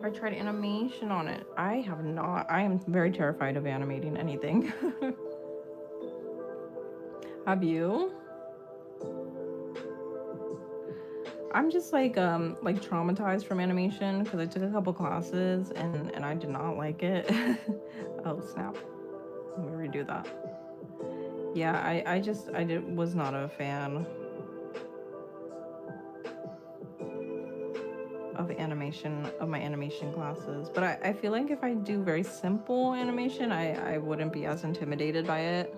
Speaker 1: Have I tried animation on it? I have not. I am very terrified of animating anything. Have you? I'm just like traumatized from animation because I took a couple classes and I did not like it. Oh snap. Let me redo that. Yeah, I was not a fan of my animation classes, but I feel like if I do very simple animation, I wouldn't be as intimidated by it.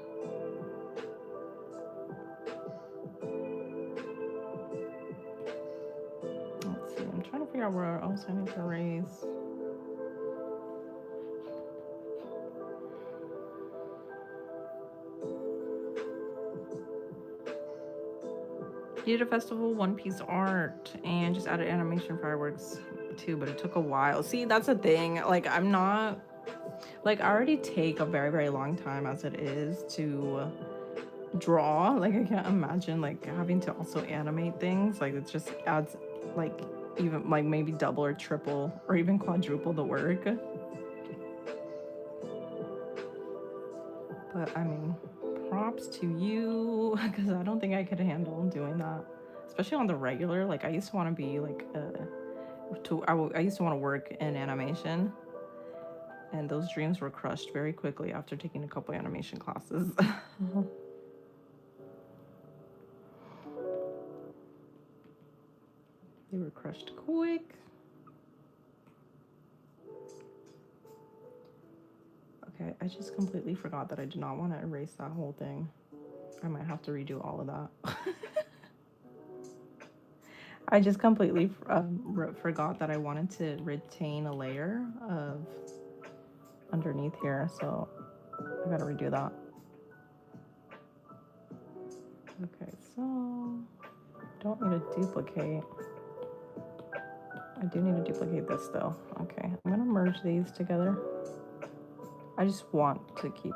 Speaker 1: Let's see, I'm trying to figure out where else I need to erase. He did a festival, One Piece art, and just added animation fireworks too, but it took a while. See, that's the thing. Like, I'm not, like, I already take a very, very long time as it is to draw. Like, I can't imagine, like, having to also animate things. Like, it just adds, like, even, like, maybe double or triple or even quadruple the work. But, I mean, props to you, because I don't think I could handle doing that, especially on the regular. Like, I used to want to be like I used to want to work in animation, and those dreams were crushed very quickly after taking a couple animation classes. They were crushed quick. Okay, I just completely forgot that I did not want to erase that whole thing. I might have to redo all of that. I just completely forgot that I wanted to retain a layer of underneath here, so I gotta redo that. Okay, so don't need to duplicate. I do need to duplicate this though. Okay, I'm gonna merge these together. I just want to keep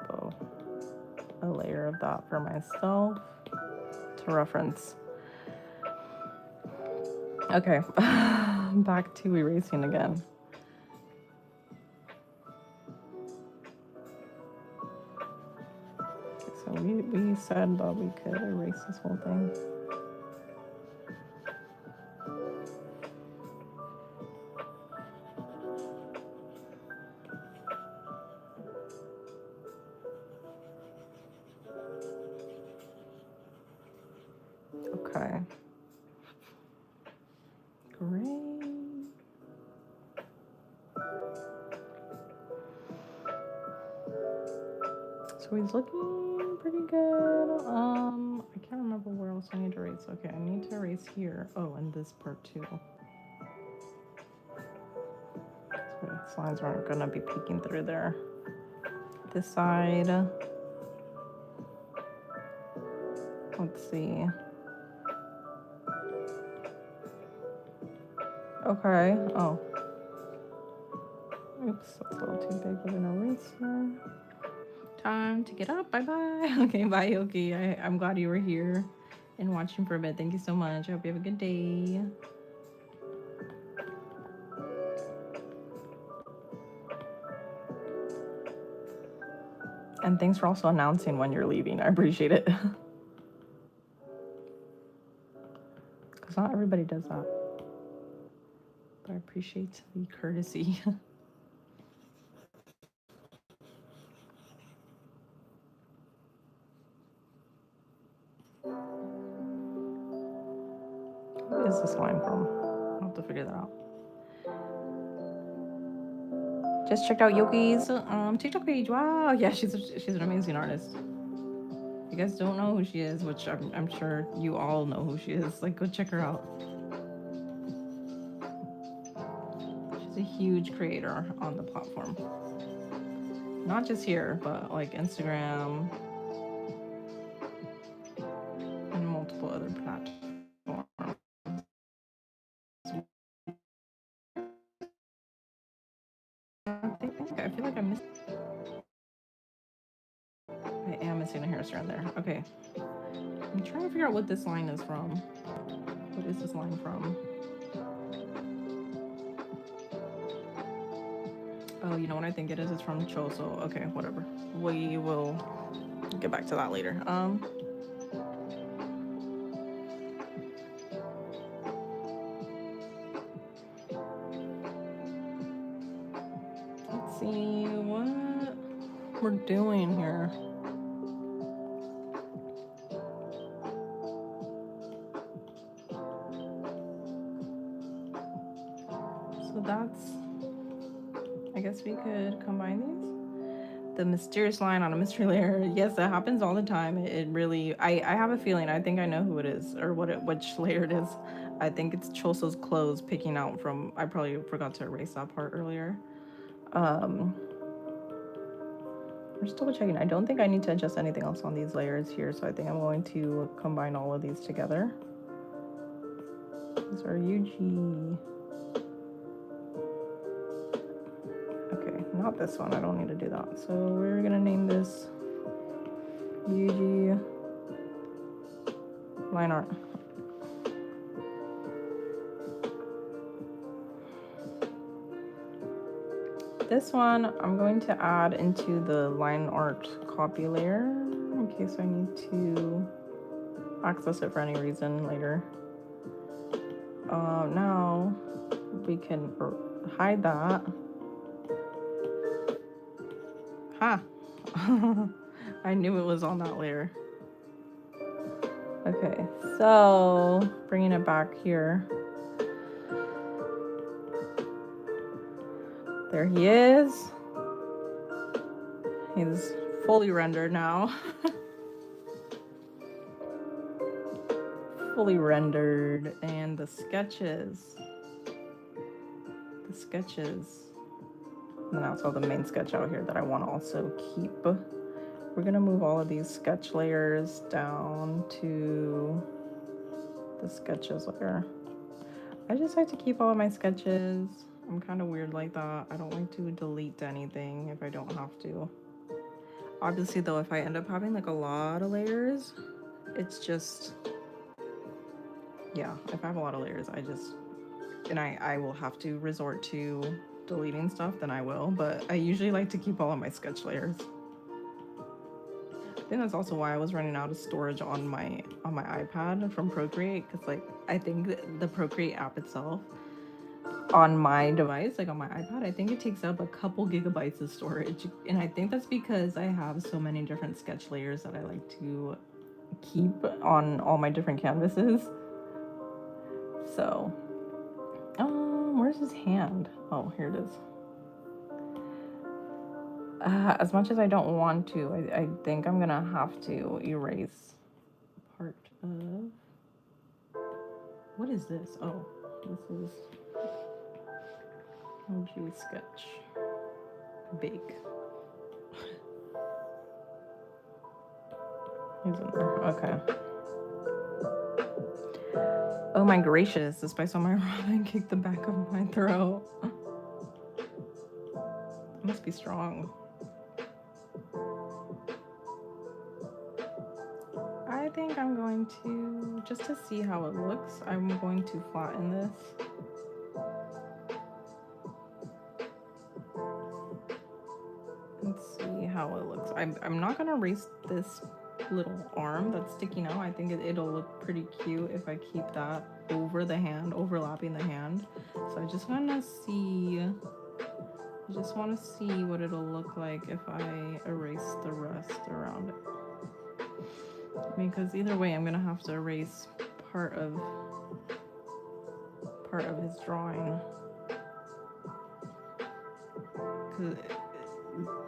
Speaker 1: a layer of that for myself to reference. Okay, back to erasing again. Okay, so we said that we could erase this whole thing. Okay. Great. So he's looking pretty good. I can't remember where else I need to erase. Okay, I need to erase here. Oh, and this part too. So these lines aren't gonna be peeking through there. This side. Let's see. Okay. Oh. Oops, that's a little too big of an eraser. Time to get up. Bye-bye. Okay, bye, Yoki. I'm glad you were here and watching for a bit. Thank you so much. I hope you have a good day. And thanks for also announcing when you're leaving. I appreciate it. Because not everybody does that. But I appreciate the courtesy. What is this line from? I'll have to figure that out. Just checked out Yoki's TikTok page. Wow, yeah, she's an amazing artist. you guys don't know who she is, which I'm sure you all know who she is, like, go check her out. She's a huge creator on the platform. Not just here, but like Instagram and multiple other platforms. I feel like I missed. I am missing a hair strand there. Okay. I'm trying to figure out what this line is from. What is this line from? Oh, you know what I think it is? It's from Choso. Okay, whatever. We will get back to that later. Let's see what we're doing here. So that's, I guess we could combine these. The mysterious line on a mystery layer. Yes, that happens all the time. It really, I have a feeling, I think I know who it is, or which layer it is. I think it's Choso's clothes picking out from, I probably forgot to erase that part earlier. We're just double checking. I don't think I need to adjust anything else on these layers here, so I think I'm going to combine all of these together. These are Yuji. Okay, not this one. I don't need to do that. So we're gonna name this Yuji line art. This one I'm going to add into the line art copy layer in case I need to access it for any reason later. Now we can hide that. Ha! I knew it was on that layer. Okay, so bringing it back here. There he is. He's fully rendered now. Fully rendered. And the sketches. And then also the main sketch out here that I want to also keep. We're gonna move all of these sketch layers down to the sketches layer. I just like to keep all of my sketches. I'm kind of weird like that. I don't like to delete anything if I don't have to. Obviously though, if I end up having like a lot of layers, it's just, yeah, if I have a lot of layers, I will have to resort to deleting stuff, then I will, but I usually like to keep all of my sketch layers. I think that's also why I was running out of storage on my iPad from Procreate, because like I think the Procreate app itself on my device, like on my iPad, I think it takes up a couple gigabytes of storage, and I think that's because I have so many different sketch layers that I like to keep on all my different canvases. So where's his hand? Oh, here it is. As much as I don't want to, I think I'm gonna have to erase part of, what is this? Oh, this is OG sketch bake. He's in there. Okay. Oh my gracious, the spice on my ramen kicked the back of my throat. It must be strong. I think I'm going to, just to see how it looks, I'm going to flatten this. Let's see how it looks. I'm not gonna erase this little arm that's sticking out. I think it'll look pretty cute if I keep that over the hand, overlapping the hand. So I just want to see what it'll look like if I erase the rest around it. Because either way, I'm gonna have to erase part of his drawing. Because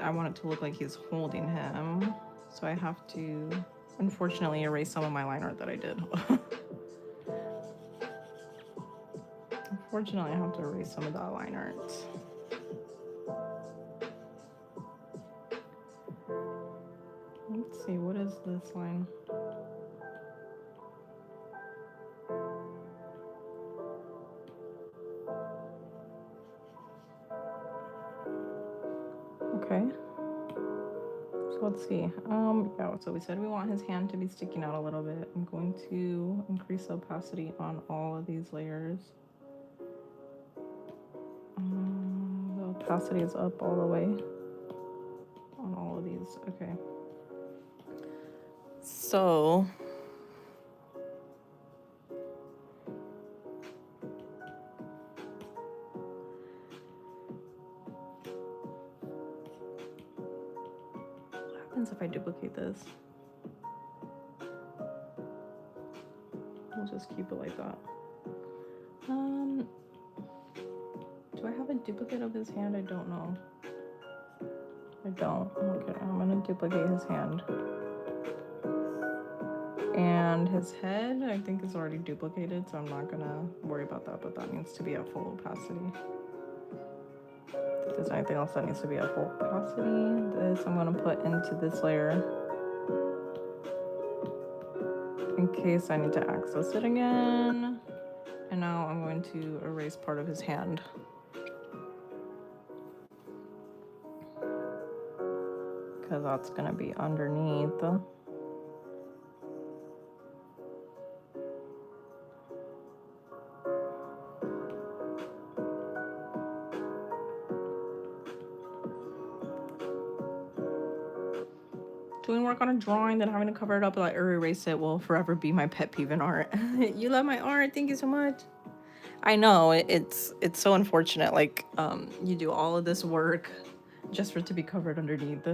Speaker 1: I want it to look like he's holding him, so I have to unfortunately erase some of my line art that I did. Unfortunately, I have to erase some of that line art. Let's see, what is this line? Okay. So let's see. Yeah, so we said we want his hand to be sticking out a little bit. I'm going to increase the opacity on all of these layers. The opacity is up all the way on all of these. Okay. So what happens if I duplicate this? We'll just keep it like that. Do I have a duplicate of his hand? I don't know. I don't. Okay, I'm gonna duplicate his hand. And his head, I think, is already duplicated, so I'm not gonna worry about that, but that needs to be at full opacity. If there's anything else that needs to be at full opacity, this I'm gonna put into this layer in case I need to access it again. And now I'm going to erase part of his hand. Because that's gonna be underneath. Doing work on a drawing, then having to cover it up or erase it will forever be my pet peeve in art. You love my art, thank you so much. I know, it's so unfortunate, like, you do all of this work just for it to be covered underneath.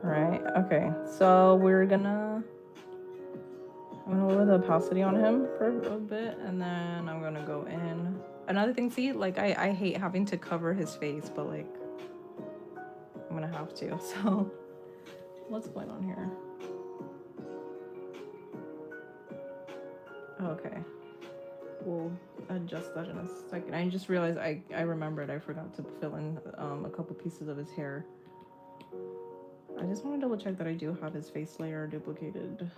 Speaker 1: Right, okay, so I'm gonna lower the opacity on him for a bit, and then I'm gonna go in. Another thing, see, like, I hate having to cover his face, but, like, I'm gonna have to, so what's going on here? Okay, we'll adjust that in a second. I just realized I remembered I forgot to fill in a couple pieces of his hair. I just want to double check that I do have his face layer duplicated.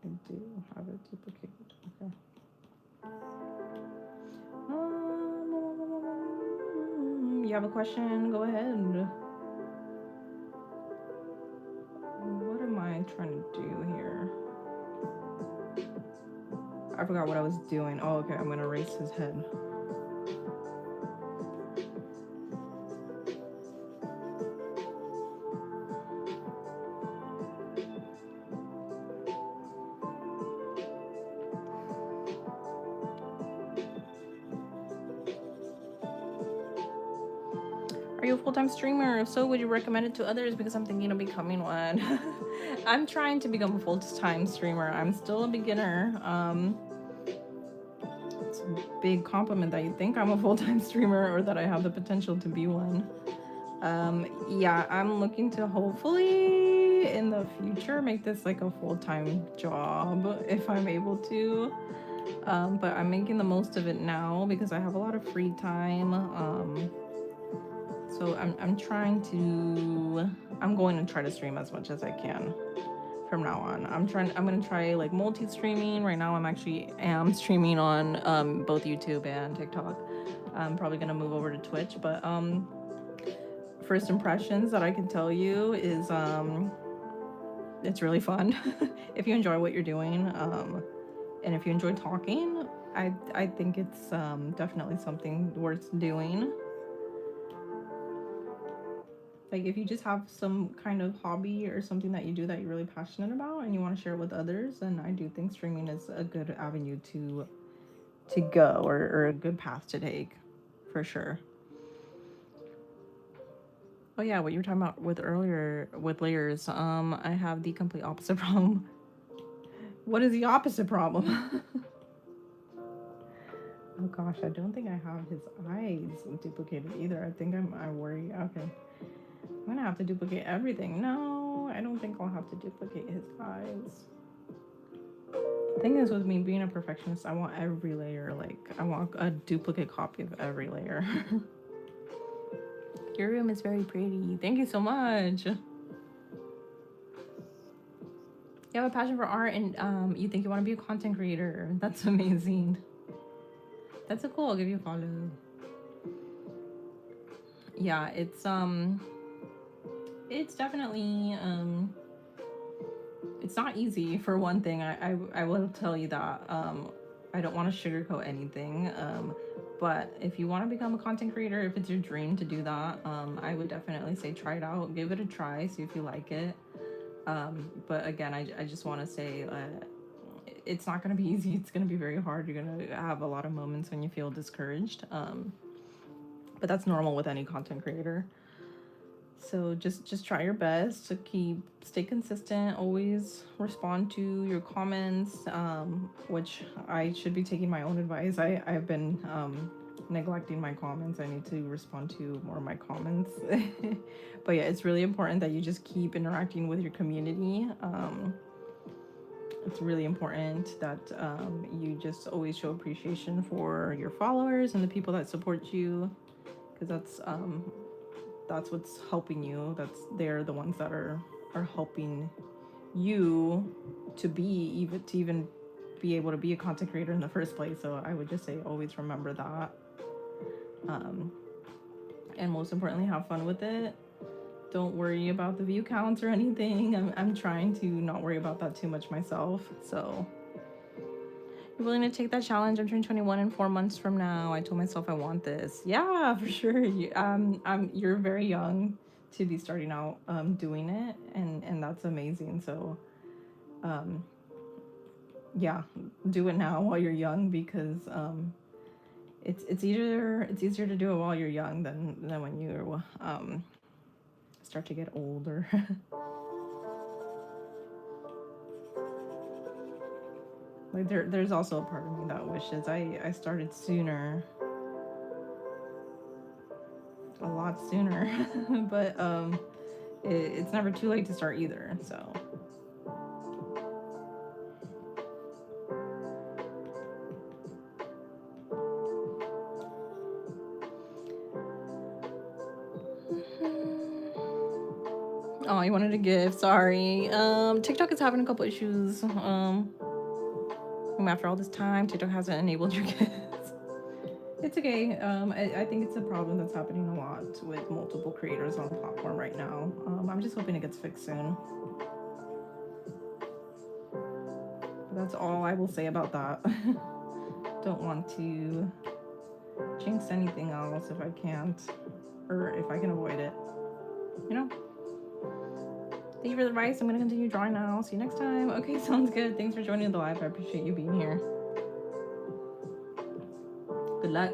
Speaker 1: I do have it duplicated. Okay. You have a question? Go ahead. What am I trying to do here? I forgot what I was doing. Oh, okay. I'm gonna erase his head. Are you a full-time streamer? If so, would you recommend it to others? Because I'm thinking of becoming one. I'm trying to become a full-time streamer. I'm still a beginner. It's a big compliment that you think I'm a full-time streamer or that I have the potential to be one. Yeah, I'm looking to hopefully in the future make this like a full-time job if I'm able to. But I'm making the most of it now because I have a lot of free time. So I'm going to try to stream as much as I can from now on. I'm gonna try like multi-streaming. Right now I'm streaming on both YouTube and TikTok. I'm probably gonna move over to Twitch, but first impressions that I can tell you is it's really fun. If you enjoy what you're doing, and if you enjoy talking, I think it's definitely something worth doing. Like if you just have some kind of hobby or something that you do that you're really passionate about and you want to share it with others, then I do think streaming is a good avenue to go, or a good path to take, for sure. Oh yeah, what you were talking about with earlier with layers, I have the complete opposite problem. What is the opposite problem? Oh gosh, I don't think I have his eyes duplicated either. I think I worry. Okay. I'm gonna have to duplicate everything. No, I don't think I'll have to duplicate his eyes. The thing is, with me being a perfectionist, I want every layer. Like, I want a duplicate copy of every layer. Your room is very pretty. Thank you so much. You have a passion for art and you think you want to be a content creator. That's amazing. That's so cool. I'll give you a follow. Yeah, it's definitely it's not easy for one thing. I will tell you that. I don't want to sugarcoat anything. But if you want to become a content creator, if it's your dream to do that, I would definitely say try it out. Give it a try, see if you like it. But again, I just want to say it's not going to be easy. It's going to be very hard. You're going to have a lot of moments when you feel discouraged. But that's normal with any content creator. So just try your best to stay consistent, always respond to your comments, which I should be taking my own advice. I've been neglecting my comments. I need to respond to more of my comments. But yeah, it's really important that you just keep interacting with your community. It's really important that you just always show appreciation for your followers and the people that support you, because that's what's helping you. They're the ones that are helping you to even be able to be a content creator in the first place. So I would just say always remember that, and most importantly, have fun with it. Don't worry about the view counts or anything. I'm trying to not worry about that too much myself. So you're willing to take that challenge? I'm turning 21 in 4 months from now. I told myself I want this. Yeah, for sure. You're very young to be starting out doing it, and that's amazing. So yeah, do it now while you're young, because it's easier to do it while you're young than when you start to get older. Like there's also a part of me that wishes I started sooner, a lot sooner. But it's never too late to start either. So oh, you wanted a gift. Sorry. TikTok is having a couple issues. After all this time, TikTok hasn't enabled your gifts. It's okay. I think it's a problem that's happening a lot with multiple creators on the platform right now. I'm just hoping it gets fixed soon. But that's all I will say about that. Don't want to jinx anything else if I can't, or if I can avoid it. You know? Thank you for the advice. I'm going to continue drawing now. See you next time. Okay, sounds good. Thanks for joining the live. I appreciate you being here. Good luck.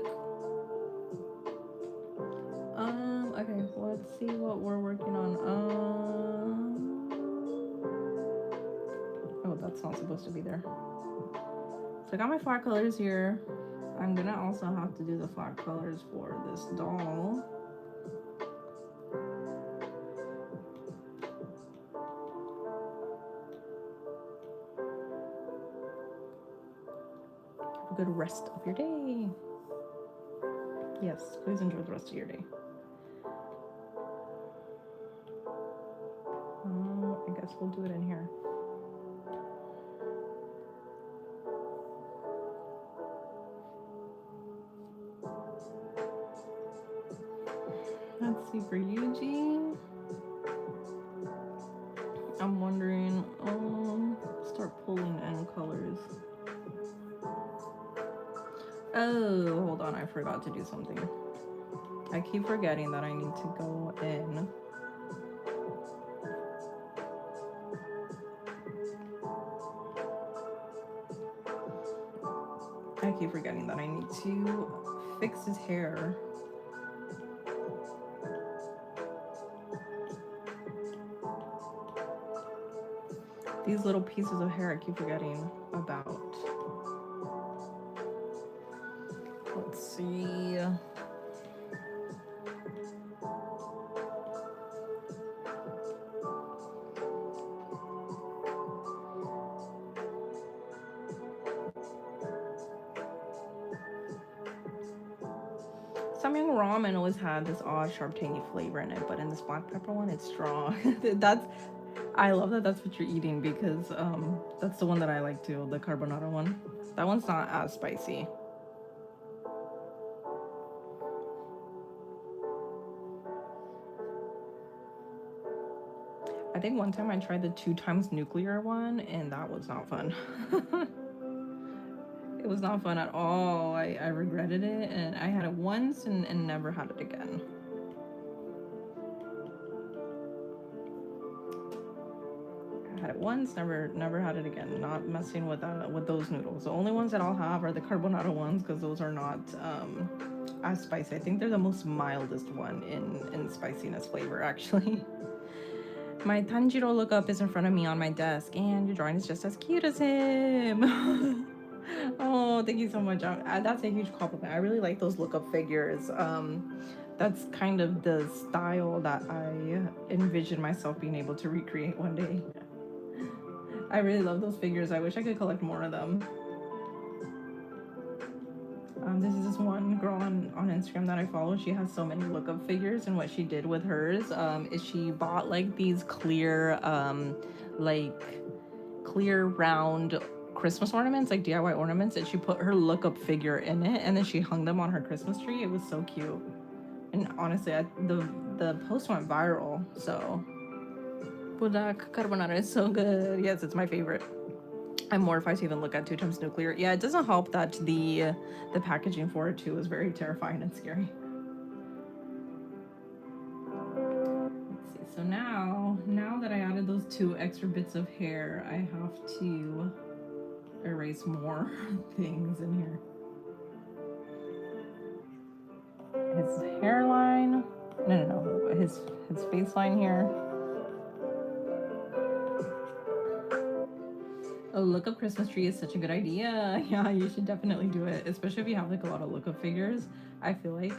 Speaker 1: Okay, let's see what we're working on. Oh, that's not supposed to be there. So I got my flat colors here. I'm gonna also have to do the flat colors for this doll. Have a good rest of your day. Yes, please enjoy the rest of your day. I guess we'll do it in here. Let's see, for Yuji, I'm wondering, start pulling in colors. Oh, hold on, I forgot to do something. I keep forgetting that I need to go in. I keep forgetting that I need to fix his hair. These little pieces of hair I keep forgetting about. Let's see. Samyang ramen always had this odd sharp tangy flavor in it, but in this black pepper one it's strong. I love that that's what you're eating, because that's the one that I like too, the carbonara one. That one's not as spicy. I think one time I tried the 2 times nuclear one, and that was not fun. It was not fun at all. I regretted it, and I had it once and never had it again. I had it once, never had it again. Not messing with those noodles. The only ones that I'll have are the carbonara ones, because those are not as spicy. I think they're the most mildest one in spiciness flavor, actually. My Tanjiro lookup is in front of me on my desk, and your drawing is just as cute as him. Oh, thank you so much. That's a huge compliment. I really like those lookup figures. That's kind of the style that I envision myself being able to recreate one day. I really love those figures. I wish I could collect more of them. This is this one girl on Instagram that I follow. She has so many lookup figures, and what she did with hers is she bought like these clear round Christmas ornaments, like DIY ornaments, and she put her lookup figure in it, and then she hung them on her Christmas tree. It was so cute, and honestly, the post went viral. So Budak carbonara is so good. Yes, it's my favorite. I'm mortified to even look at 2 times nuclear. Yeah, it doesn't help that the packaging for it too is very terrifying and scary. Let's see. So now that I added those 2 extra bits of hair, I have to erase more things in here. His hairline. No. His face line here. A lookup Christmas tree is such a good idea. Yeah, you should definitely do it, especially if you have like a lot of lookup figures. I feel like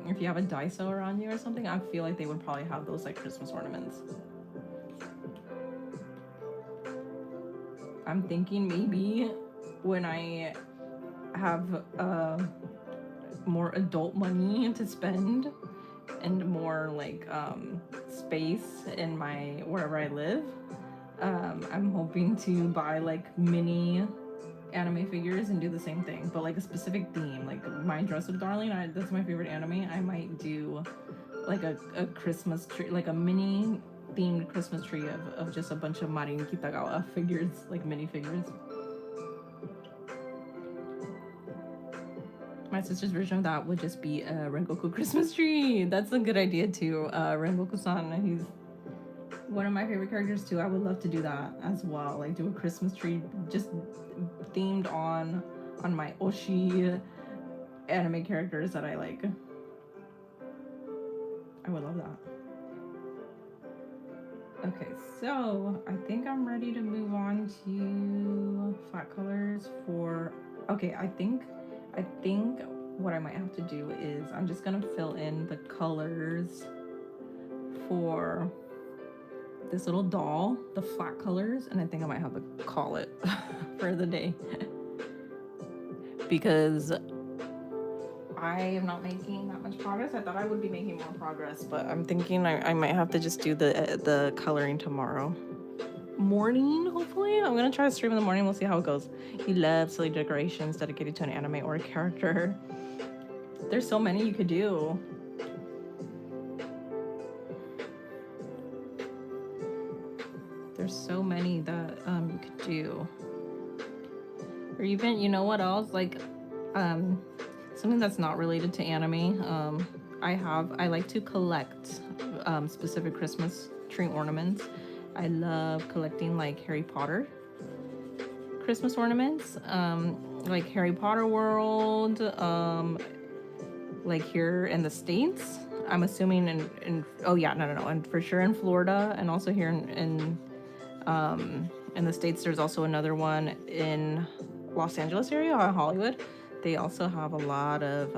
Speaker 1: if you have a Daiso around you or something, I feel like they would probably have those like Christmas ornaments. I'm thinking maybe when I have more adult money to spend and more like space in my wherever I live, I'm hoping to buy like mini anime figures and do the same thing, but like a specific theme. Like my Dress Up Darling, that's my favorite anime. I might do like a Christmas tree, like a mini themed Christmas tree of just a bunch of Marin Kitagawa figures, like mini figures. My sister's version of that would just be a Rengoku Christmas tree. That's a good idea too. Rengoku-san, he's one of my favorite characters too. I would love to do that as well. Like do a Christmas tree just themed on my Oshi anime characters that I like. I would love that. Okay, so I think I'm ready to move on to flat colors for... Okay, I think what I might have to do is I'm just gonna fill in the colors for this little doll, the flat colors, and I think I might have to call it for the day because I am not making that much progress. I thought I would be making more progress, but I'm thinking I might have to just do the coloring tomorrow morning, hopefully. I'm gonna try to stream in the morning. We'll see how it goes. He loves silly decorations dedicated to an anime or a character. There's so many you could do. There's so many that you could do. Or even, you know what else? Like something that's not related to anime. I like to collect specific Christmas tree ornaments. I love collecting like Harry Potter Christmas ornaments, like Harry Potter World, like here in the States. I'm assuming in oh yeah, no, and for sure in Florida, and also here in the States. There's also another one in Los Angeles area, Hollywood. They also have a lot of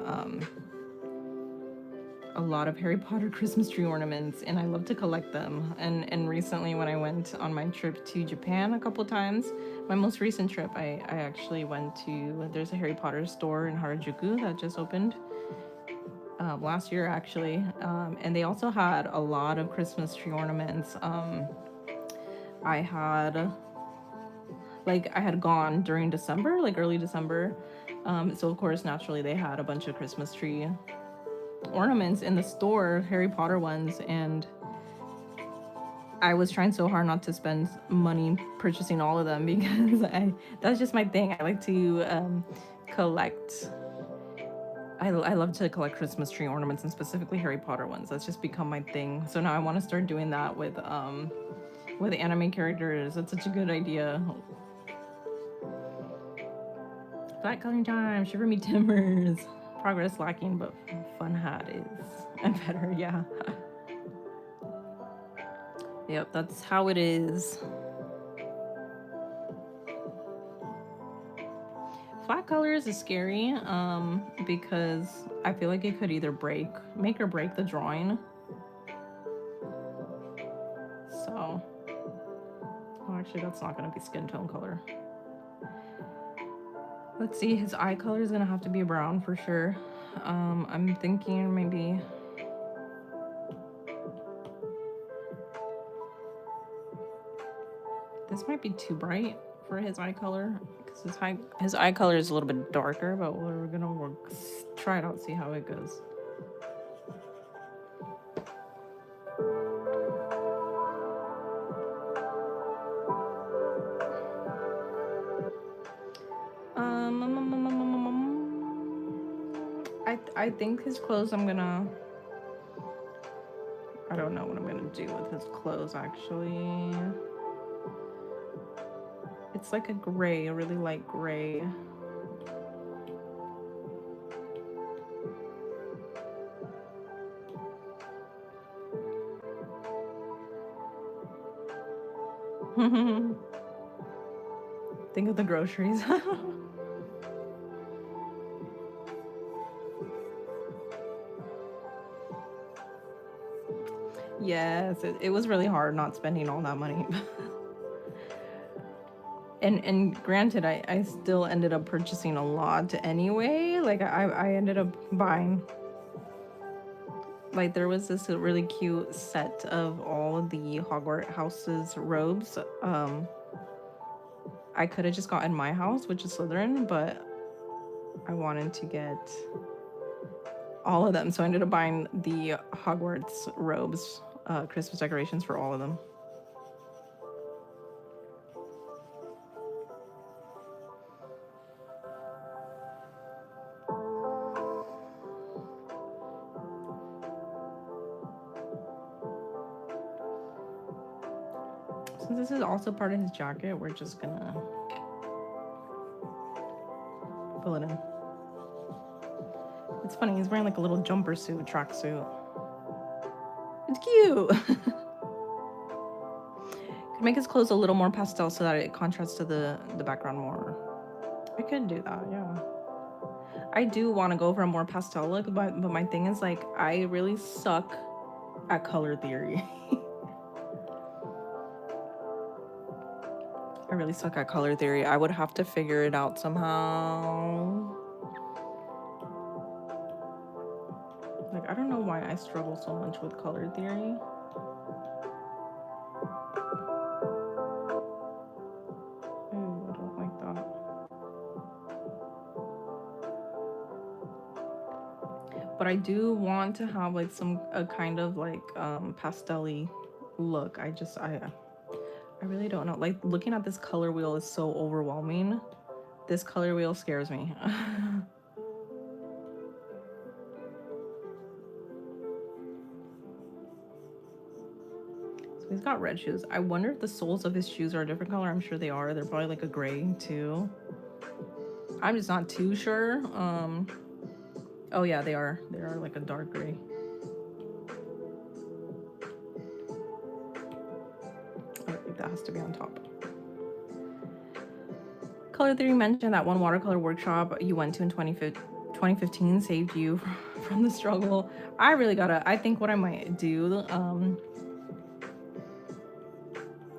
Speaker 1: Harry Potter Christmas tree ornaments, and I love to collect them. And recently, when I went on my trip to Japan a couple times, my most recent trip, I actually went to, there's a Harry Potter store in Harajuku that just opened last year actually, and they also had a lot of Christmas tree ornaments. I had gone during December, like early December, so of course naturally they had a bunch of Christmas tree ornaments in the store, Harry Potter ones, and I was trying so hard not to spend money purchasing all of them because that's just my thing. I like to collect. I love to collect Christmas tree ornaments, and specifically Harry Potter ones. That's just become my thing. So now I want to start doing that with anime characters. It's such a good idea. Flat coloring time, shiver me timbers. Progress lacking, but fun hat is better. Yeah. Yep, that's how it is. Flat colors is scary because I feel like it could either make or break the drawing. So, oh, actually that's not gonna be skin tone color. Let's see, his eye color is gonna have to be brown for sure. I'm thinking maybe this might be too bright for his eye color, because his eye color is a little bit darker, but we're gonna try it out, see how it goes. I think his clothes I don't know what I'm gonna do with his clothes actually. It's like a gray, a really light gray. Think of the groceries. Yes, it was really hard not spending all that money. And granted, I still ended up purchasing a lot anyway. Like I ended up buying, like there was this really cute set of all of the Hogwarts house's robes. I could have just gotten my house, which is Slytherin, but I wanted to get all of them, so I ended up buying the Hogwarts robes, Christmas decorations for all of them. Since this is also part of his jacket, we're just gonna fill it in. It's funny, he's wearing like a little jumper suit, tracksuit. It's cute. Could make his clothes a little more pastel so that it contrasts to the background more. I could do that, yeah. I do want to go for a more pastel look, but my thing is like I really suck at color theory. I really suck at color theory. I would have to figure it out somehow. Like, I don't know why I struggle so much with color theory. Ooh, I don't like that. But I do want to have like a kind of like pastel-y look. I really don't know. Like, looking at this color wheel is so overwhelming. This color wheel scares me. So he's got red shoes. I wonder if the soles of his shoes are a different color. I'm sure they are. They're probably like a gray too. I'm just not too sure. Oh yeah, they are. They are like a dark gray. I think that has to be on top. Color Theory mentioned that one watercolor workshop you went to in 2015 saved you from the struggle. I really gotta, I think what I might do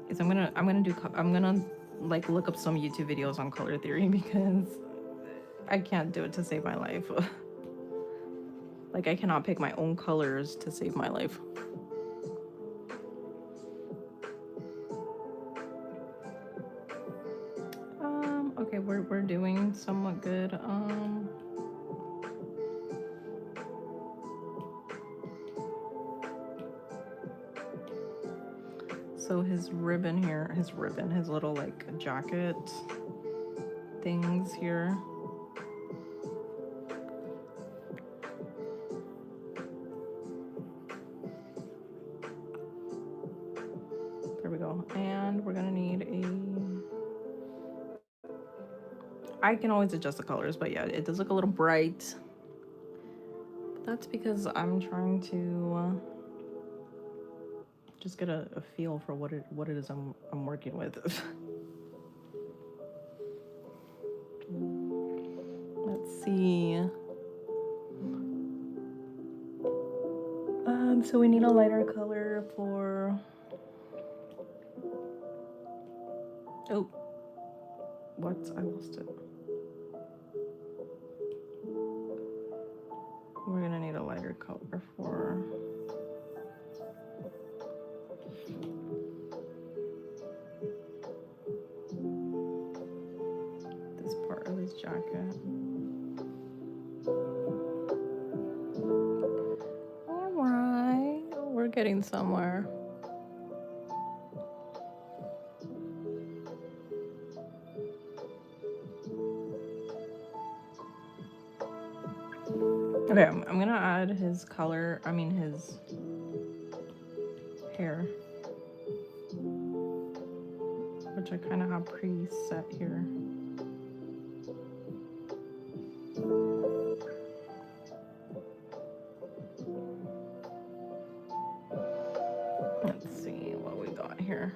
Speaker 1: is I'm gonna like look up some YouTube videos on color theory because I can't do it to save my life. Like I cannot pick my own colors to save my life. Okay, we're doing somewhat good. So his ribbon here, his little like jacket things here. There we go. And we're gonna need I can always adjust the colors, but yeah, it does look a little bright. But that's because I'm trying to just get a feel for what it is I'm working with. Let's see. So we need a lighter color for. Oh, what? I lost it. We're gonna need a lighter color for. This part of his jacket. Alright, we're getting somewhere. Okay, I'm gonna add his color, his hair, which I kind of have preset here. Let's see what we got here.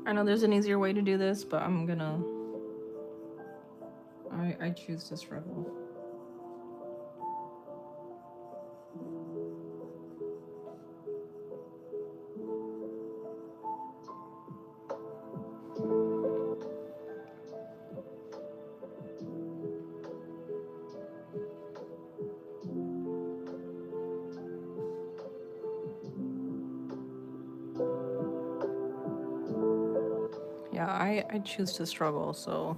Speaker 1: I know there's an easier way to do this, but I choose to struggle. Yeah, I choose to struggle, so.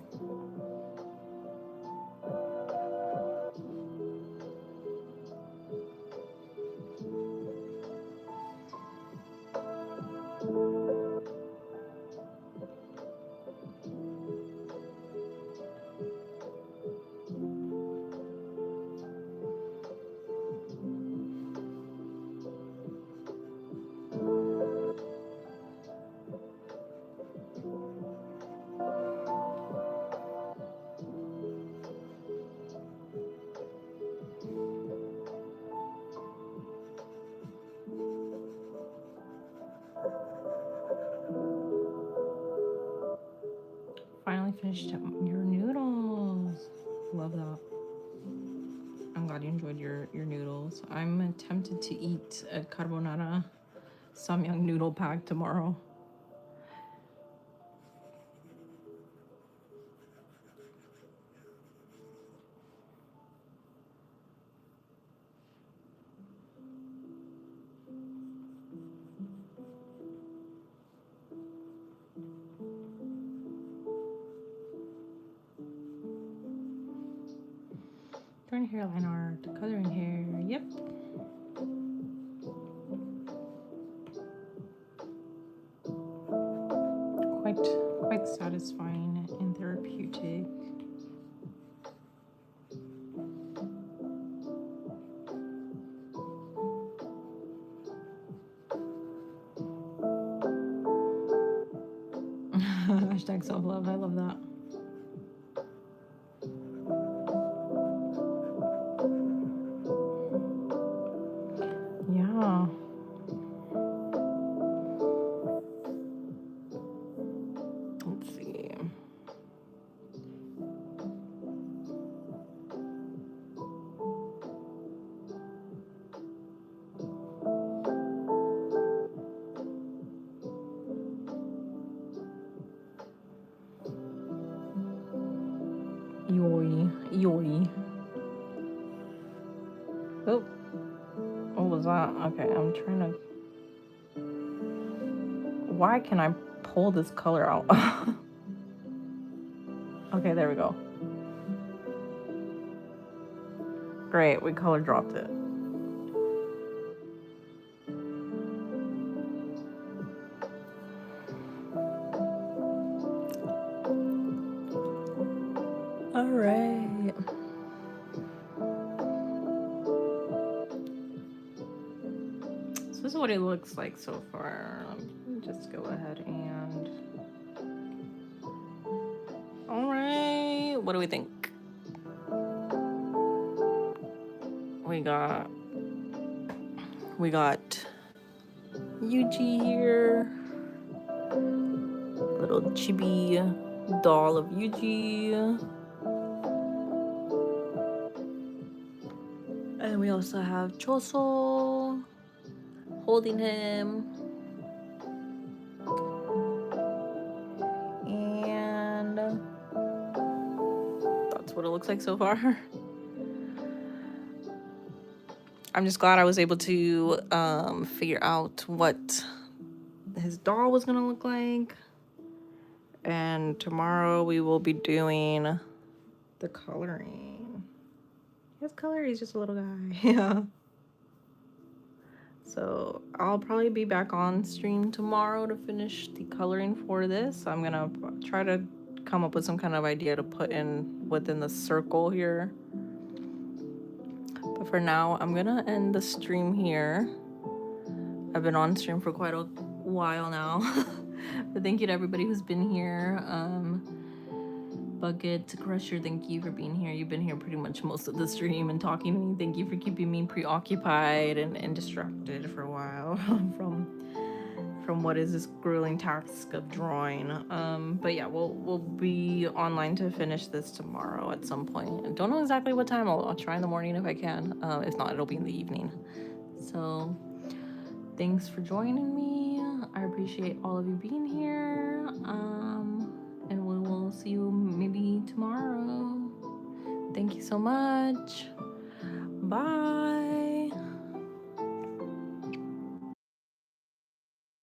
Speaker 1: Finally finished your noodles. Love that. I'm glad you enjoyed your noodles. I'm tempted to eat a carbonara samyang noodle pack tomorrow. Drawing hairline art, coloring hair, yep. Quite satisfying and therapeutic. Hashtag Hashtag self-love. I love that. Yeah. Let's see. Yoi. Oh, what was that? Okay, I'm trying to. Why can I pull this color out? Okay, there we go. Great, we color dropped it. All right. So this is what it looks like so far. Let me just go ahead and. All right. What do we think? We got Yuji here. Little chibi doll of Yuji. And we also have Choso holding him. And that's what it looks like so far. I'm just glad I was able to figure out what his doll was gonna look like. And tomorrow we will be doing the coloring. His color, he's just a little guy. Yeah. So I'll probably be back on stream tomorrow to finish the coloring for this. I'm gonna try to come up with some kind of idea to put in within the circle here. But for now, I'm gonna end the stream here. I've been on stream for quite a while now. But thank you to everybody who's been here. Bucket, Crusher, thank you for being here. You've been here pretty much most of the stream and talking to me. Thank you for keeping me preoccupied and distracted for a while from what is this grueling task of drawing. But yeah, we'll be online to finish this tomorrow at some point. I don't know exactly what time. I'll try in the morning if I can. If not, it'll be in the evening. So thanks for joining me. I appreciate all of you being here. And we will see you maybe tomorrow. Thank you so much. Bye.